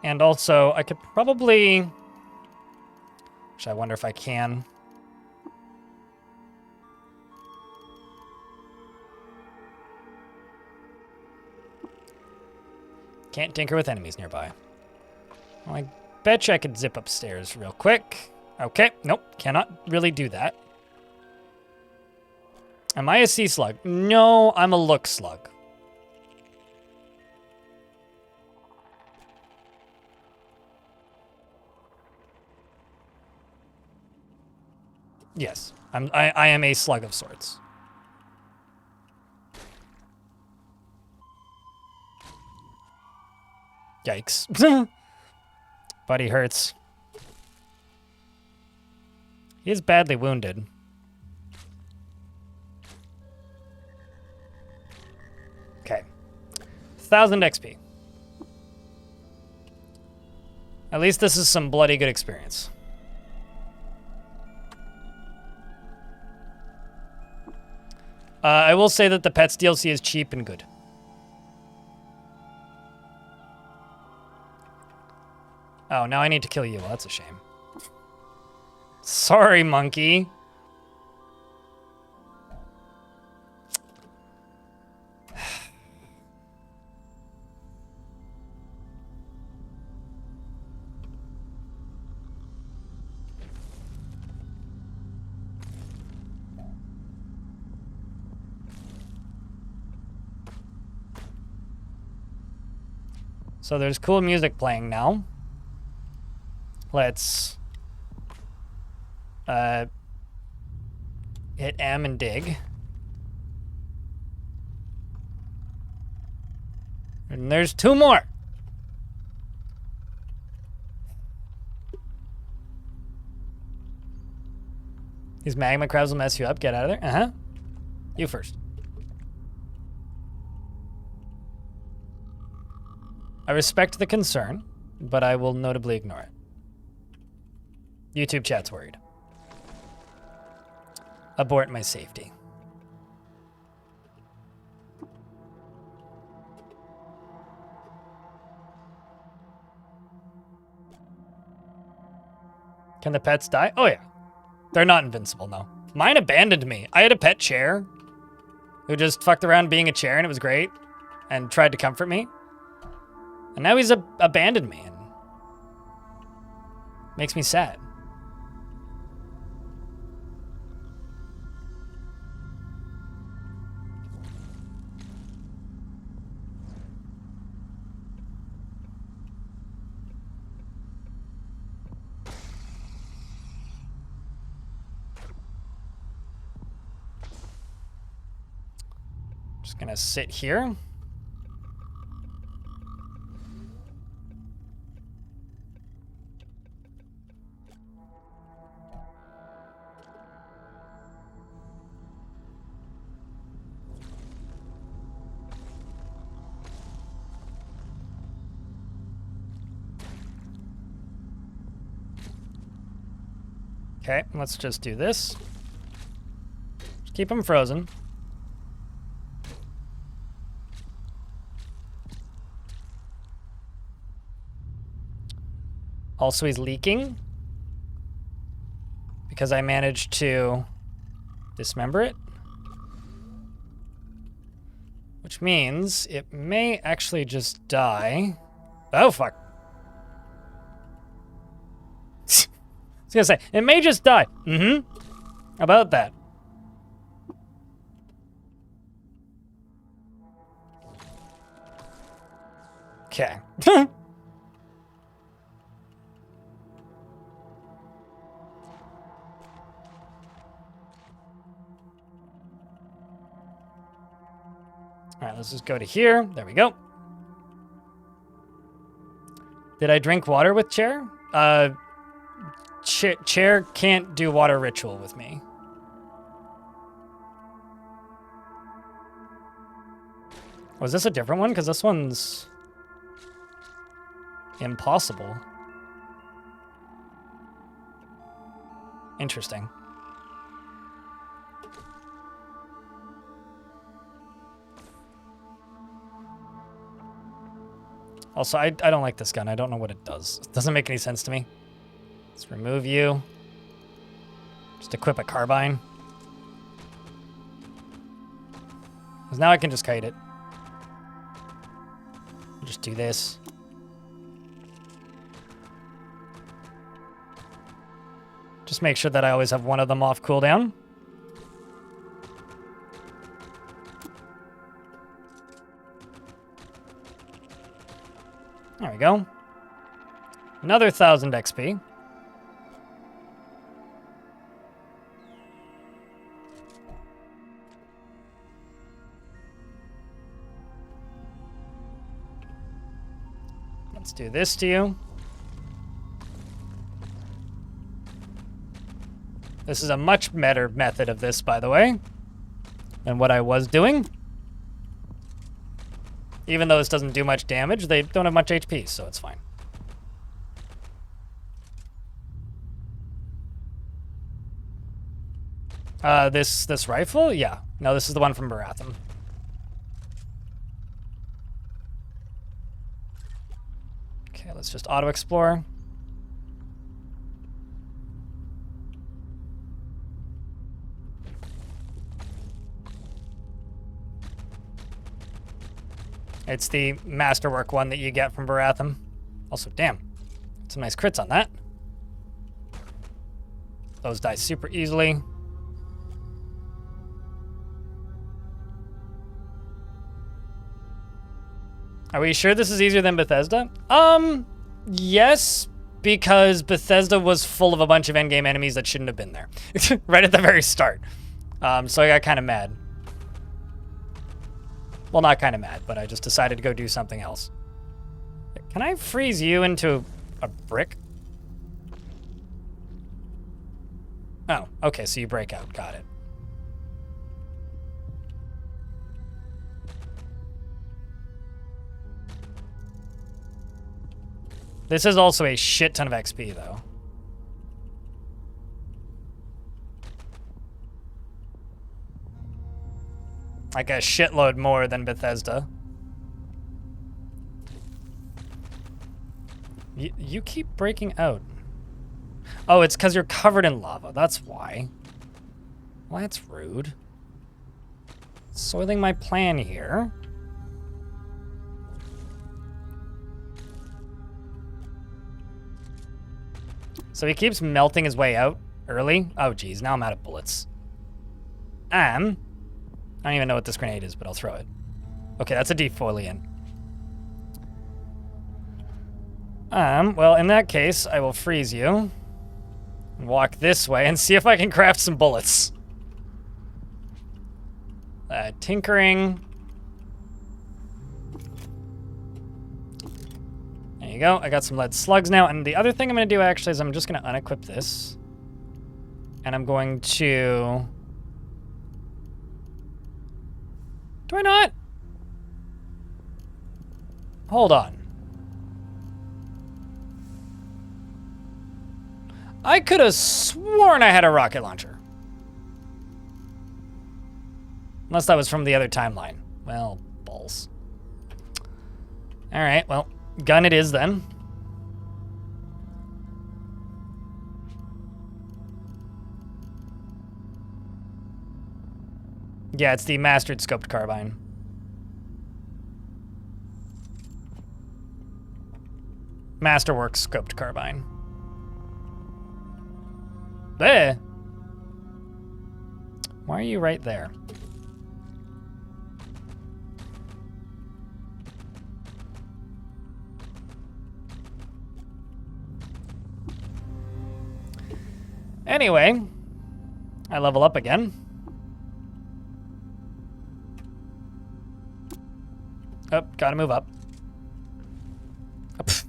Speaker 1: And also, I could probably... Actually, I wonder if I can. Can't tinker with enemies nearby. Well, I bet you I could zip upstairs real quick. Okay, nope, cannot really do that. Am I a sea slug? No, I'm a look slug. Yes, I am a slug of sorts. Yikes. Buddy hurts. He is badly wounded. Okay. 1,000 XP. At least this is some bloody good experience. I will say that the Pets DLC is cheap and good. Oh, now I need to kill you. Well, that's a shame. Sorry, monkey. So there's cool music playing now. Let's hit M and dig. And there's 2 more. These magma crabs will mess you up. Get out of there. Uh-huh. You first. I respect the concern, but I will notably ignore it. YouTube chat's worried. Abort my safety. Can the pets die? Oh yeah. They're not invincible, no. Mine abandoned me. I had a pet chair who just fucked around being a chair and it was great and tried to comfort me. And now he's abandoned me and makes me sad. Just gonna sit here. Okay, let's just do this. Just keep him frozen. Also, he's leaking because I managed to dismember it, which means it may actually just die. Oh, fuck. I was gonna say, it may just die. Mm-hmm. About that. Okay. All right, let's just go to here. There we go. Did I drink water with Chair? Chair can't do water ritual with me. Was this a different one? Because this one's impossible. Interesting. Also, I don't like this gun. I don't know what it does. It doesn't make any sense to me. Let's remove you. Just equip a carbine. Because now I can just kite it. Just do this. Just make sure that I always have one of them off cooldown. There we go. Another 1,000 XP. Let's do this to you. This is a much better method of this, by the way, than what I was doing. Even though this doesn't do much damage, they don't have much HP, so it's fine. This rifle? Yeah. No, this is the one from Baratham. Okay, let's just auto-explore. It's the masterwork one that you get from Baratham. Also, damn, some nice crits on that. Those die super easily. Are we sure this is easier than Bethesda? Yes, because Bethesda was full of a bunch of endgame enemies that shouldn't have been there. Right at the very start. So I got kind of mad. Well, not kind of mad, but I just decided to go do something else. Can I freeze you into a brick? Oh, okay, so you break out. Got it. This is also a shit ton of XP, though. Like a shitload more than Bethesda. You keep breaking out. Oh, it's because you're covered in lava. That's why. Well, that's rude. Soiling my plan here. So he keeps melting his way out early. Oh, geez. Now I'm out of bullets. I don't even know what this grenade is, but I'll throw it. Okay, that's a defoliant. Well, in that case, I will freeze you. And walk this way and see if I can craft some bullets. Tinkering. go. I got some lead slugs now. And the other thing I'm going to do actually is I'm just going to unequip this. And I'm going to... Do I not? Hold on. I could have sworn I had a rocket launcher. Unless that was from the other timeline. Well, balls. All right, well, gun it is then. Yeah, it's the mastered scoped carbine. Masterwork scoped carbine. There. Why are you right there? Anyway, I level up again. Oh, gotta move up. Oh, pff.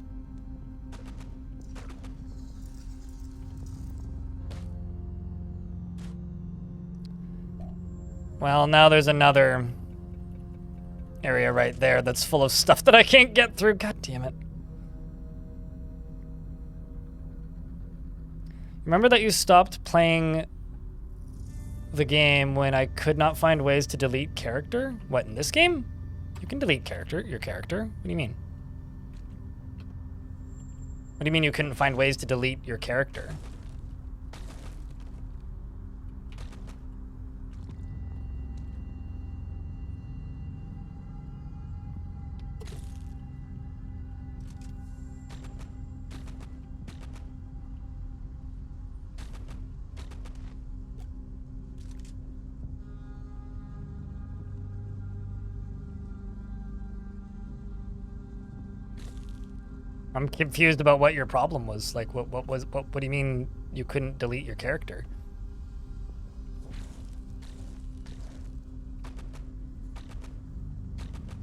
Speaker 1: Well, now there's another area right there that's full of stuff that I can't get through. God damn it. Remember that you stopped playing the game when I could not find ways to delete character? What, in this game? You can delete your character. What do you mean? What do you mean you couldn't find ways to delete your character? I'm confused about what your problem was. Like, what do you mean you couldn't delete your character?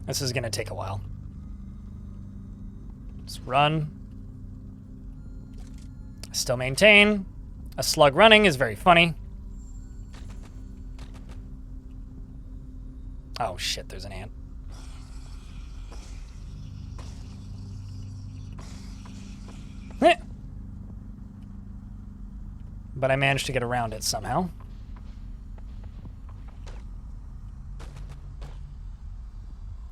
Speaker 1: This is gonna take a while. Let's run. Still maintain. A slug running is very funny. Oh shit, there's an ant. But I managed to get around it somehow.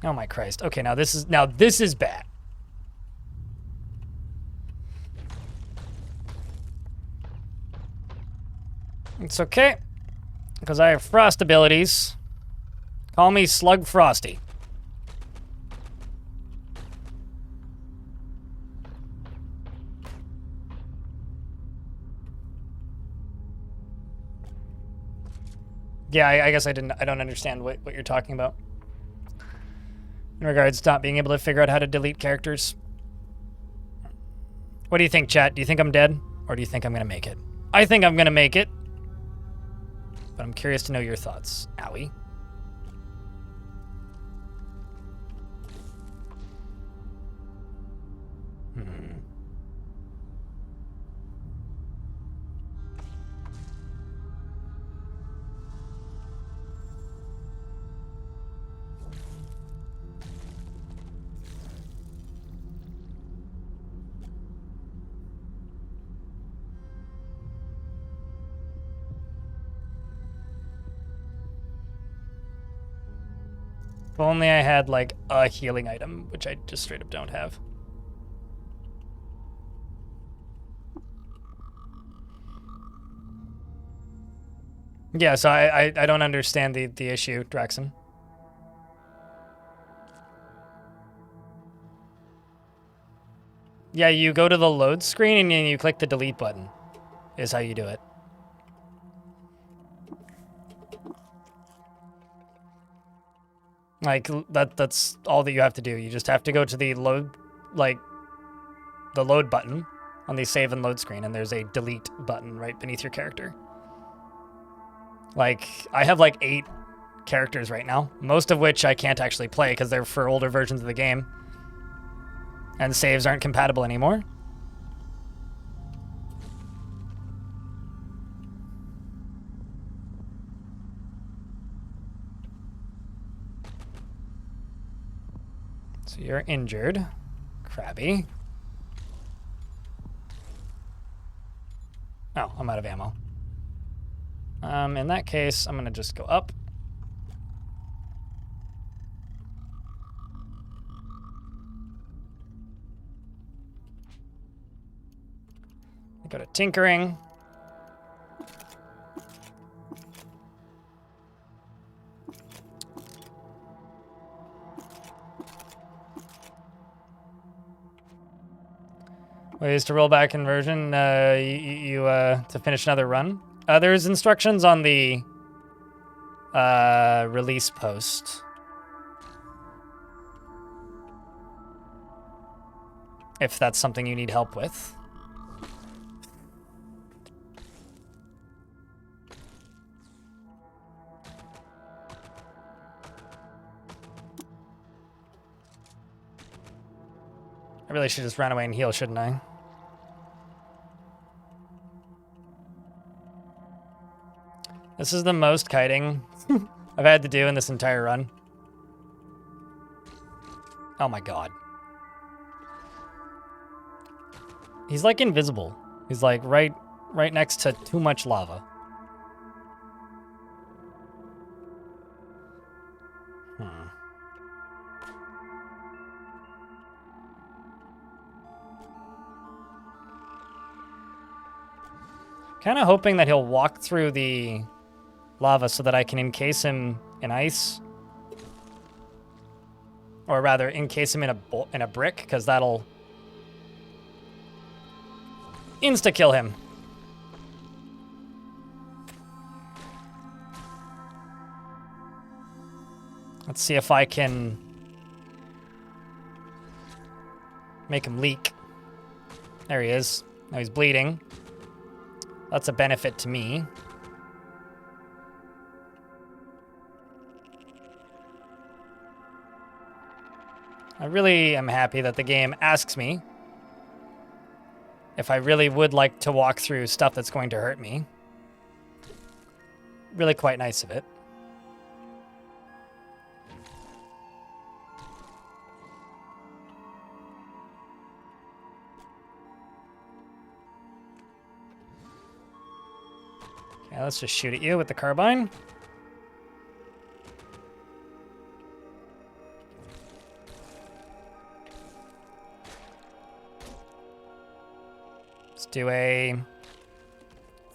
Speaker 1: Oh my Christ. Okay, now this is bad. It's okay, because I have frost abilities. Call me Slug Frosty. Yeah, I guess I don't understand what you're talking about. In regards to not being able to figure out how to delete characters. What do you think, chat? Do you think I'm dead? Or do you think I'm gonna make it? I think I'm gonna make it. But I'm curious to know your thoughts. Owie. If only I had, like, a healing item, which I just straight up don't have. Yeah, so I don't understand the issue, Draxon. Yeah, you go to the load screen and then you click the delete button, is how you do it. Like, that's all that you have to do. You just have to go to the load, like, the load button on the save and load screen, and there's a delete button right beneath your character. Like, I have like 8 characters right now, most of which I can't actually play because they're for older versions of the game. And saves aren't compatible anymore. So you're injured, Krabby. Oh, I'm out of ammo. In that case, I'm gonna just go up. Go to tinkering. Ways to roll back conversion to finish another run. There's instructions on the release post. If that's something you need help with. I really should just run away and heal, shouldn't I? This is the most kiting I've had to do in this entire run. Oh my god. He's like invisible. He's like right next to too much lava. Kind of hoping that he'll walk through the lava so that I can encase him in ice. Or rather, encase him in a brick, because that'll insta-kill him. Let's see if I can make him leak. There he is. Now he's bleeding. That's a benefit to me. I really am happy that the game asks me if I really would like to walk through stuff that's going to hurt me. Really quite nice of it. Okay, let's just shoot at you with the carbine. Let's do a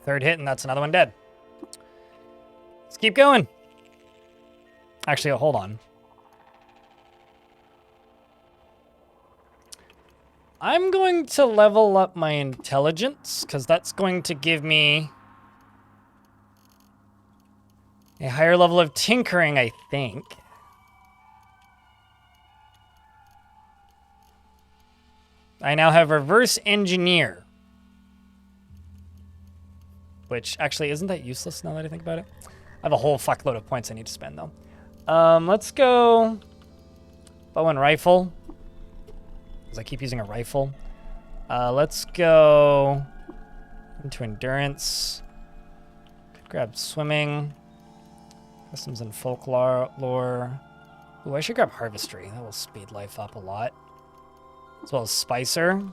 Speaker 1: third hit, and that's another one dead. Let's keep going. Actually, hold on. I'm going to level up my intelligence, because that's going to give me a higher level of tinkering, I think. I now have reverse engineer. Which, actually, isn't that useless now that I think about it? I have a whole fuckload of points I need to spend, though. Let's go bow and rifle. Because I keep using a rifle. Let's go into endurance. Could grab swimming. Customs and folklore. Ooh, I should grab harvestry. That will speed life up a lot. As well as Spicer.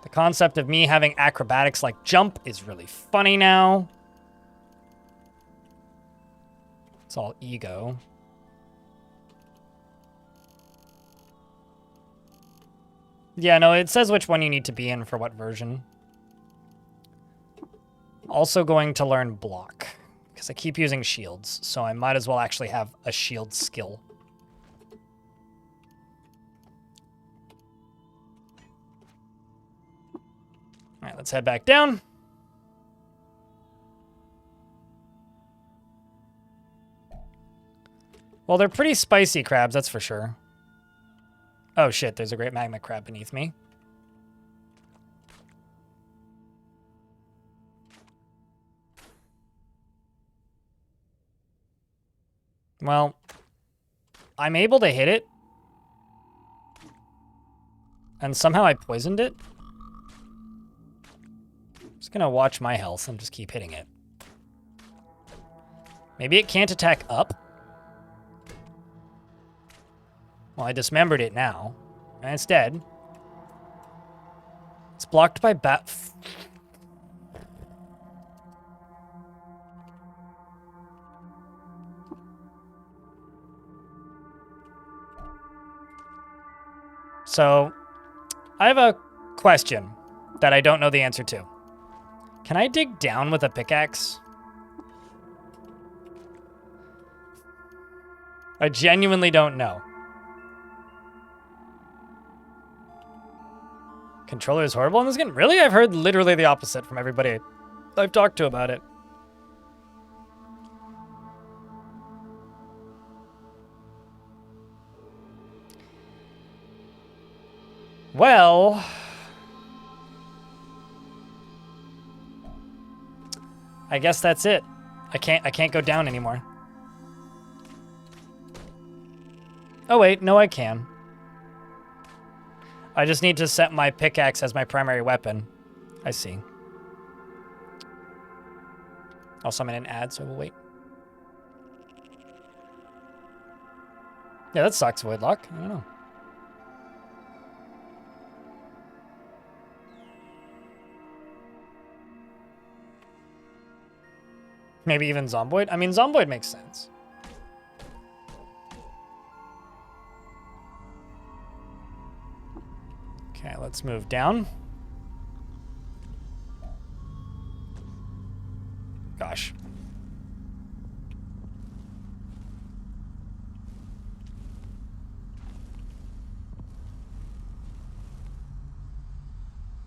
Speaker 1: The concept of me having acrobatics like jump is really funny now. It's all ego. Yeah, no, it says which one you need to be in for what version. Also going to learn block, because I keep using shields, so I might as well actually have a shield skill. All right, let's head back down. Well, they're pretty spicy crabs, that's for sure. Oh shit, there's a great magma crab beneath me. Well, I'm able to hit it. And somehow I poisoned it. I'm just gonna watch my health and just keep hitting it. Maybe it can't attack up. Well, I dismembered it now. And it's dead. It's blocked by bat. So, I have a question that I don't know the answer to. Can I dig down with a pickaxe? I genuinely don't know. Controller is horrible in this game? Really? I've heard literally the opposite from everybody I've talked to about it. Well, I guess that's it. I can't go down anymore. Oh wait, no I can. I just need to set my pickaxe as my primary weapon. I see. Also, I'm in an ad, so we'll wait. Yeah, that sucks, Voidlock. I don't know. Maybe even Zomboid? I mean, Zomboid makes sense. Okay, let's move down. Gosh.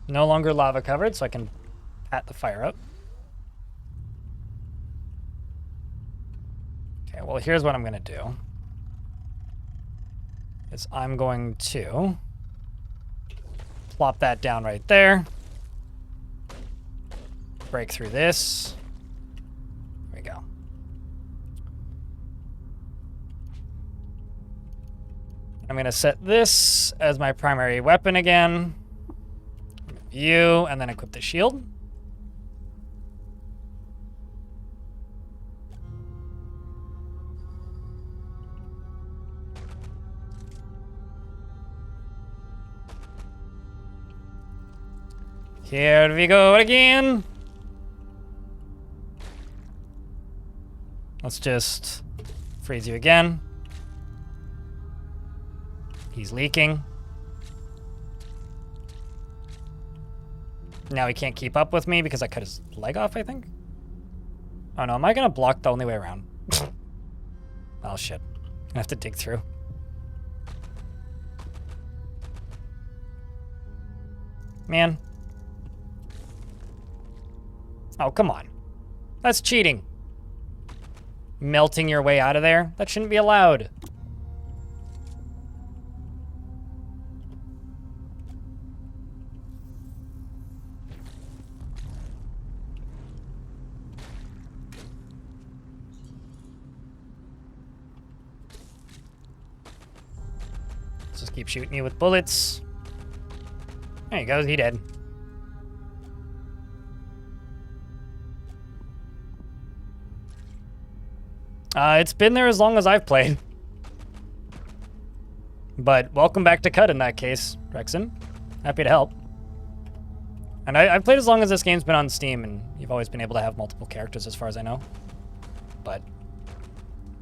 Speaker 1: No longer lava covered, so I can pat the fire up. Okay, well, here's what I'm going to do. Is I'm going to plop that down right there. Break through this. There we go. I'm going to set this as my primary weapon again. View, and then equip the shield. Here we go again. Let's just freeze you again. He's leaking. Now he can't keep up with me because I cut his leg off, I think. Oh no, am I gonna block the only way around? Oh shit. I'm gonna have to dig through. Man. Oh, come on. That's cheating. Melting your way out of there? That shouldn't be allowed. Let's just keep shooting you with bullets. There he goes, he dead. It's been there as long as I've played. But welcome back to Cut in that case, Rexon. Happy to help. And I've played as long as this game's been on Steam, and you've always been able to have multiple characters as far as I know. But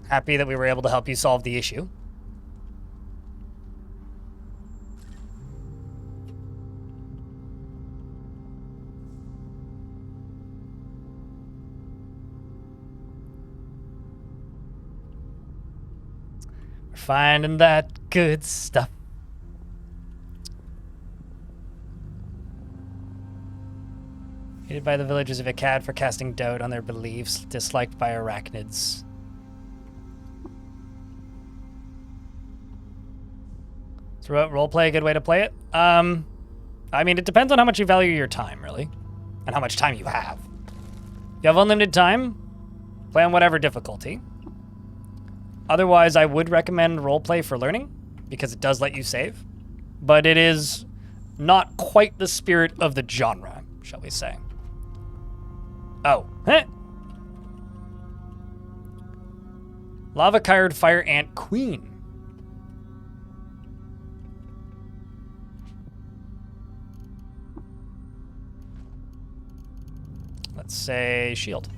Speaker 1: happy that we were able to help you solve the issue. Finding that good stuff. Hated by the villagers of Akkad for casting doubt on their beliefs, disliked by arachnids. Is roleplay a good way to play it? I mean, it depends on how much you value your time, really, and how much time you have. If you have unlimited time, play on whatever difficulty. Otherwise, I would recommend roleplay for learning, because it does let you save. But it is not quite the spirit of the genre, shall we say. Oh, huh? Lava-Kyred Fire Ant Queen. Let's say shield.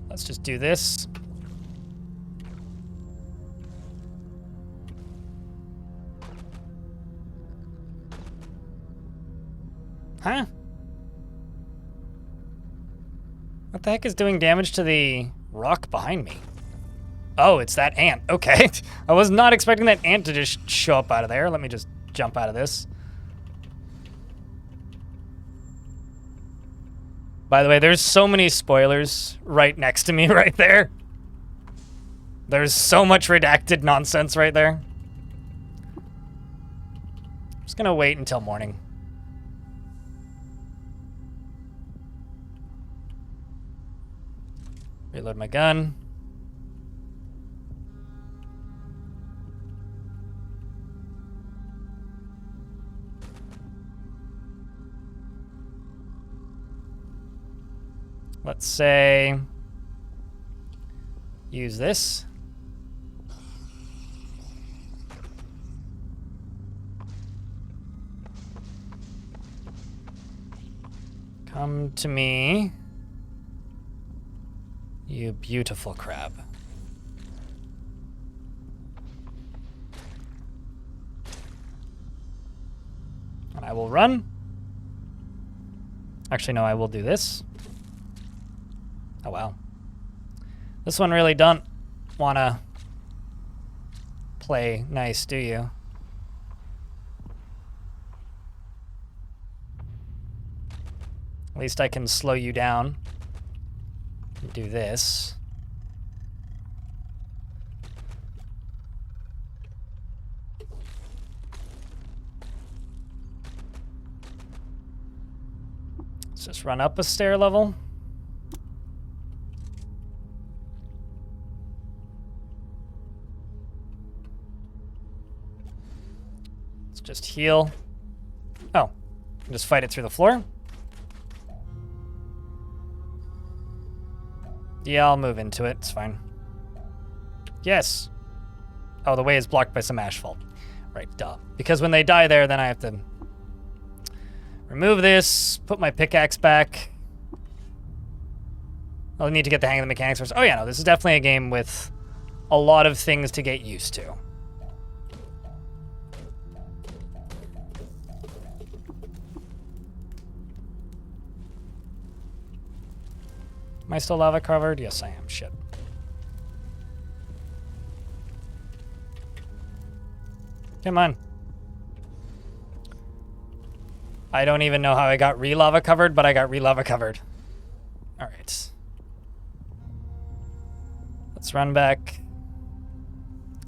Speaker 1: Let's just do this. Huh? What the heck is doing damage to the rock behind me? Oh, it's that ant. Okay. I was not expecting that ant to just show up out of there. Let me just jump out of this. By the way, there's so many spoilers right next to me right there. There's so much redacted nonsense right there. I'm just gonna wait until morning. Reload my gun. Let's say, use this. Come to me, you beautiful crab. And I will run. Actually, no, I will do this. Oh, wow. This one really don't want to play nice, do you? At least I can slow you down and do this. Let's just run up a stair level. Just heal. Oh, just fight it through the floor. Yeah, I'll move into it. It's fine. Yes. Oh, the way is blocked by some asphalt. Right, duh. Because when they die there, then I have to remove this, put my pickaxe back. I'll need to get the hang of the mechanics first. Oh yeah, no, this is definitely a game with a lot of things to get used to. Am I still lava covered? Yes, I am. Shit. Come on. I don't even know how I got re-lava covered, but I got re-lava covered. All right. Let's run back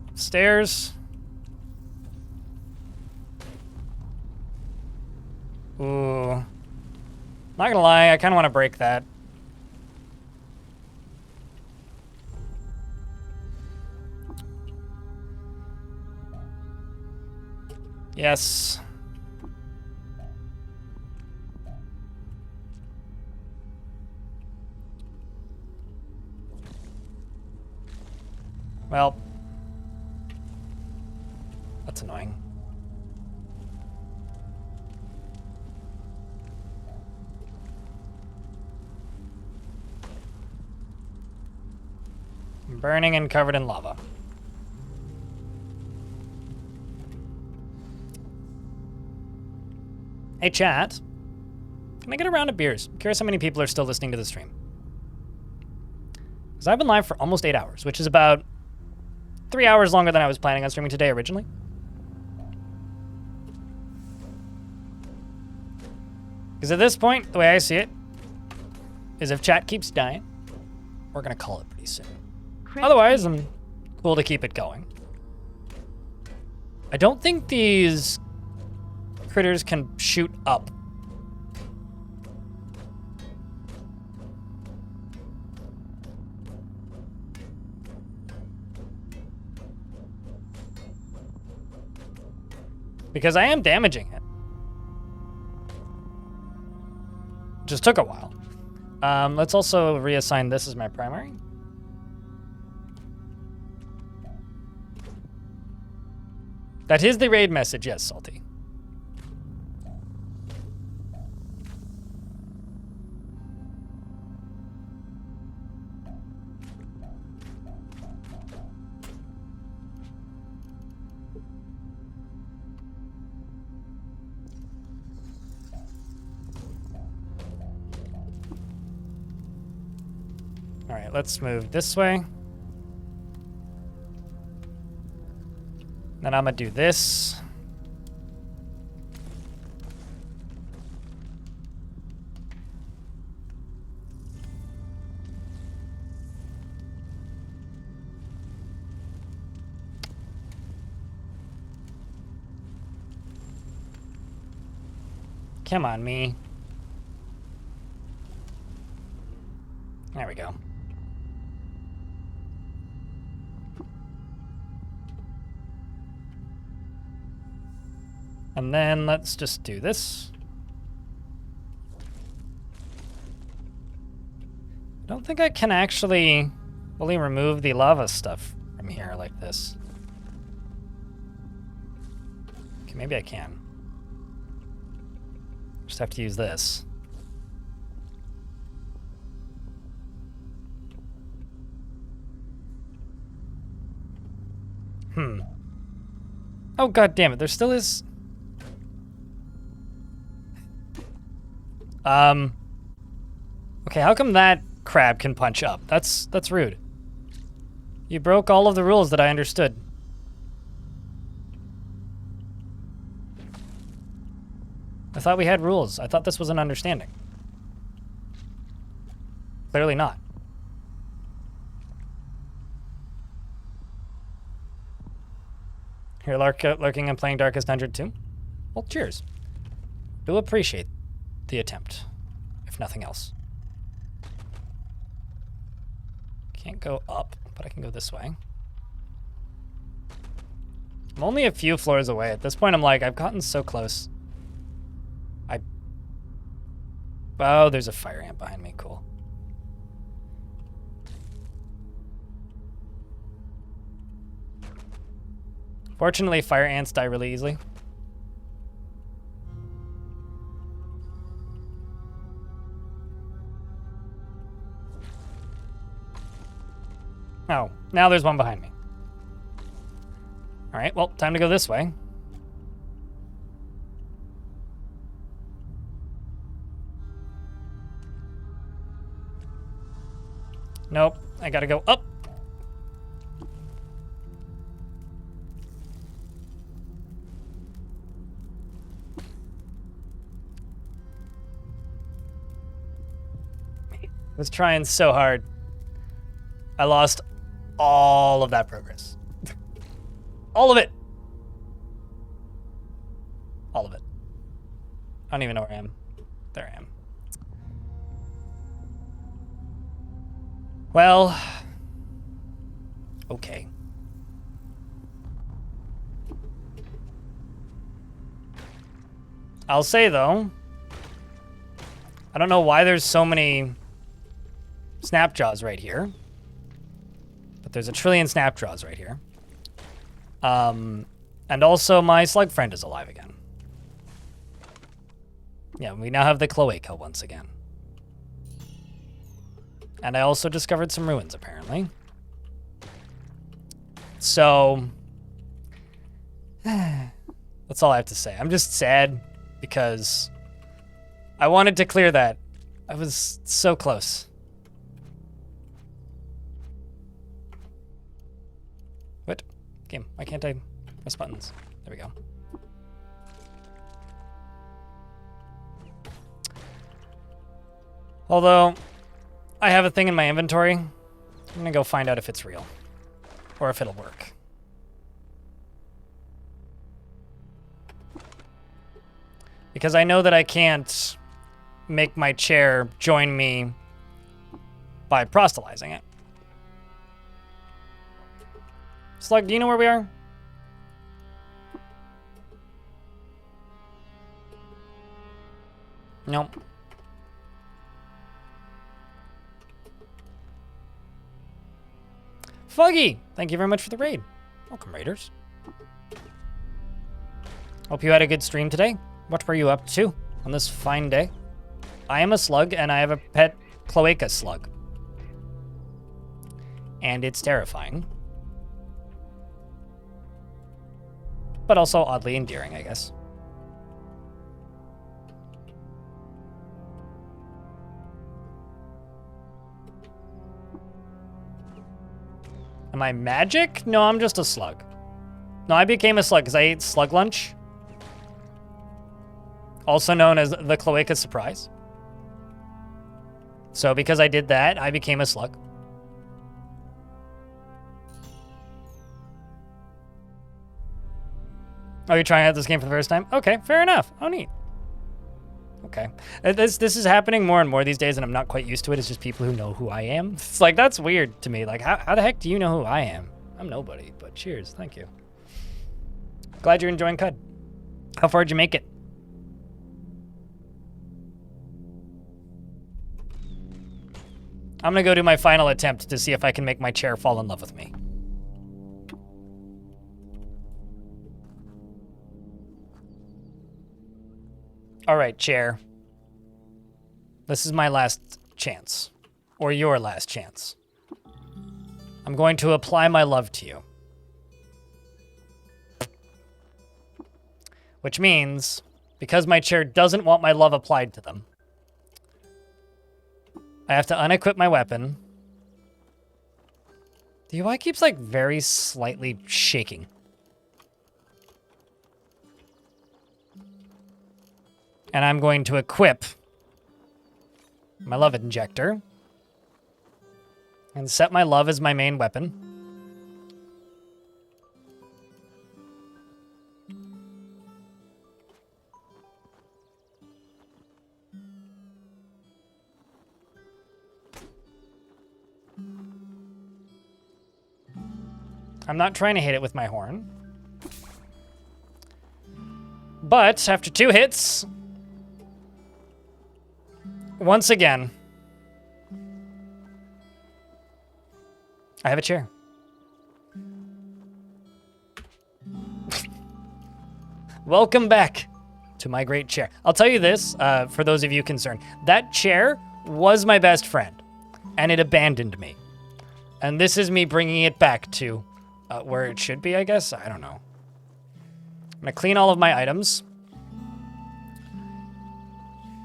Speaker 1: upstairs. Ooh. Not gonna lie, I kind of want to break that. Yes. Well, that's annoying. I'm burning and covered in lava. Hey chat, can I get a round of beers? I'm curious how many people are still listening to the stream. Because I've been live for almost 8 hours, which is about 3 hours longer than I was planning on streaming today originally. Because at this point, the way I see it, is if chat keeps dying, we're going to call it pretty soon. Otherwise, I'm cool to keep it going. I don't think these critters can shoot up. Because I am damaging it. Just took a while. Let's also reassign this as my primary. That is the raid message, yes, Salty. All right, let's move this way. Then I'm gonna do this. Come on, me. There we go. And then let's just do this. I don't think I can actually fully remove the lava stuff from here like this. Okay, maybe I can. Just have to use this. Oh, god damn it, there still is... Okay, how come that crab can punch up? That's rude. You broke all of the rules that I understood. I thought we had rules. I thought this was an understanding. Clearly not. You're lurking and playing Darkest Dungeon too? Well, cheers. Do appreciate the attempt, if nothing else. Can't go up, but I can go this way. I'm only a few floors away. At this point, I'm like, I've gotten so close. Oh, there's a fire ant behind me. Cool. Fortunately, fire ants die really easily. Oh, now there's one behind me. All right, well, time to go this way. Nope, I gotta go up. I was trying so hard. I lost all of that progress. All of it. All of it. I don't even know where I am. There I am. Well, okay. I'll say though, I don't know why there's so many Snapjaws right here, but there's a trillion Snapjaws right here. And also my slug friend is alive again. Yeah, we now have the cloaca once again. And I also discovered some ruins, apparently. So, that's all I have to say. I'm just sad because I wanted to clear that. I was so close. What? Game, why can't I press buttons? There we go. Although, I have a thing in my inventory. I'm gonna go find out if it's real. Or if it'll work. Because I know that I can't make my chair join me by proselytizing it. Slug, do you know where we are? Nope. Foggy, thank you very much for the raid. Welcome, raiders. Hope you had a good stream today. What were you up to on this fine day? I am a slug, and I have a pet cloaca slug. And it's terrifying. But also oddly endearing, I guess. Am I magic? No, I'm just a slug. No, I became a slug because I ate slug lunch. Also known as the Cloaca Surprise. So because I did that, I became a slug. Oh, you're trying out this game for the first time? Okay, fair enough. Oh, neat. Okay. This is happening more and more these days, and I'm not quite used to it. It's just people who know who I am. It's like, that's weird to me. Like, how the heck do you know who I am? I'm nobody, but cheers. Thank you. Glad you're enjoying CUD. How far did you make it? I'm gonna go do my final attempt to see if I can make my chair fall in love with me. All right, chair. This is my last chance. Or your last chance. I'm going to apply my love to you. Which means, because my chair doesn't want my love applied to them, I have to unequip my weapon. The UI keeps, like, very slightly shaking. And I'm going to equip my love injector and set my love as my main weapon. I'm not trying to hit it with my horn. But after 2 hits, once again, I have a chair. Welcome back to my great chair. I'll tell you this, for those of you concerned. That chair was my best friend, and it abandoned me. And this is me bringing it back to where it should be, I guess? I don't know. I'm gonna clean all of my items.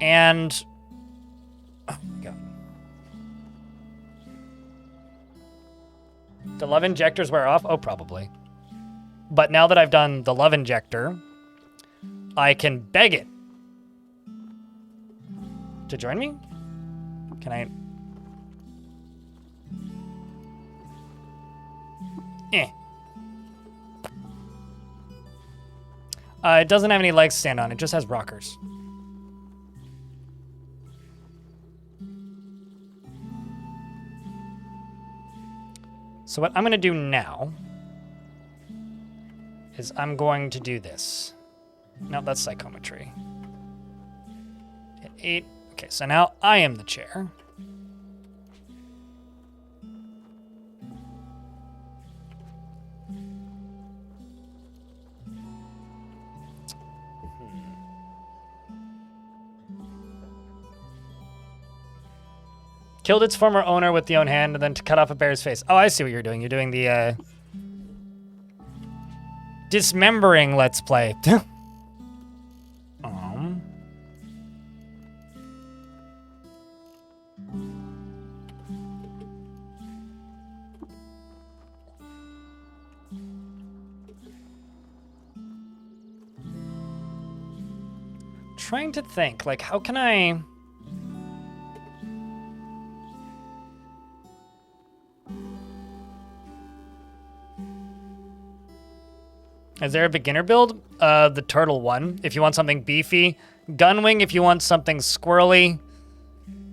Speaker 1: And... oh my god. The love injectors wear off? Oh, probably. But now that I've done the love injector, I can beg it to join me? Can I... it doesn't have any legs to stand on. It just has rockers. So what I'm going to do now is I'm going to do this. No, that's psychometry. Hit 8. Okay, so now I am the chair. Killed its former owner with the own hand and then to cut off a bear's face. Oh, I see what you're doing. You're doing the, dismembering Let's Play. Trying to think, like, how can I... Is there a beginner build? The turtle one, if you want something beefy. Gunwing, if you want something squirrely.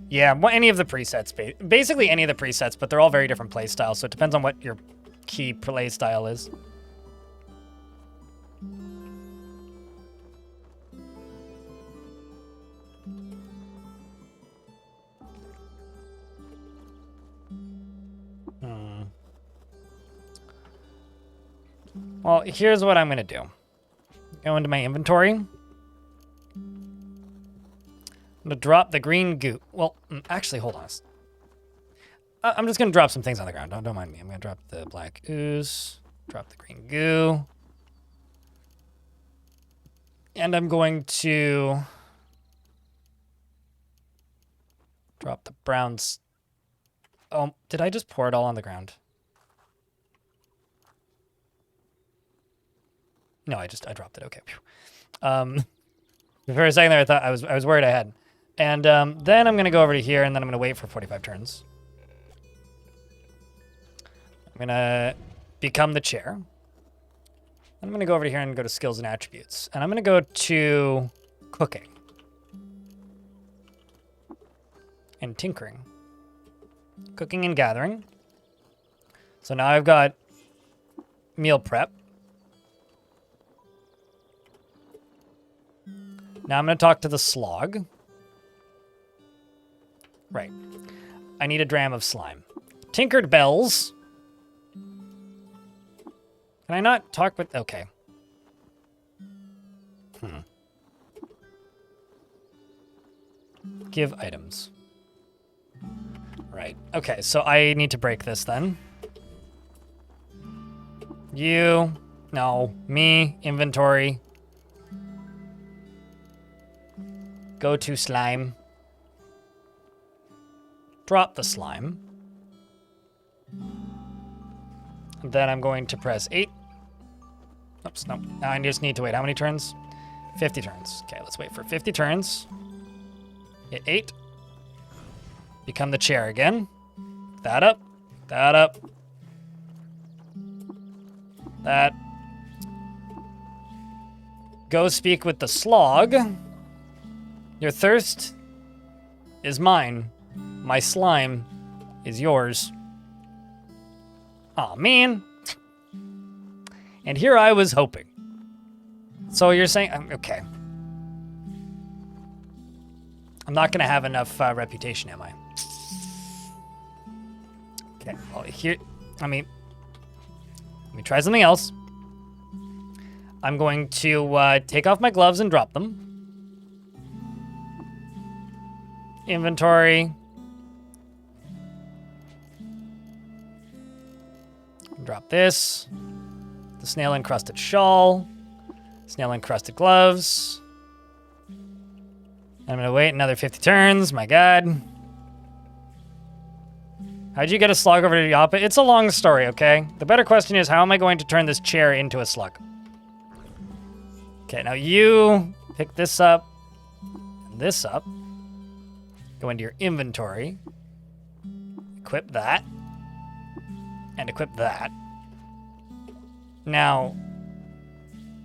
Speaker 1: Yeah, well, any of the presets. Basically any of the presets, but they're all very different play styles, so it depends on what your key play style is. Well, here's what I'm going to do. Go into my inventory. I'm going to drop the green goo. Well, actually, hold on. I'm just going to drop some things on the ground. Don't mind me. I'm going to drop the black ooze. Drop the green goo. And I'm going to drop the browns. Oh, did I just pour it all on the ground? No, I dropped it. Okay. For a second there, I thought I was worried I had. And then I'm gonna go over to here, and then I'm gonna wait for 45 turns. I'm gonna become the chair. I'm gonna go over to here and go to skills and attributes, and I'm gonna go to cooking and tinkering, cooking and gathering. So now I've got meal prep. Now I'm going to talk to the slog. Right. I need a dram of slime. Tinkered bells. Can I not talk with... Okay. Give items. Right. Okay, so I need to break this then. You. No. Me. Inventory. Go to slime. Drop the slime. And then I'm going to press 8. Oops, no. Now I just need to wait. How many turns? 50 turns. Okay, let's wait for 50 turns. Hit 8. Become the chair again. That up. That up. That. Go speak with the slog. Your thirst is mine. My slime is yours. Aw, man. And here I was hoping. So you're saying... okay. I'm not going to have enough reputation, am I? Okay, well, here... let me try something else. I'm going to take off my gloves and drop them. Inventory. Drop this. The snail encrusted shawl. Snail encrusted gloves. I'm gonna wait another 50 turns. My God. How'd you get a slug over to Yappa? It's a long story, okay? The better question is, how am I going to turn this chair into a slug? Okay, now you pick this up and this up. Go into your inventory, equip that, and equip that. Now,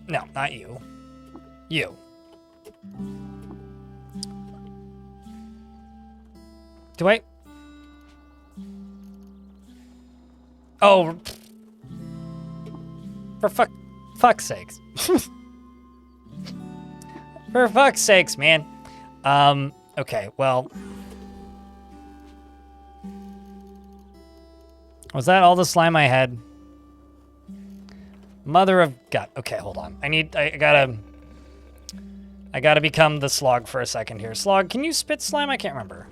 Speaker 1: no, not you. You. Do I? Oh, for fuck's sakes. For fuck's sakes, man. Okay, well. Was that all the slime I had? Mother of God. Okay, hold on. I gotta become the slog for a second here. Slog, can you spit slime? I can't remember.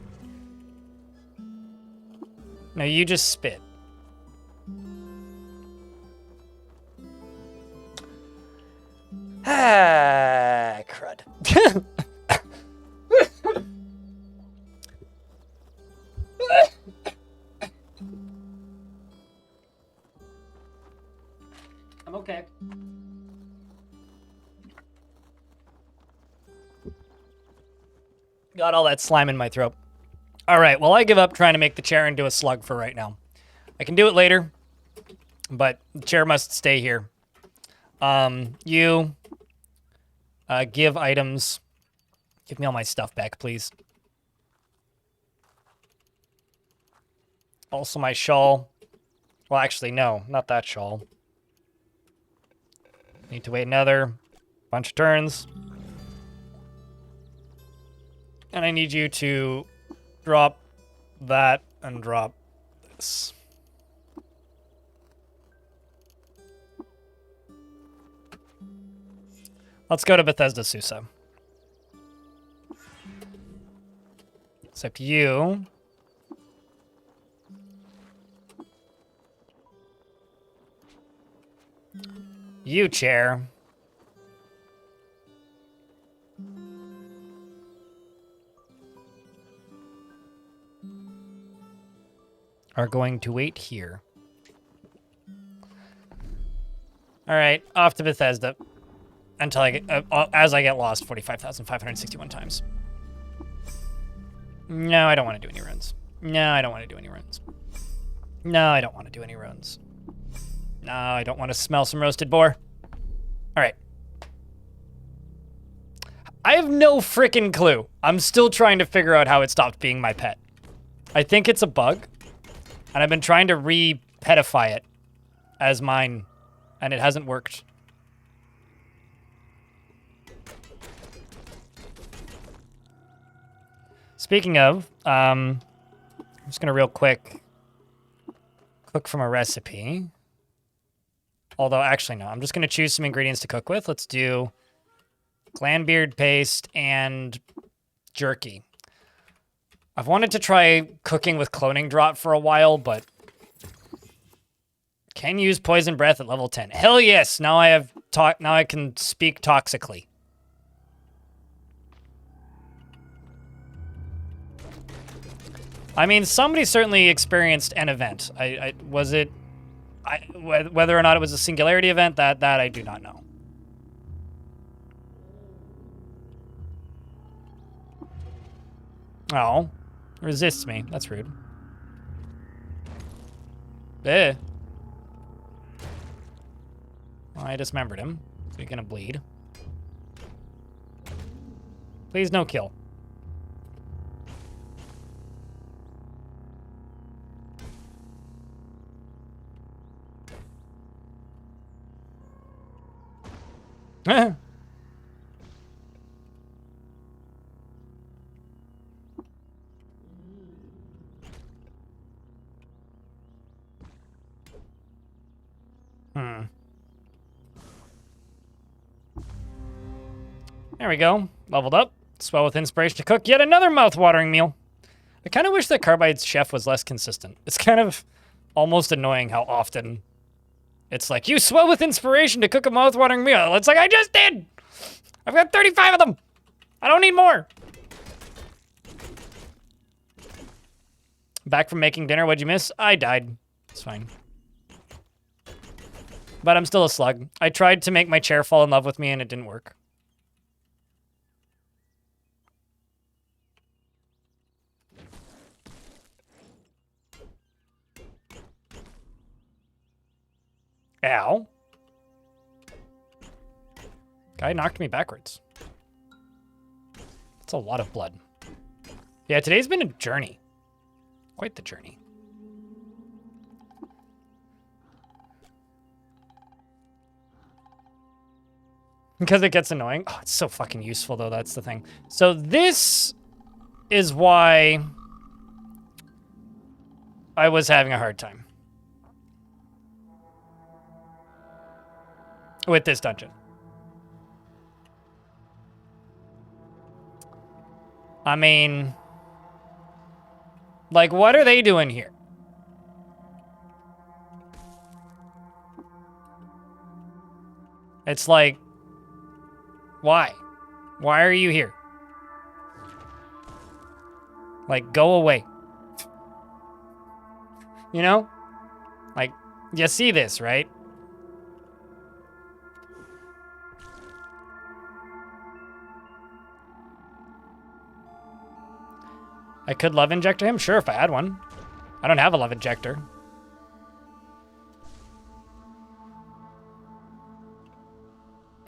Speaker 1: No, you just spit. Ah, crud. I'm okay. Got all that slime in my throat. All right, well, I give up trying to make the chair into a slug for right now. I can do it later, but the chair must stay here. You give items. Give me all my stuff back, please. Also my shawl. Well, actually, no, not that shawl. Need to wait another bunch of turns. And I need you to drop that and drop this. Let's go to Bethesda Susa. Except you. You, chair. Are going to wait here. All right, off to Bethesda. Until I get, as I get lost 45,561 times. No, I don't want to do any runs. No, I don't want to do any runs. No, I don't want to do any runs. No, I don't want to smell some roasted boar. All right. I have no freaking clue. I'm still trying to figure out how it stopped being my pet. I think it's a bug. And I've been trying to re-petify it as mine. And it hasn't worked. Speaking of, I'm just going to real quick cook from a recipe. Although, actually, no. I'm just going to choose some ingredients to cook with. Let's do Glanbeard paste and jerky. I've wanted to try cooking with cloning drop for a while, but can use poison breath at level 10. Hell yes! Now I have now I can speak toxically. I mean, somebody certainly experienced an event. Was it whether or not it was a singularity event, that I do not know. Oh, resists me. That's rude. Eh. Well, I dismembered him, so he's gonna bleed. Please, no kill. There we go. Leveled up. Swell with inspiration to cook yet another mouth-watering meal. I kind of wish that Carbide's chef was less consistent. It's kind of almost annoying how often it's like, you swell with inspiration to cook a mouth-watering meal. It's like, I just did! I've got 35 of them! I don't need more! Back from making dinner, what'd you miss? I died. It's fine. But I'm still a slug. I tried to make my chair fall in love with me and it didn't work. Ow. Guy knocked me backwards. That's a lot of blood. Yeah, today's been a journey. Quite the journey. Because it gets annoying. Oh, it's so fucking useful, though. That's the thing. So this is why I was having a hard time with this dungeon. I mean, like, what are they doing here? It's like, why? Why are you here? Like, go away. You know? Like, you see this, right? I could love injector him? Sure, if I had one. I don't have a love injector.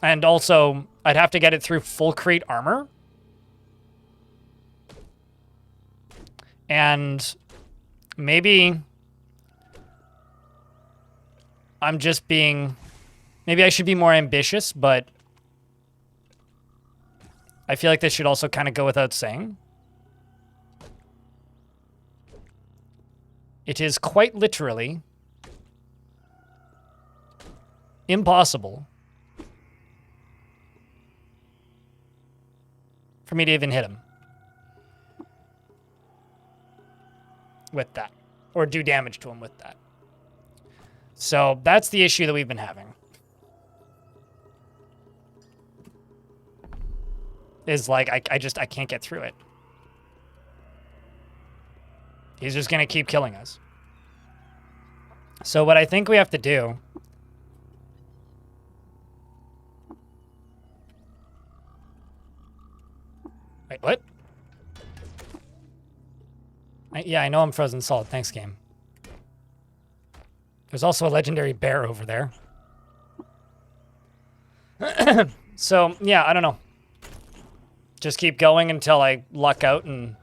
Speaker 1: And also, I'd have to get it through full crate armor. And maybe I'm just being... Maybe I should be more ambitious, but I feel like this should also kind of go without saying. It is quite literally impossible for me to even hit him with that, or do damage to him with that. So that's the issue that we've been having. Is like, I can't get through it. He's just gonna keep killing us. So what I think we have to do... Wait, what? Yeah, I know I'm frozen solid. Thanks, game. There's also a legendary bear over there. So, yeah, I don't know. Just keep going until I luck out and...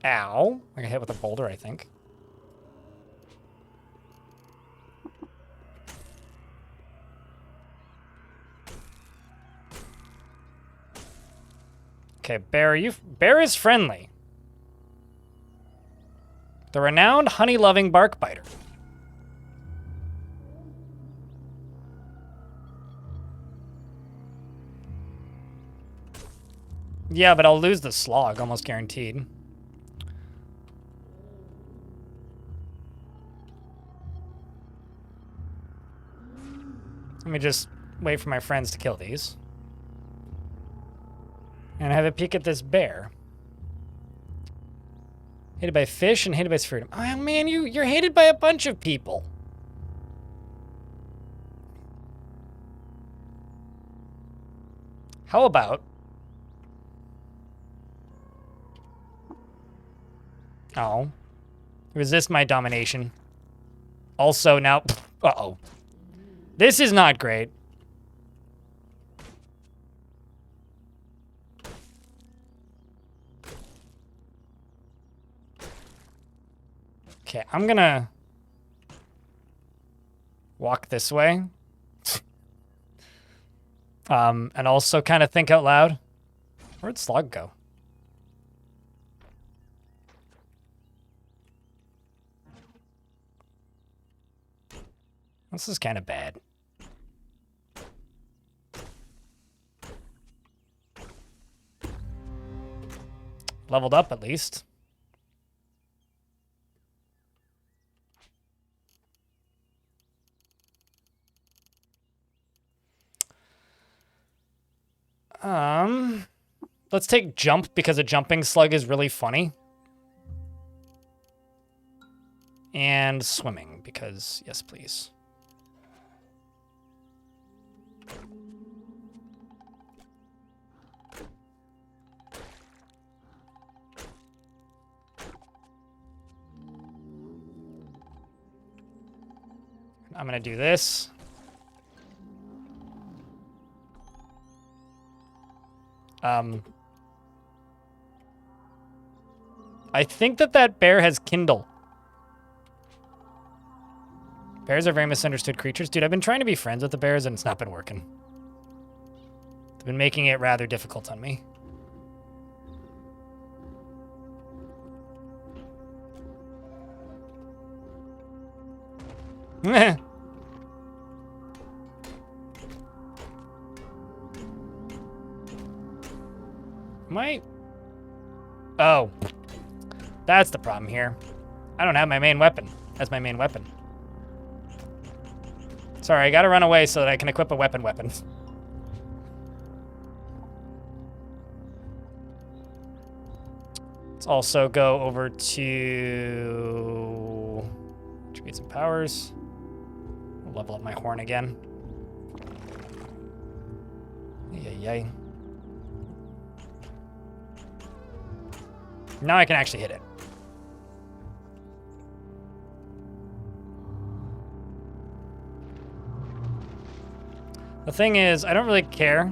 Speaker 1: Ow. I got hit with a boulder, I think. Okay, bear, bear is friendly. The renowned honey-loving bark biter. Yeah, but I'll lose the slog, almost guaranteed. Let me just wait for my friends to kill these. And have a peek at this bear. Hated by fish and hated by freedom. Oh man, you're hated by a bunch of people. How about... Oh. Resist my domination. Also now... Uh-oh. This is not great. Okay, I'm gonna walk this way. And also kind of think out loud. Where'd Slug go? This is kind of bad. Leveled up at least. Let's take jump because a jumping slug is really funny. And swimming because, yes, please. I'm gonna do this. I think that bear has Kindle. Bears are very misunderstood creatures. Dude, I've been trying to be friends with the bears and it's not been working. They've been making it rather difficult on me. Oh. That's the problem here. I don't have my main weapon as my main weapon. Sorry, I gotta run away so that I can equip a weapon. Let's also go over to... Attribute some powers. I'll level up my horn again. Yay. Now I can actually hit it. The thing is, I don't really care.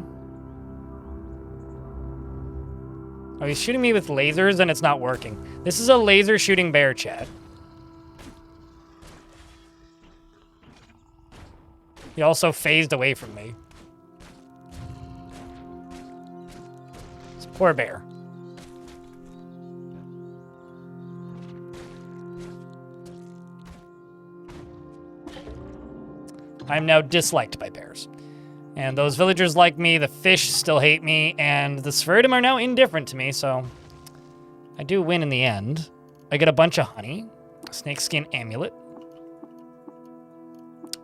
Speaker 1: Oh, he's shooting me with lasers and it's not working. This is a laser shooting bear, chat. He also phased away from me. This poor bear. I'm now disliked by bears. And those villagers like me, the fish still hate me, and the Spheridum are now indifferent to me, so I do win in the end. I get a bunch of honey, a snakeskin amulet.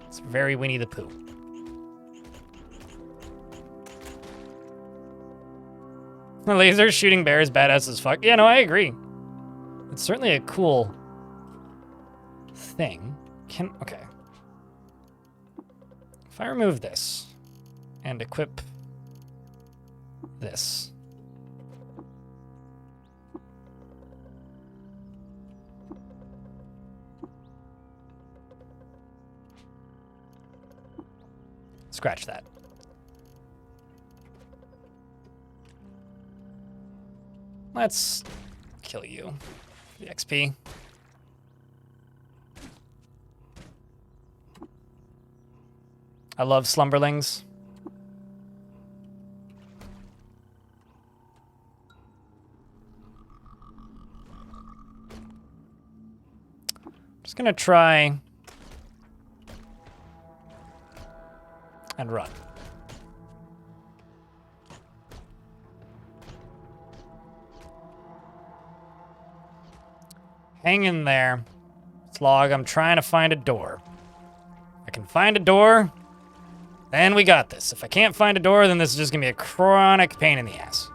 Speaker 1: It's very Winnie the Pooh. The laser shooting bear is badass as fuck. Yeah, no, I agree. It's certainly a cool thing. Okay. If I remove this and equip this. Scratch that. Let's kill you for the XP. I love slumberlings. Just gonna try and run. Hang in there, Slog. I'm trying to find a door. If I can find a door, then we got this. If I can't find a door, then this is just gonna be a chronic pain in the ass.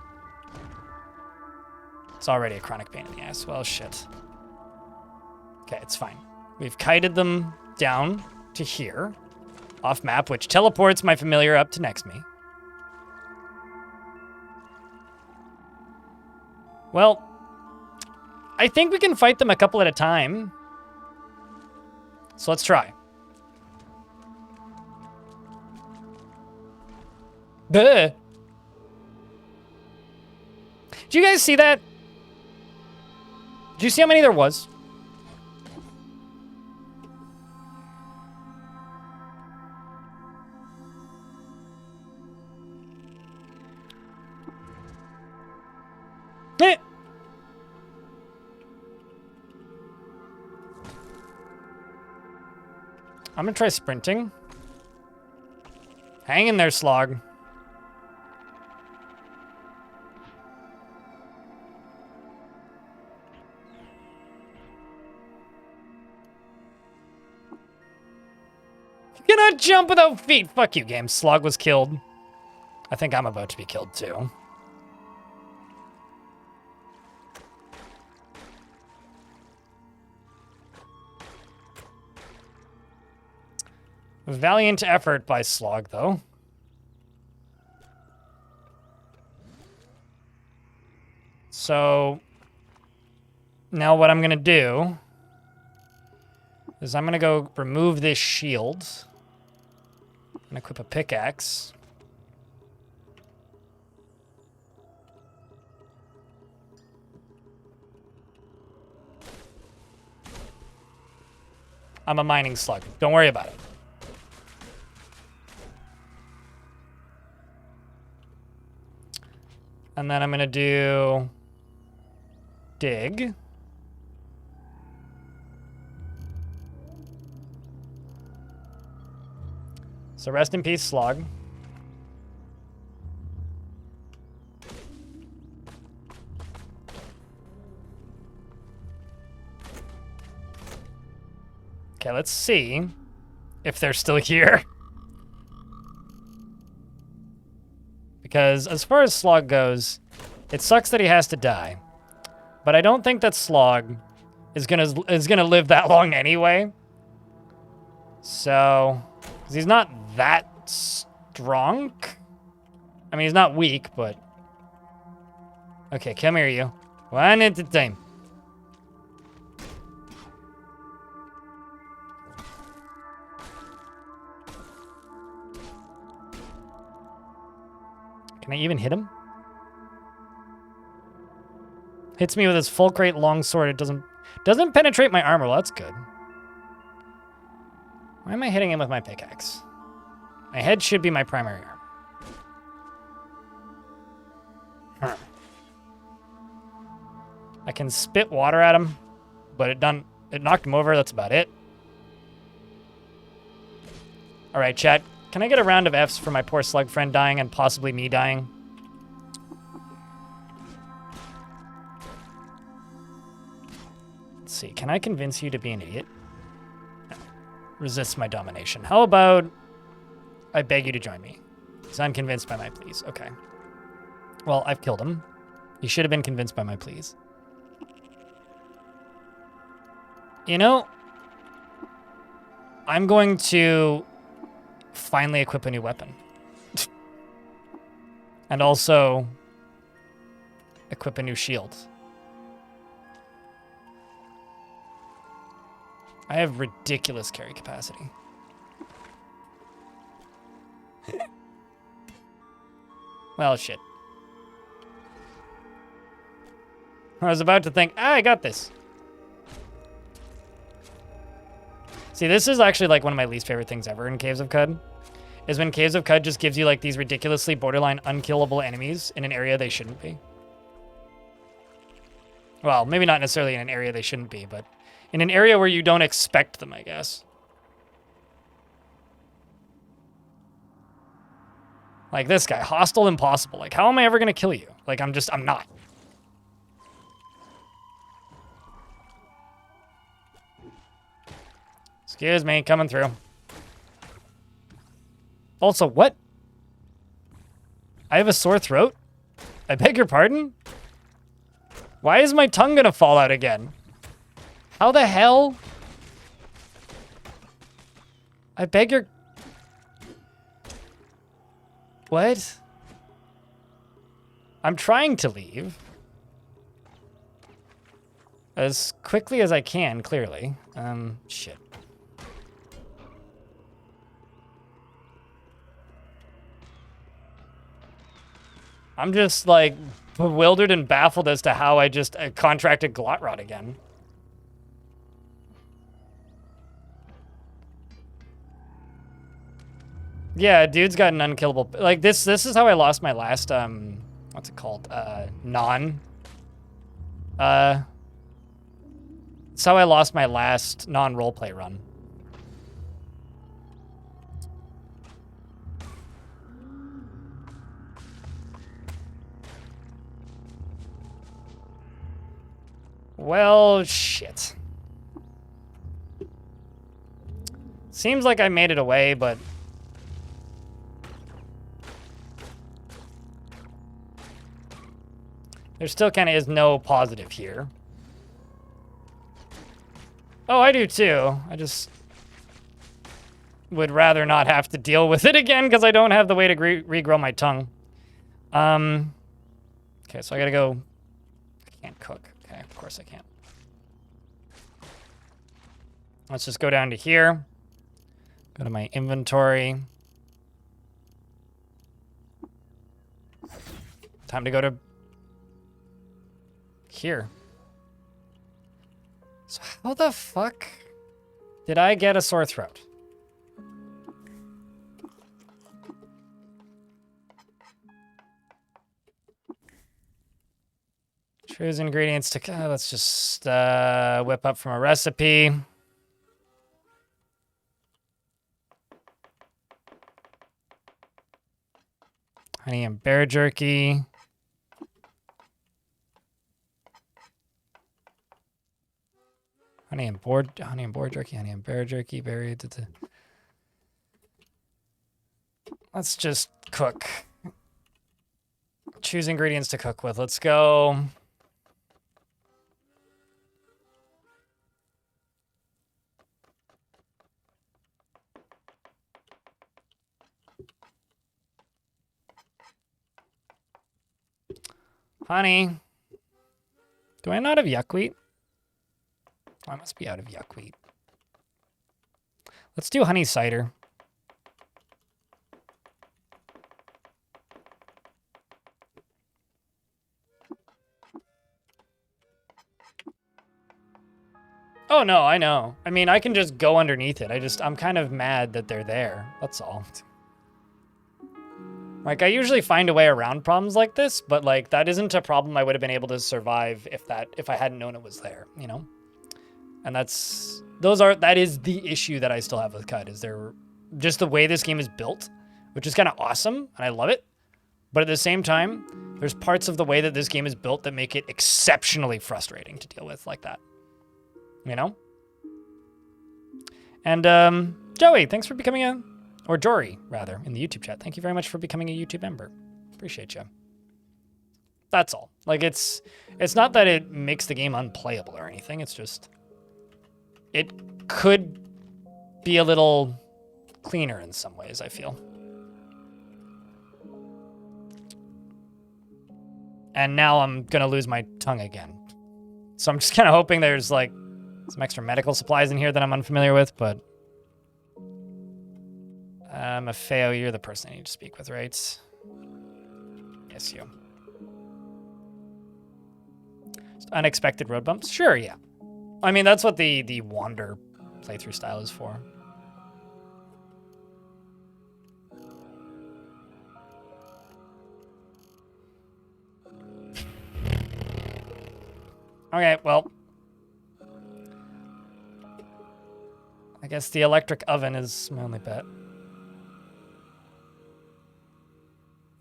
Speaker 1: It's already a chronic pain in the ass. Well, shit. Okay, it's fine. We've kited them down to here, off map, which teleports my familiar up to next me. Well, I think we can fight them a couple at a time. So let's try. Duh. Did you guys see that? Did you see how many there was? Eh. I'm gonna try sprinting. Hang in there, Slog. You cannot jump without feet. Fuck you, game. Slog was killed. I think I'm about to be killed too. Valiant effort by Slog, though. So, now what I'm going to do is I'm going to go remove this shield and equip a pickaxe. I'm a mining slug. Don't worry about it. And then I'm going to do dig. So rest in peace, Slog. Okay, let's see if they're still here. Because as far as Slog goes, it sucks that he has to die. But I don't think that Slog is gonna live that long anyway. So, 'cause he's not that strong. I mean, he's not weak, but okay, come here, you. One at a time. Can I even hit him? Hits me with his full crate longsword. It doesn't penetrate my armor. Well, that's good. Why am I hitting him with my pickaxe? My head should be my primary armor. Huh. I can spit water at him, but it knocked him over. That's about it. All right, chat. Can I get a round of Fs for my poor slug friend dying and possibly me dying? Let's see. Can I convince you to be an idiot? No. Resists my domination. How about I beg you to join me? He's unconvinced by my pleas. Okay. Well, I've killed him. He should have been convinced by my pleas. You know, I'm going to finally equip a new weapon. And also equip a new shield. I have ridiculous carry capacity. Well, shit. I was about to think, I got this. See, this is actually like one of my least favorite things ever in Caves of Qud, is when Caves of Qud just gives you like these ridiculously borderline unkillable enemies in an area they shouldn't be. Well, maybe not necessarily in an area they shouldn't be, but in an area where you don't expect them, I guess. Like this guy, hostile impossible. Like, how am I ever gonna kill you? Like, I'm not. Excuse me, coming through. Also, what? I have a sore throat? I beg your pardon? Why is my tongue gonna fall out again? How the hell? I beg your... What? I'm trying to leave. As quickly as I can, clearly. Shit. I'm just, like, bewildered and baffled as to how I just contracted Glotrot again. Yeah, dude's got an unkillable... Like, this is how I lost my last, what's it called? It's how I lost my last non-roleplay run. Well, shit. Seems like I made it away, but... there still kind of is no positive here. Oh, I do too. I just would rather not have to deal with it again because I don't have the way to regrow my tongue. Okay, so I gotta go... I can't cook. Okay, of course I can't. Let's just go down to here. Go to my inventory. Time to go to here. So how the fuck did I get a sore throat? Choose ingredients to... let's just whip up from a recipe. Honey and bear jerky. Honey and boar jerky, honey and bear jerky, berry. Let's just cook. Choose ingredients to cook with. Let's go. Honey. Do I not have yuckweed? Oh, I must be out of yuckweed. Let's do honey cider. Oh, no, I know. I mean, I can just go underneath it. I'm kind of mad that they're there. That's all. Like, I usually find a way around problems like this, but, like, that isn't a problem I would have been able to survive if I hadn't known it was there, you know? And that is the issue that I still have with CUD, is there just the way this game is built, which is kind of awesome, and I love it. But at the same time, there's parts of the way that this game is built that make it exceptionally frustrating to deal with like that. You know? And, Joey, thanks for becoming or Jory, rather, in the YouTube chat. Thank you very much for becoming a YouTube member. Appreciate you. That's all. Like, it's not that it makes the game unplayable or anything. It's just, it could be a little cleaner in some ways, I feel. And now I'm gonna lose my tongue again. So I'm just kind of hoping there's, like, some extra medical supplies in here that I'm unfamiliar with, but... Maffeo, you're the person I need to speak with, right? Yes, you. Just unexpected road bumps? Sure, yeah. I mean, that's what the Wander playthrough style is for. Okay, well... I guess the electric oven is my only bet.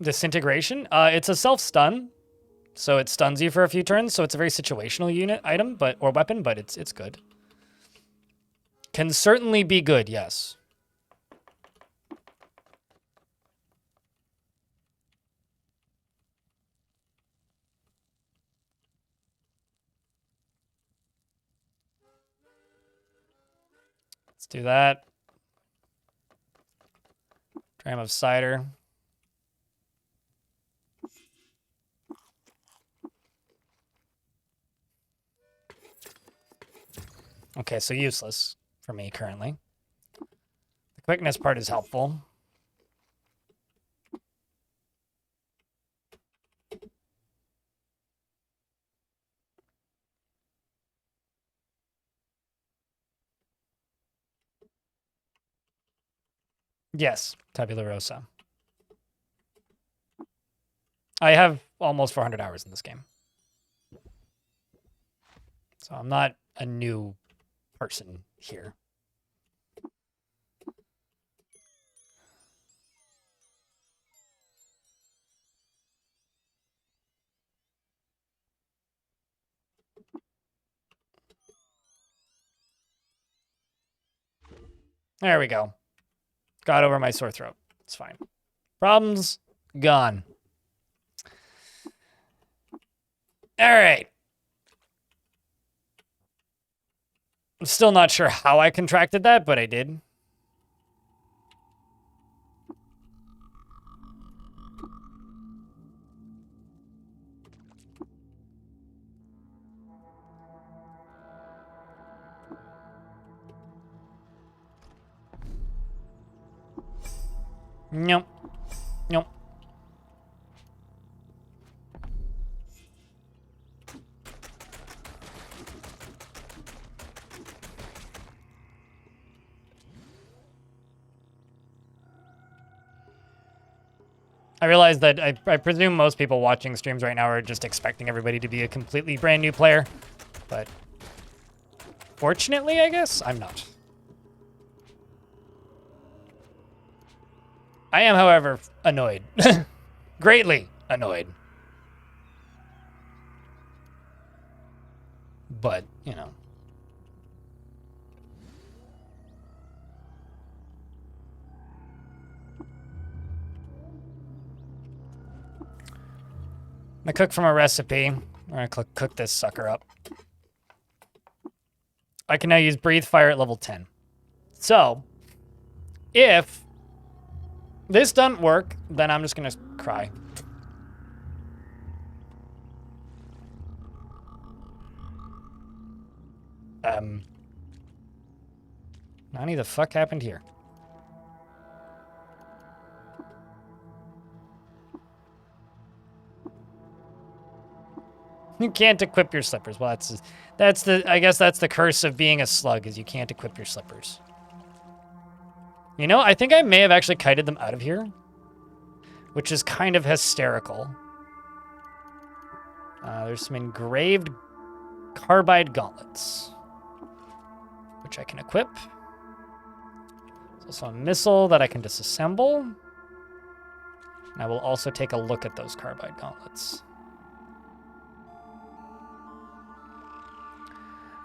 Speaker 1: Disintegration? It's a self-stun, so it stuns you for a few turns, so it's a very situational item, or weapon, but it's good. Can certainly be good, yes. Let's do that. Dram of cider. Okay, so useless for me currently. The quickness part is helpful. Yes, Tabula Rosa. I have almost 400 hours in this game. So I'm not a new person here. There we go. Got over my sore throat. It's fine. Problems gone. All right. I'm still not sure how I contracted that, but I did. Nope. Nope. I realize that I presume most people watching streams right now are just expecting everybody to be a completely brand new player, but fortunately, I guess, I'm not. I am, however, annoyed. Greatly annoyed. But, you know. I'm gonna cook from a recipe. We're gonna cook this sucker up. I can now use Breathe Fire at level 10. So, if this doesn't work, then I'm just gonna cry. Nani, the fuck happened here? You can't equip your slippers. Well, I guess that's the curse of being a slug, is you can't equip your slippers. You know, I think I may have actually kited them out of here, which is kind of hysterical. There's some engraved carbide gauntlets, which I can equip. There's also a missile that I can disassemble. And I will also take a look at those carbide gauntlets.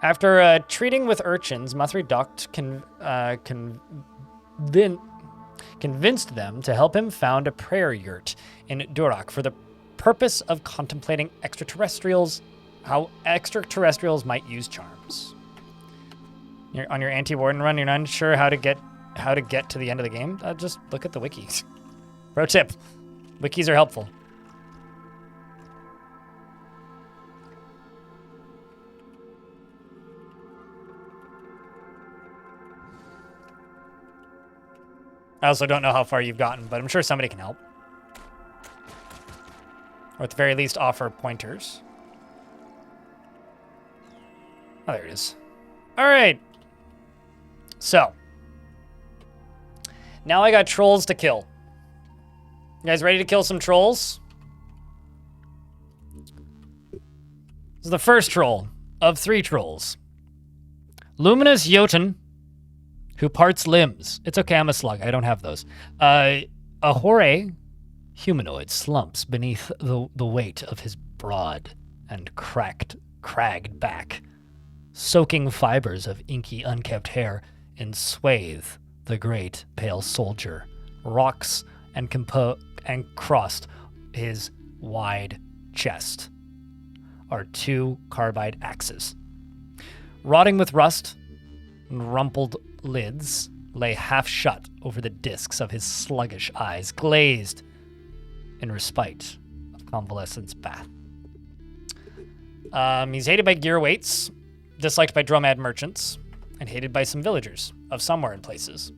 Speaker 1: After treating with urchins, Mathri Doct convinced them to help him found a prayer yurt in Durak for the purpose of contemplating extraterrestrials, how extraterrestrials might use charms. On your anti-warden run, you're not sure how to get to the end of the game? Just look at the wikis. Pro tip: wikis are helpful. I also don't know how far you've gotten, but I'm sure somebody can help. Or at the very least, offer pointers. Oh, there it is. All right. So. Now I got trolls to kill. You guys ready to kill some trolls? This is the first troll of 3 trolls. Luminous Jotun, who parts limbs. It's okay, I'm a slug. I don't have those. A Hore humanoid slumps beneath the weight of his broad and cragged back, soaking fibers of inky, unkempt hair in swathe the great pale soldier, rocks and crossed his wide chest are 2 carbide axes. Rotting with rust and rumpled lids lay half shut over the discs of his sluggish eyes, glazed in respite of convalescence bath. He's hated by gear weights, disliked by dromad merchants, and hated by some villagers of somewhere in places.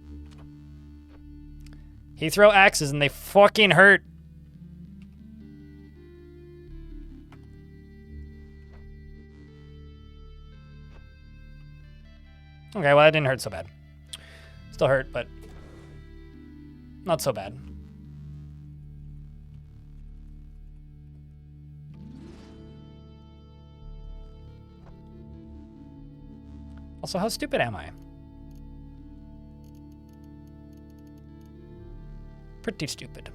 Speaker 1: He throw axes and they fucking hurt. Okay, well, that didn't hurt so bad. Still hurt, but not so bad. Also, how stupid am I? Pretty stupid.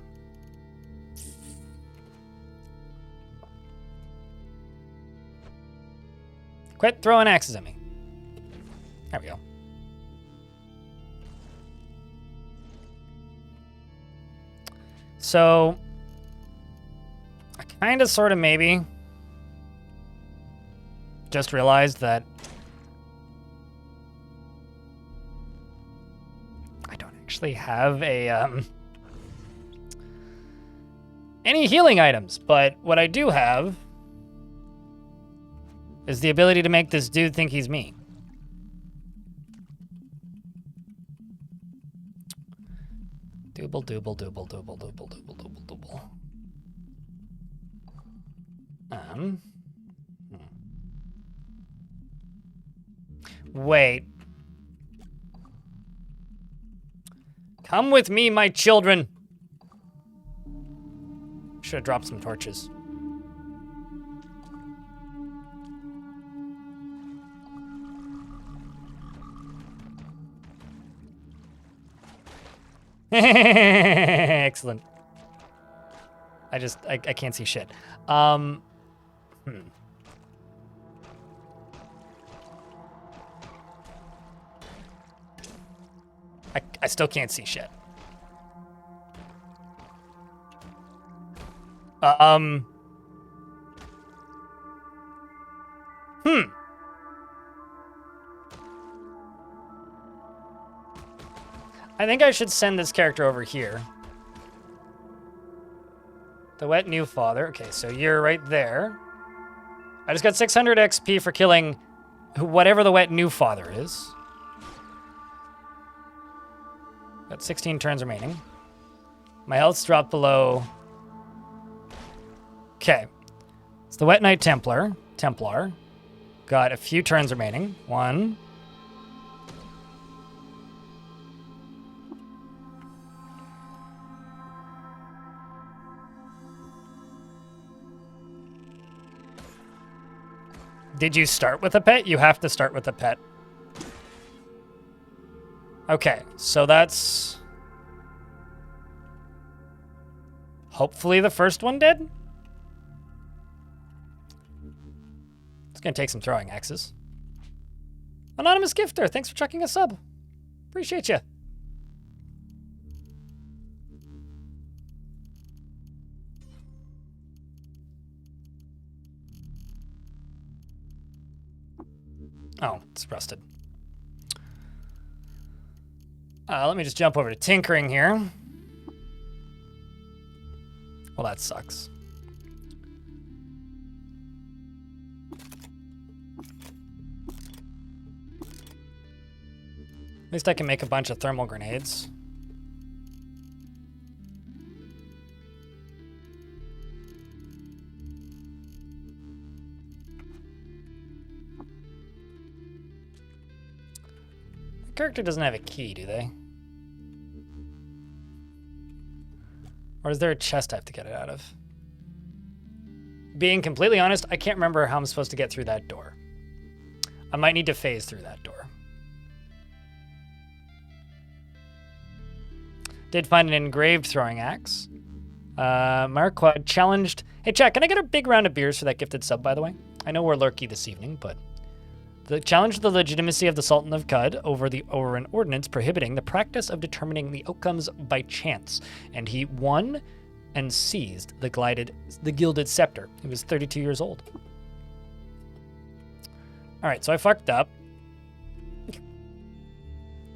Speaker 1: Quit throwing axes at me. There we go. So, I kind of, sort of, maybe just realized that I don't actually have a any healing items, but what I do have is the ability to make this dude think he's me. Dooble, dooble, dooble, dooble, dooble, dooble, dooble, dooble. Wait. Come with me, my children. Should have dropped some torches. Excellent. I can't see shit. I still can't see shit. I think I should send this character over here. The wet new father. Okay, so you're right there. I just got 600 XP for killing whatever the wet new father is. Got 16 turns remaining. My health's dropped below. Okay. It's the Wet Knight Templar. Got a few turns remaining. 1. Did you start with a pet? You have to start with a pet. Okay, so that's... hopefully the first one did? It's gonna take some throwing axes. Anonymous Gifter, thanks for chucking a sub. Appreciate you. Oh, it's rusted. Let me just jump over to tinkering here. Well, that sucks. At least I can make a bunch of thermal grenades. The character doesn't have a key, do they? Or is there a chest I have to get it out of? Being completely honest, I can't remember how I'm supposed to get through that door. I might need to phase through that door. Did find an engraved throwing axe. Marquard challenged... Hey, chat, can I get a big round of beers for that gifted sub, by the way? I know we're lurky this evening, but... The challenged the legitimacy of the Sultan of Qud over an ordinance prohibiting the practice of determining the outcomes by chance, and he won and seized the gilded scepter. He was 32 years old. All right, so I fucked up.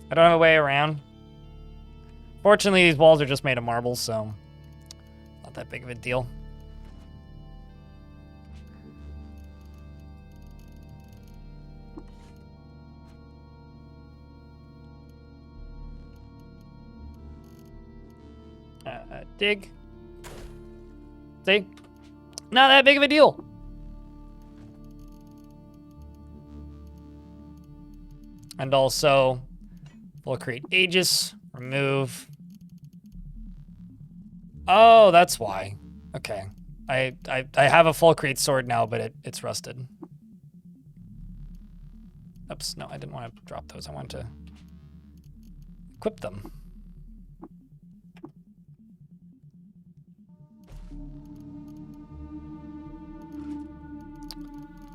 Speaker 1: I don't have a way around. Fortunately, these walls are just made of marble, so not that big of a deal. Dig. See? Not that big of a deal. And also, we'll create Aegis, remove. Oh, that's why. Okay. I have a full create sword now, but it's rusted. Oops, no, I didn't want to drop those. I wanted to equip them.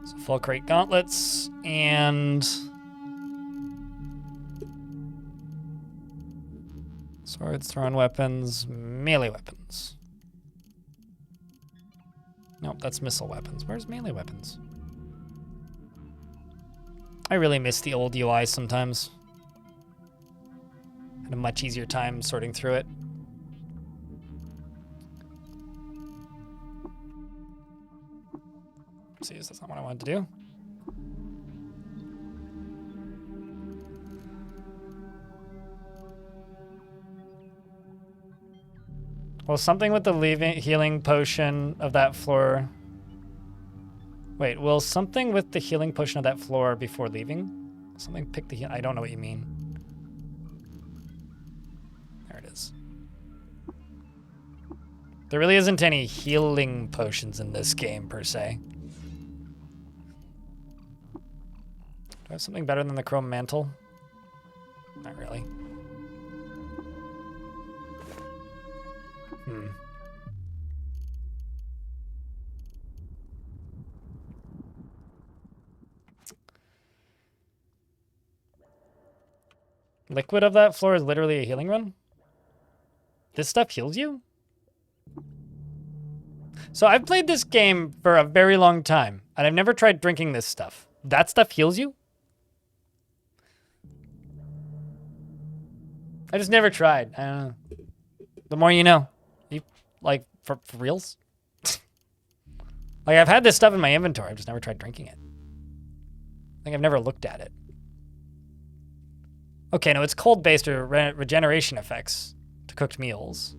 Speaker 1: So full crate gauntlets and swords, thrown weapons, melee weapons. Nope, that's missile weapons. Where's melee weapons? I really miss the old UI sometimes. Had a much easier time sorting through it. See, that's not what I wanted to do. Well, something with the healing potion of that floor. Wait, will something with the healing potion of that floor before leaving? Something pick the I don't know what you mean. There it is. There really isn't any healing potions in this game, per se. Do I have something better than the Chrome Mantle? Not really. Liquid of that floor is literally a healing run? This stuff heals you? So I've played this game for a very long time, and I've never tried drinking this stuff. That stuff heals you? I just never tried. I don't know. The more you know. You, like, for reals? Like, I've had this stuff in my inventory. I've just never tried drinking it. think I've never looked at it. Okay, no, it's cold-based or regeneration effects to cooked meals.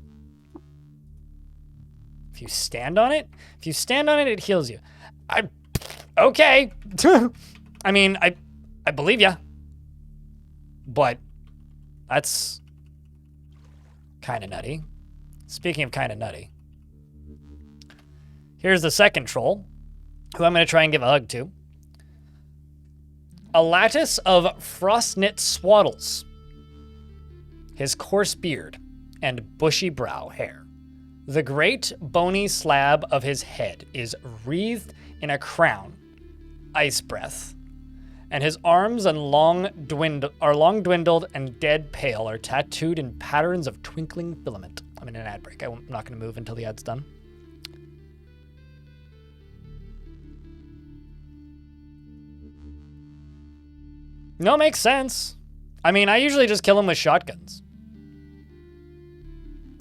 Speaker 1: If you stand on it? If you stand on it, it heals you. Okay. I mean, I believe ya. But that's kind of nutty. Speaking of kind of nutty. Here's the second troll, who I'm going to try and give a hug to. A lattice of frost-knit swaddles. His coarse beard and bushy brow hair. The great bony slab of his head is wreathed in a crown, ice breath, and his arms and long dwindled and dead pale are tattooed in patterns of twinkling filament. I'm in an ad break. I'm not going to move until the ad's done. No, makes sense. I mean, I usually just kill him with shotguns.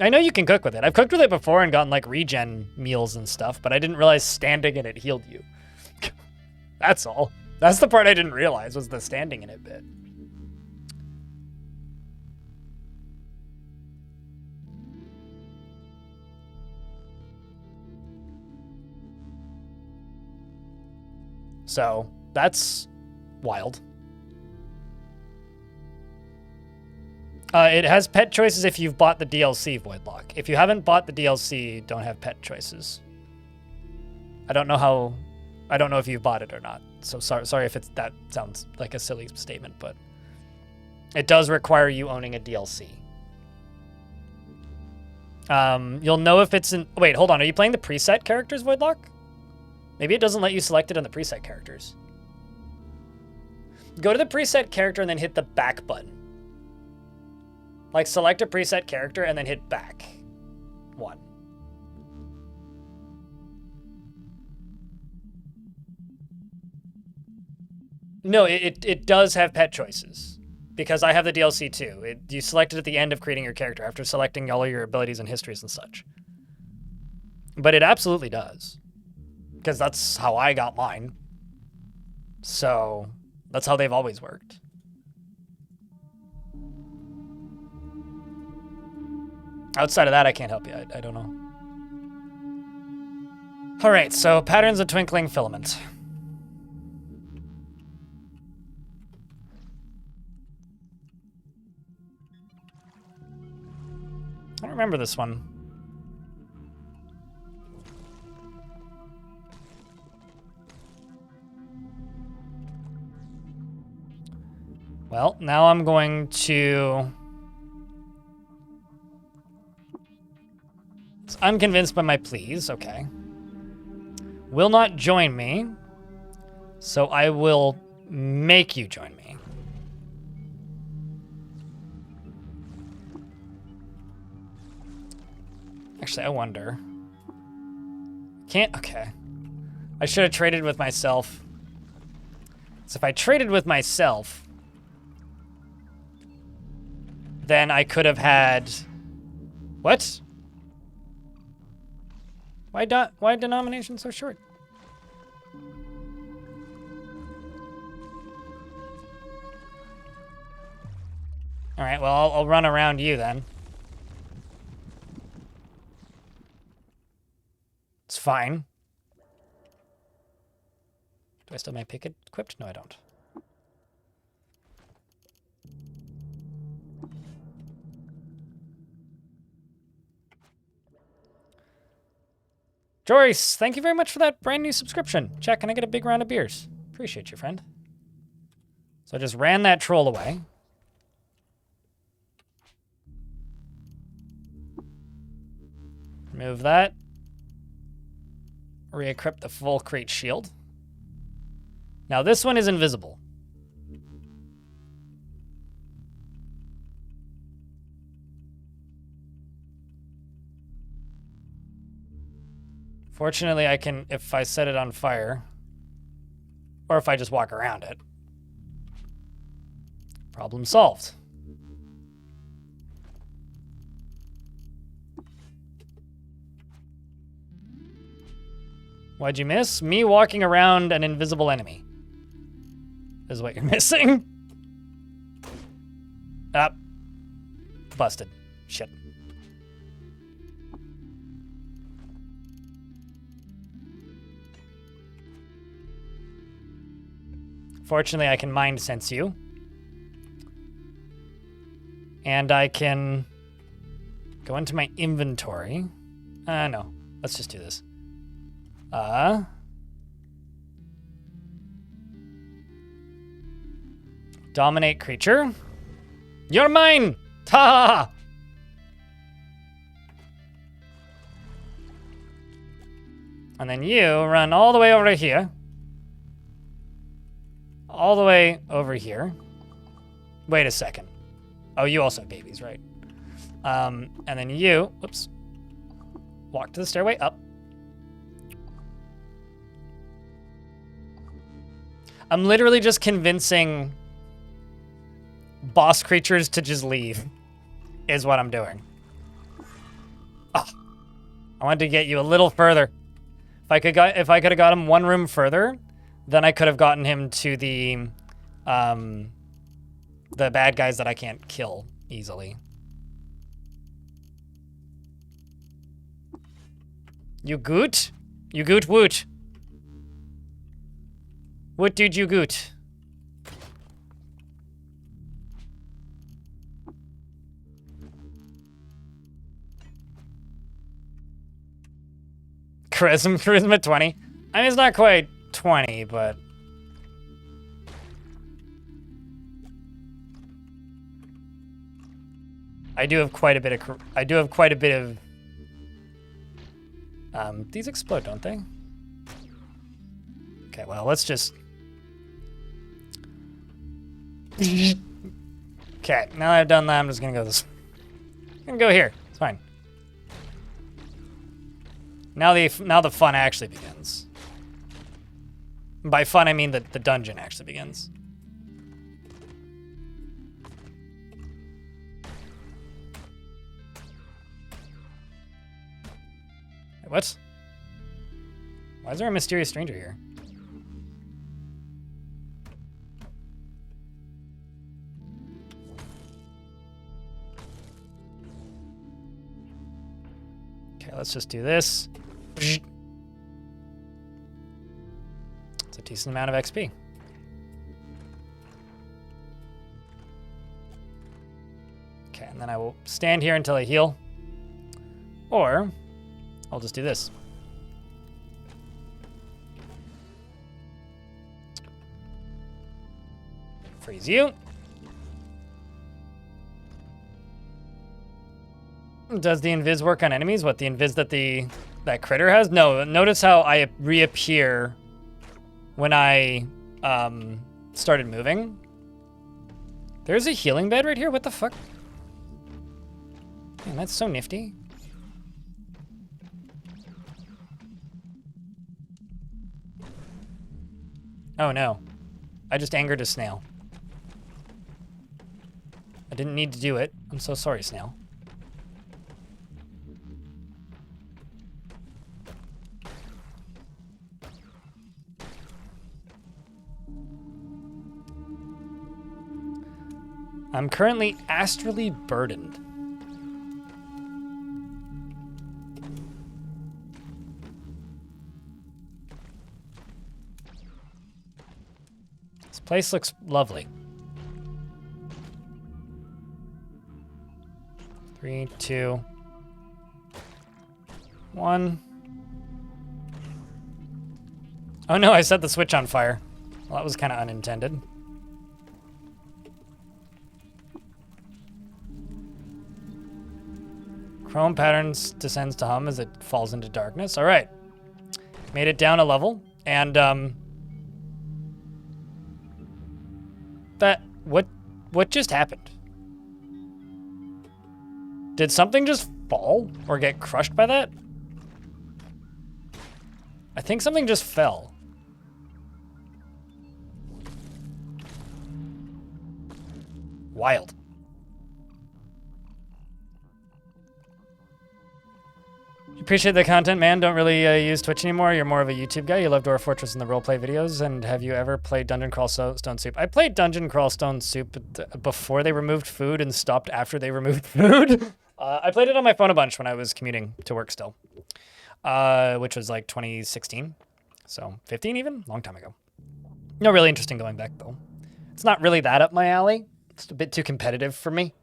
Speaker 1: I know you can cook with it. I've cooked with it before and gotten like regen meals and stuff, but I didn't realize standing in it healed you. That's all. That's the part I didn't realize, was the standing in it bit. So, that's wild. It has pet choices if you've bought the DLC, Voidlock. If you haven't bought the DLC, don't have pet choices. I don't know if you've bought it or not. So sorry if that sounds like a silly statement, but it does require you owning a DLC. You'll know if it's in... Wait, hold on. Are you playing the preset characters, Voidlock? Maybe it doesn't let you select it on the preset characters. Go to the preset character and then hit the back button. Like, select a preset character and then hit back. 1. No, it does have pet choices. Because I have the DLC too. You select it at the end of creating your character after selecting all of your abilities and histories and such. But it absolutely does. Because that's how I got mine. So, that's how they've always worked. Outside of that, I can't help you. I don't know. All right, so patterns of twinkling filament. I don't remember this one. Well, now I'm going to... It's unconvinced by my pleas, okay. Will not join me, so I will make you join me. Actually, I wonder. Can't, okay. I should have traded with myself. So if I traded with myself, then I could have had... What? Why denomination so short? All right, well, I'll run around you then. It's fine. Do I still have my pick equipped? No, I don't. Joyce, thank you very much for that brand new subscription. Check, can I get a big round of beers? Appreciate you, friend. So I just ran that troll away. Remove that. Re-equip the full crate shield. Now this one is invisible. Fortunately, I can, if I set it on fire, or if I just walk around it. Problem solved. Why'd you miss? Me walking around an invisible enemy. is what you're missing. Ah. Busted. Shit. Fortunately, I can mind sense you. And I can go into my inventory. No. Let's just do this. Dominate creature. You're mine! Ta! And then you run all the way over here. All the way over here. Wait a second. Oh, you also have babies, right? And then you, whoops, walk to the stairway up. I'm literally just convincing boss creatures to just leave, is what I'm doing. Oh, I wanted to get you a little further. If I could have got him one room further, then I could have gotten him to the bad guys that I can't kill easily. You goot? You goot woot. What did you goot? Charisma 20. I mean, it's not quite 20, but I do have quite a bit of these explode, don't they? Okay, well, let's just okay, now that I've done that, I'm just gonna go this. I'm gonna go here. It's fine. Now the fun actually begins. By fun, I mean that the dungeon actually begins. Wait, what? Why is there a mysterious stranger here? Okay, let's just do this. It's a decent amount of XP. Okay, and then I will stand here until I heal. Or I'll just do this. Freeze you. Does the invis work on enemies? What, the invis that critter has? No, notice how I reappear when I started moving. There's a healing bed right here? What the fuck? Man, that's so nifty. Oh no, I just angered a snail. I didn't need to do it. I'm so sorry, snail. I'm currently astrally burdened. This place looks lovely. 3, 2, 1. Oh no, I set the switch on fire. Well, that was kind of unintended. Chrome patterns descends to hum as it falls into darkness. All right. Made it down a level. And, what just happened? Did something just fall or get crushed by that? I think something just fell. Wild. Appreciate the content, man. Don't really use Twitch anymore. You're more of a YouTube guy. You love Dwarf Fortress and the roleplay videos. And have you ever played Dungeon Crawl Stone Soup? I played Dungeon Crawl Stone Soup before they removed food and stopped after they removed food. I played it on my phone a bunch when I was commuting to work still, which was like 2016. So 15 even? Long time ago. No, really interesting going back, though. It's not really that up my alley. It's a bit too competitive for me.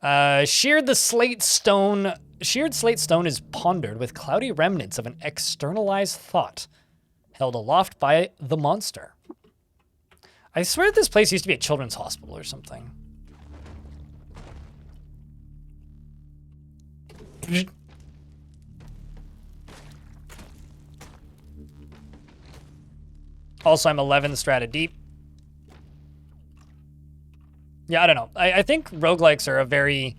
Speaker 1: Sheared slate stone is pondered with cloudy remnants of an externalized thought held aloft by the monster. I swear this place used to be a children's hospital or something. Also, I'm 11 strata deep. Yeah, I don't know. I think roguelikes are a very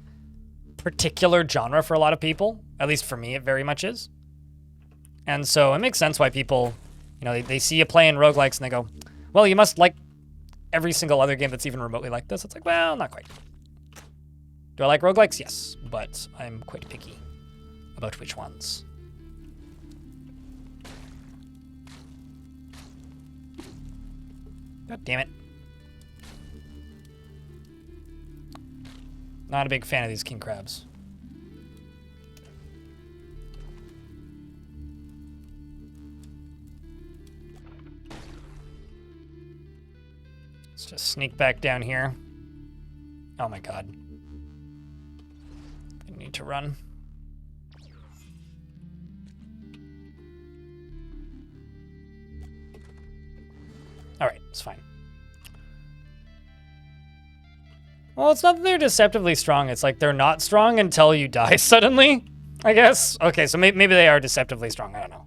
Speaker 1: particular genre for a lot of people. At least for me, it very much is. And so it makes sense why people, you know, they see you playing roguelikes and they go, well, you must like every single other game that's even remotely like this. It's like, well, not quite. Do I like roguelikes? Yes, but I'm quite picky about which ones. God damn it. Not a big fan of these king crabs. Let's just sneak back down here. Oh my god. I need to run. Alright, it's fine. Well, it's not that they're deceptively strong. It's like they're not strong until you die suddenly, I guess. Okay, so maybe they are deceptively strong. I don't know.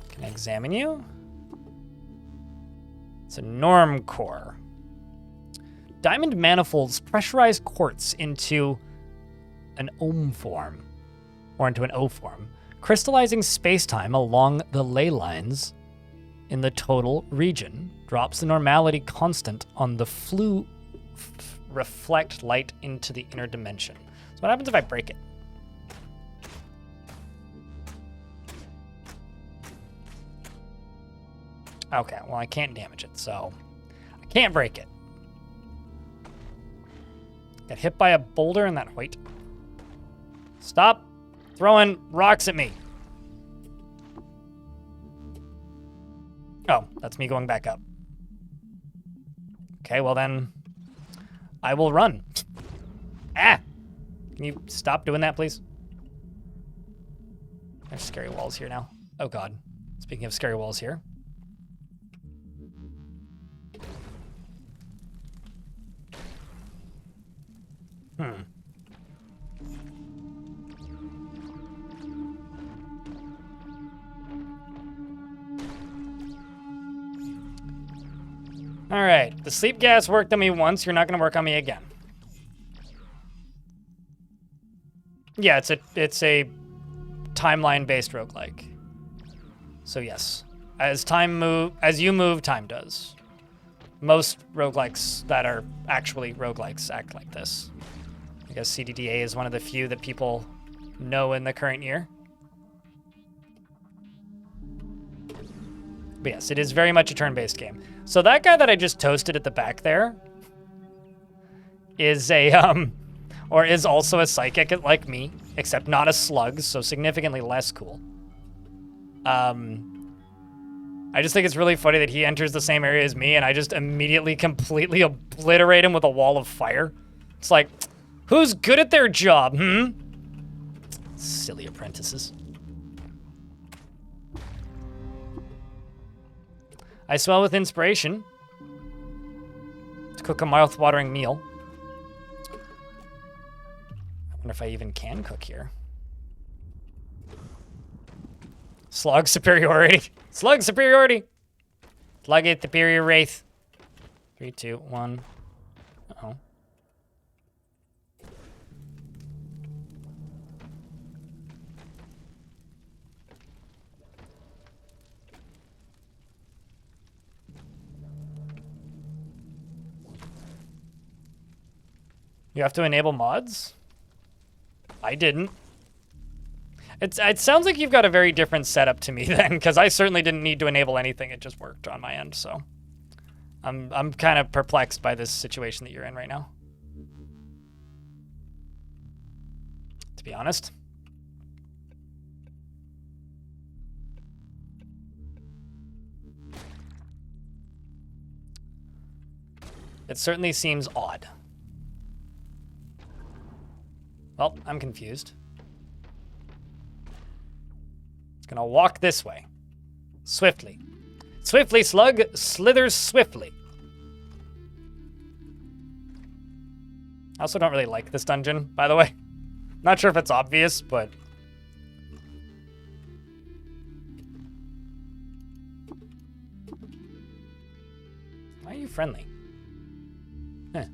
Speaker 1: Can I examine you? It's a norm core. Diamond manifolds pressurize quartz into an ohm form, or into an O form, crystallizing spacetime along the ley lines in the total region, drops the normality constant on the reflect light into the inner dimension. So what happens if I break it? Okay, well I can't damage it, so I can't break it. Got hit by a boulder in that height. Stop throwing rocks at me. Oh, that's me going back up. Okay, well then, I will run. Ah! Can you stop doing that, please? There's scary walls here now. Oh god. Speaking of scary walls here. All right, the sleep gas worked on me once. You're not going to work on me again. Yeah, it's a timeline-based roguelike. So yes, as you move, time does. Most roguelikes that are actually roguelikes act like this. I guess CDDA is one of the few that people know in the current year. But yes, it is very much a turn-based game. So that guy that I just toasted at the back there is is also a psychic like me, except not a slug, so significantly less cool. I just think it's really funny that he enters the same area as me and I just immediately completely obliterate him with a wall of fire. It's like, who's good at their job, Silly apprentices. I swell with inspiration to cook a mouth-watering meal. I wonder if I even can cook here. Slug superiority. Slug superiority. Slug it, superior wraith. 3, 2, 1. Uh-oh. You have to enable mods? I didn't. It sounds like you've got a very different setup to me then, because I certainly didn't need to enable anything. It just worked on my end, so I'm kind of perplexed by this situation that you're in right now, to be honest. It certainly seems odd. Well, I'm confused. It's gonna walk this way. Swiftly. Swiftly, slug slithers swiftly. I also don't really like this dungeon, by the way. Not sure if it's obvious, but... Why are you friendly? Huh.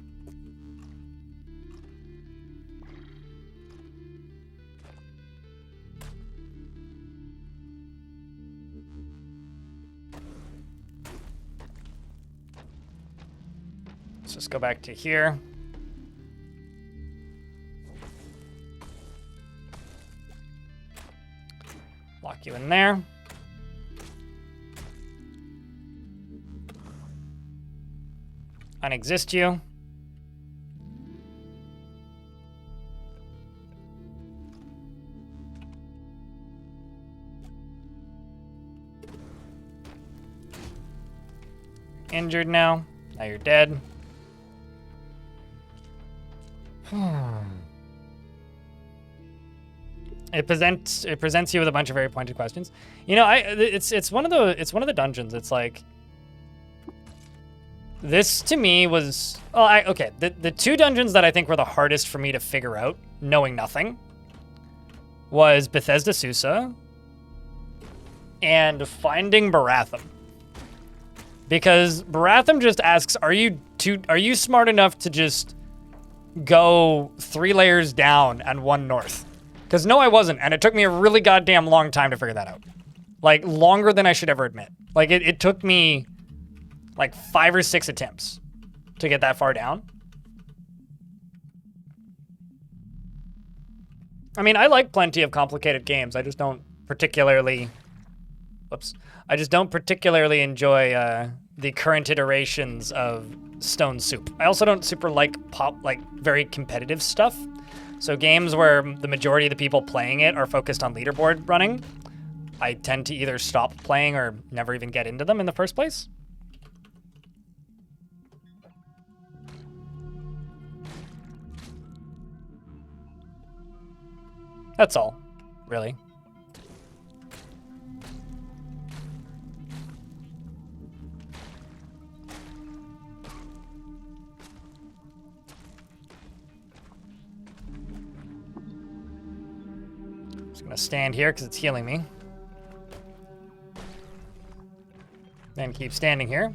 Speaker 1: Let's just go back to here. Lock you in there. Unexist you. Injured now. Now you're dead. It presents you with a bunch of very pointed questions. You know, it's one of the dungeons. It's like, this to me was, okay. The two dungeons that I think were the hardest for me to figure out, knowing nothing, was Bethesda Susa and finding Baratham. Because Baratham just asks, are you smart enough to just go 3 layers down and 1 north? Because no, I wasn't, and it took me a really goddamn long time to figure that out. Like, longer than I should ever admit. Like, it took me, like, 5 or 6 attempts to get that far down. I mean, I like plenty of complicated games. I just don't particularly... Whoops. I just don't particularly enjoy the current iterations of Stone Soup. I also don't super like very competitive stuff. So games where the majority of the people playing it are focused on leaderboard running, I tend to either stop playing or never even get into them in the first place. That's all, really. Just gonna stand here because it's healing me. Then keep standing here.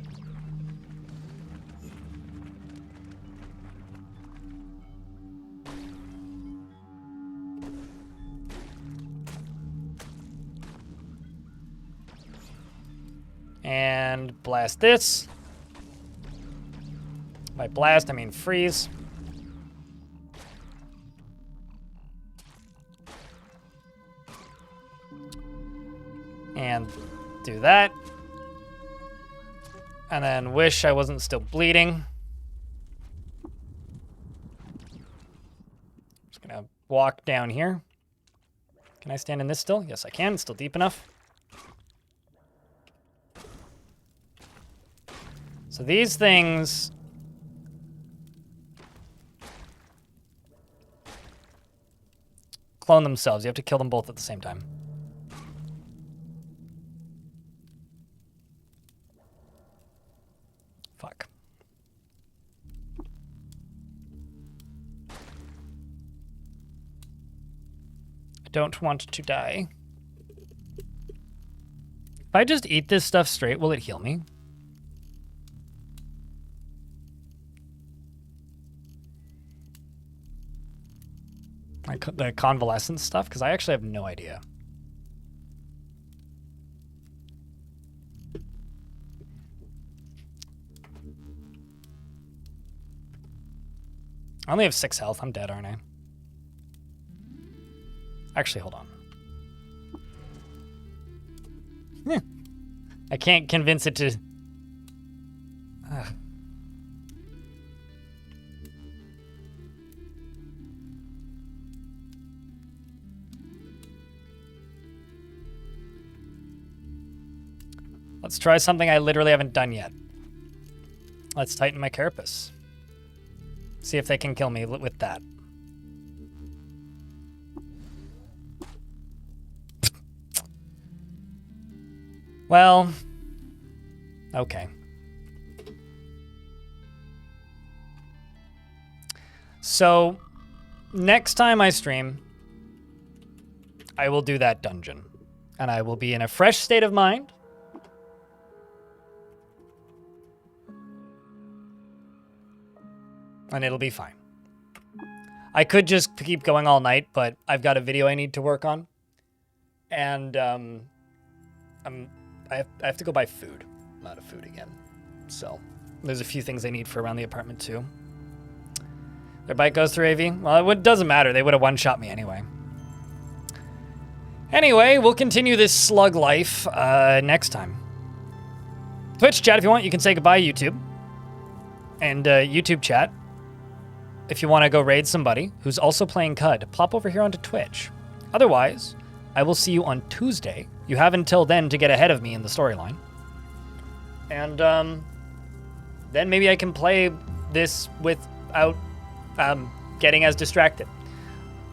Speaker 1: And blast this. By blast, I mean freeze. And do that. And then wish I wasn't still bleeding. Just gonna walk down here. Can I stand in this still? Yes, I can. It's still deep enough. So these things... clone themselves. You have to kill them both at the same time. Fuck. I don't want to die. If I just eat this stuff straight, will it heal me? The convalescence stuff? Because I actually have no idea. I only have 6 health. I'm dead, aren't I? Actually, hold on. I can't convince it to... Let's try something I literally haven't done yet. Let's tighten my carapace. See if they can kill me with that. Well, okay. So, next time I stream, I will do that dungeon. And I will be in a fresh state of mind. And it'll be fine. I could just keep going all night, but I've got a video I need to work on. And I have to go buy food. I'm out of food again. So there's a few things I need for around the apartment too. Their bike goes through AV. Well, it doesn't matter. They would have one-shot me anyway. Anyway, we'll continue this slug life next time. Twitch chat, if you want, you can say goodbye, YouTube. And YouTube chat, if you want to go raid somebody who's also playing CUD, pop over here onto Twitch. Otherwise, I will see you on Tuesday. You have until then to get ahead of me in the storyline. And then maybe I can play this without getting as distracted.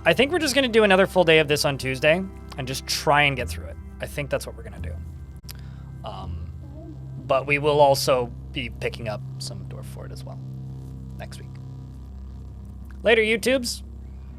Speaker 1: I think we're just going to do another full day of this on Tuesday and just try and get through it. I think that's what we're going to do. But we will also be picking up some Dwarf Fort as well next week. Later, YouTubes.